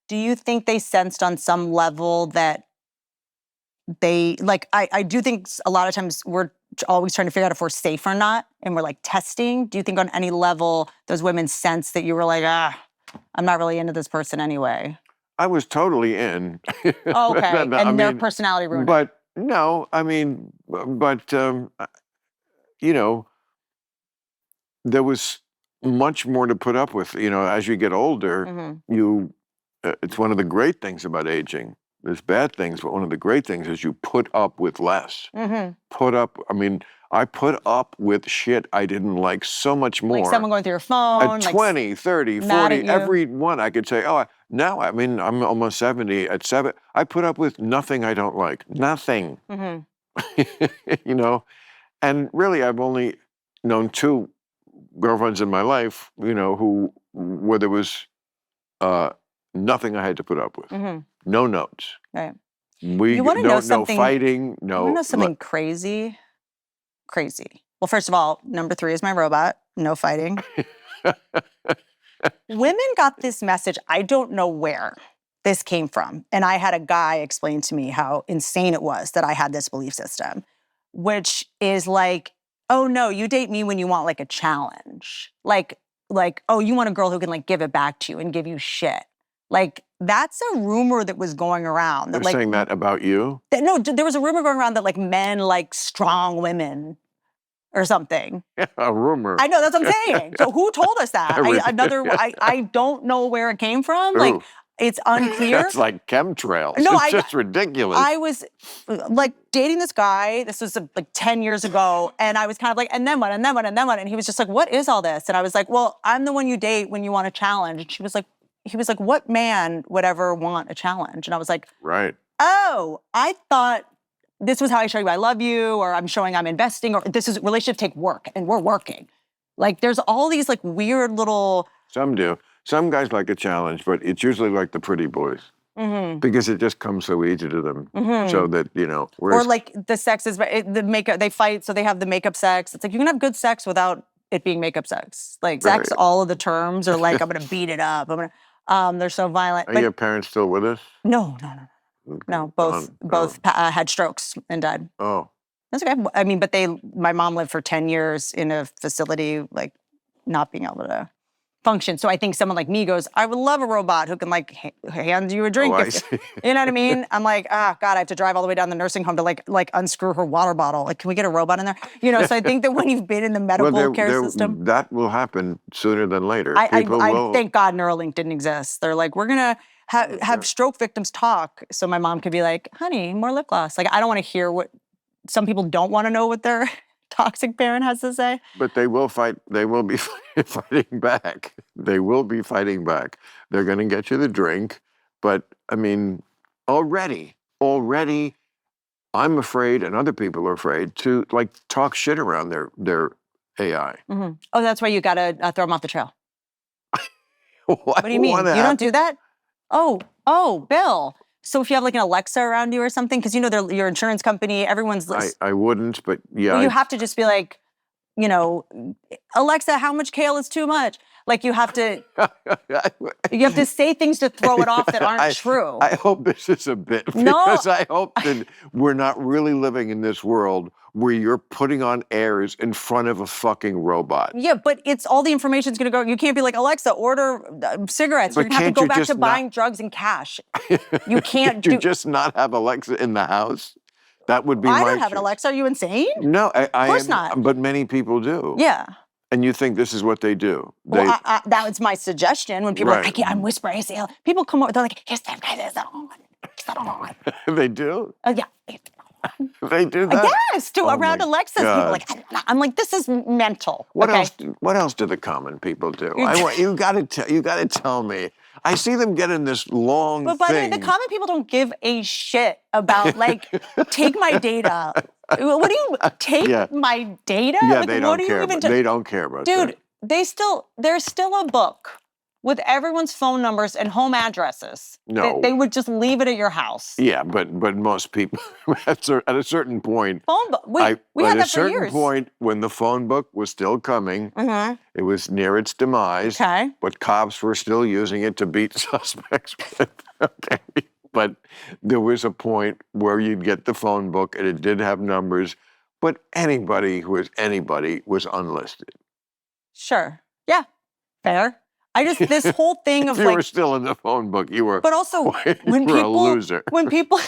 Do you think they sensed on some level that they, I do think a lot of times we're always trying to figure out if we're safe or not, and we're like testing. Do you think on any level those women sense that you were like, I'm not really into this person anyway? I was totally in. Oh, okay, and their personality ruined it. But no, there was much more to put up with. As you get older, it's one of the great things about aging. There's bad things, but one of the great things is you put up with less. I put up with shit I didn't like so much more. Like someone going through your phone. At 20, 30, 40, every one I could say, now, I'm almost 70. At 7, I put up with nothing I don't like. Nothing. And really, I've only known 2 girlfriends in my life, where there was nothing I had to put up with. No notes. Right. No fighting. No. You want to know something crazy? Crazy. Well, first of all, number 3 is my robot. No fighting. Women got this message. I don't know where this came from. And I had a guy explain to me how insane it was that I had this belief system, which is like, oh no, you date me when you want like a challenge. Like, oh, you want a girl who can like give it back to you and give you shit. Like, that's a rumor that was going around. They're saying that about you? No, there was a rumor going around that like men like strong women or something. A rumor. I know, that's what I'm saying. So who told us that? I don't know where it came from. Ooh. Like, it's unclear. It's like chemtrails. It's just ridiculous. I was like dating this guy. This was like 10 years ago. And I was kind of like, and then what, and then what, and then what? And he was just like, what is all this? And I was like, well, I'm the one you date when you want a challenge. And he was like, what man would ever want a challenge? And I was like, right. Oh, I thought this was how I show you I love you, or I'm showing I'm investing, or this is relationship take work and we're working. Like, there's all these like weird little... Some do. Some guys like a challenge, but it's usually like the pretty boys. Because it just comes so easy to them. So that, or like the sex is, the makeup, they fight, so they have the makeup sex. It's like, you can have good sex without it being makeup sex. Like, sex, all of the terms are like, I'm going to beat it up. They're so violent. Are your parents still with us? No. No, both had strokes and died. Oh. That's okay. I mean, but my mom lived for 10 years in a facility, like not being able to function. So I think someone like me goes, I would love a robot who can like hand you a drink. I see. You know what I mean? I'm like, God, I have to drive all the way down the nursing home to like unscrew her water bottle. Like, can we get a robot in there? You know, so I think that when you've been in the medical care system. That will happen sooner than later. I thank God Neuralink didn't exist. They're like, we're going to have stroke victims talk. So my mom could be like, honey, more lip gloss. Like, I don't want to hear what some people don't want to know what their toxic parent has to say. But they will fight. They will be fighting back. They will be fighting back. They're going to get you the drink. But I mean, already, I'm afraid, and other people are afraid to like talk shit around their AI. Mm-hmm. Oh, that's why you got to throw them off the trail. What do you mean? You don't do that? Oh, Bill. So if you have like an Alexa around you or something, because you know your insurance company, everyone's. I wouldn't, but yeah. Well, you have to just be like, you know, Alexa, how much kale is too much? Like you have to say things to throw it off that aren't true. I hope this is a bit because I hope that we're not really living in this world where you're putting on airs in front of a fucking robot. Yeah, but it's all the information's going to go. You can't be like, Alexa, order cigarettes. You're going to have to go back to buying drugs in cash. You can't you just not have Alexa in the house? That would be I don't have an Alexa. Are you insane? No, of course not. But many people do. Yeah. And you think this is what they do? Well, that was my suggestion when people are like, I'm whispering. I say, people come over, they're like, here's that guy, there's that on. They do? Oh, yeah. They do that? Yes, around Alexas. People like, I'm like, this is mental. What else do the common people do? You got to tell me. I see them getting this long But by the way, the common people don't give a shit about, like, take my data. What do you, take my data? Yeah, like, they don't care. They don't care about that. Dude, there's still a book with everyone's phone numbers and home addresses. No. They would just leave it at your house. Yeah, but most people, at a certain point. Phone book. We had that for years. At a certain point, when the phone book was still coming, it was near its demise. Okay. But cops were still using it to beat suspects with. Okay. But there was a point where you'd get the phone book and it did have numbers, but anybody was unlisted. Sure. Yeah. Fair. This whole thing of if you were still in the phone book, you were. But also, when people, a loser. When people,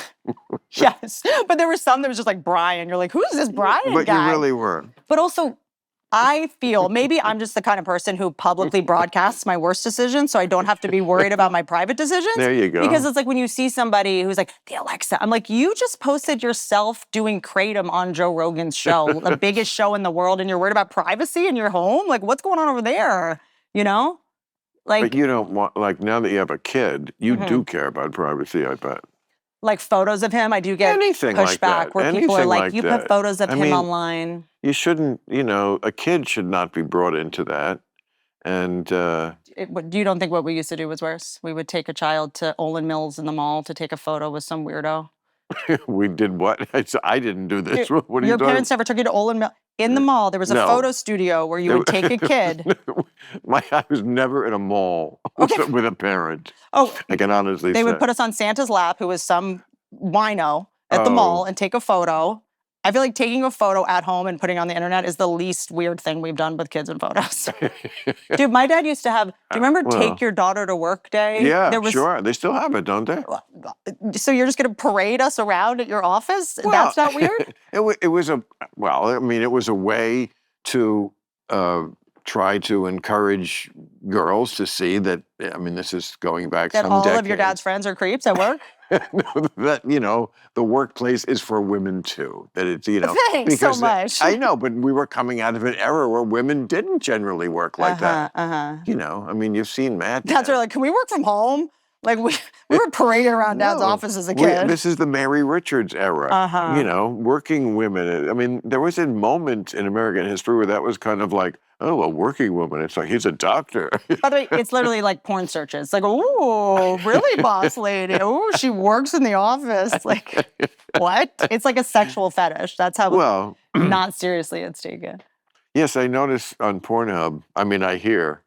yes. But there were some that was just like Brian. You're like, who's this Brian guy? But you really were. But also, I feel maybe I'm just the kind of person who publicly broadcasts my worst decisions, so I don't have to be worried about my private decisions. There you go. Because it's like when you see somebody who's like, the Alexa, I'm like, you just posted yourself doing Kratom on Joe Rogan's show, the biggest show in the world, and you're worried about privacy in your home? Like, what's going on over there? You know? Like, but you don't want, like, now that you have a kid, you do care about privacy, I bet. Like photos of him, I do get pushback where people are like, you put photos of him online. You shouldn't, a kid should not be brought into that. And you don't think what we used to do was worse? We would take a child to Olin Mills in the mall to take a photo with some weirdo. We did what? I didn't do this. What are you Your doing? parents never took you to Olin Mills? In the mall, there was a photo studio where you would take a kid. I was never in a mall with a parent. Oh, I can honestly say. They would put us on Santa's lap, who was some wino at the mall, and take a photo. I feel like taking a photo at home and putting it on the internet is the least weird thing we've done with kids and photos. Dude, my dad used to have, do you remember Take Your Daughter to Work Day? Yeah, sure. They still have it, don't they? So you're just going to parade us around at your office? Well, that's not weird? It was a way to try to encourage girls to see that, this is going back some decades. That all of your dad's friends are creeps at work? That, the workplace is for women too. That it's, Thanks so much. I know, but we were coming out of an era where women didn't generally work like that. You've seen Matt. Dads are like, can we work from home? Like, we were parading around Dad's office as a kid. This is the Mary Richards era. Working women. There was a moment in American history where that was kind of like, oh, a working woman. It's like, he's a doctor. By the way, it's literally like porn searches. It's like, oh, really, boss lady? Oh, she works in the office. Like, what? It's like a sexual fetish. That's how not seriously it's taken. Yes, I notice on Pornhub, I hear,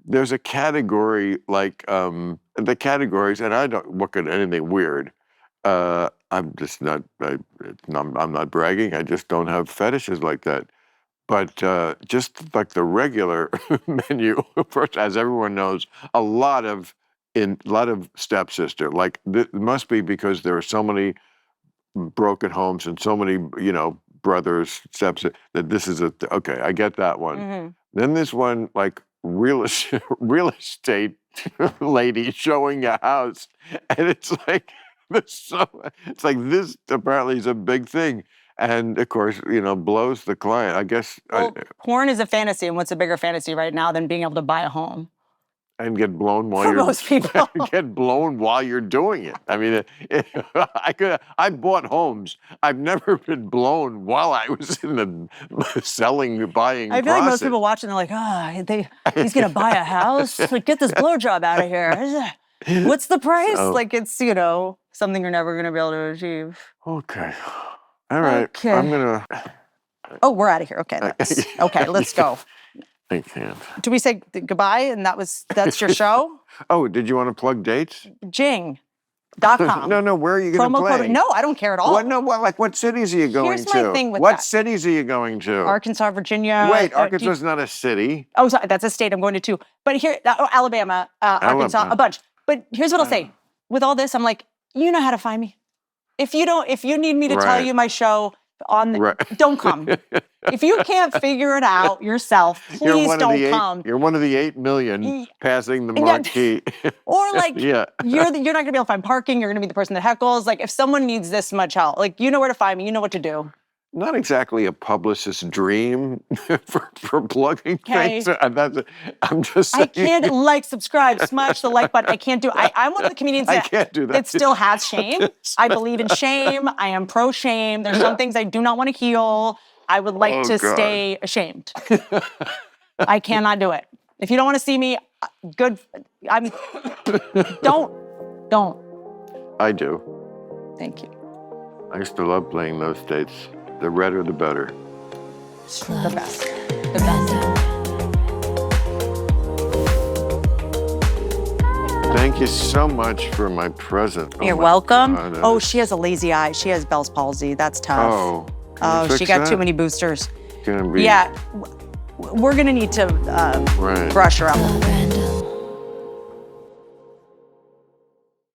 there's a category like, the categories, and I don't look at anything weird, I'm just not, I'm not bragging. I just don't have fetishes like that. But just like the regular menu, first, as everyone knows, a lot of stepsister. Like it must be because there are so many broken homes and so many, brothers, stepsister, that this is okay. I get that one. Mm-hmm. Then this one, like real estate lady showing a house, and it's like it's like this apparently is a big thing. And of course, blows the client. I guess. Well, porn is a fantasy, and what's a bigger fantasy right now than being able to buy a home? And get blown while For most people. Get blown while you're doing it. I mean, I bought homes. I've never been blown while I was in the buying. I feel like most people watching, they're like, he's gonna buy a house. Like, get this blowjob out of here. What's the price? Like, it's something you're never gonna be able to achieve. Okay. All right. Okay. I'm gonna. Oh, we're out of here. Okay. Okay. Let's go. I can't. Do we say goodbye and that's your show? Oh, did you want to plug dates? Jing.com. No, where are you going to play? Code, no, I don't care at all. What cities are you going to? Here's my thing with what that. cities are you going to? Arkansas, Virginia. Wait, Arkansas is not a city. Oh, sorry, that's a state I'm going to too. But here, Alabama, Arkansas, a bunch. But here's what I'll say. With all this, I'm like, you know how to find me. If you need me to tell you my show don't come. If you can't figure it out yourself, please don't come. You're one of the 8 million passing the marquee. Or like, you're not going to be able to find parking. You're going to be the person that heckles. Like, if someone needs this much help, like, you know where to find me. You know what to do. Not exactly a publicist's dream for plugging things. I'm just saying. I can't subscribe, smash the like button. I can't do it. I'm one of the comedians I can't do that. That still has shame. I believe in shame. I am pro-shame. There's some things I do not want to heal. I would like to stay ashamed. I cannot do it. If you don't want to see me, good. Don't. I do. Thank you. I used to love playing those states. The redder, the better. The best. The best. Thank you so much for my present. You're welcome. God, she has a lazy eye. She has Bell's palsy. That's tough. She got too many boosters. Gonna be... Yeah. We're going to need to brush her up a little bit.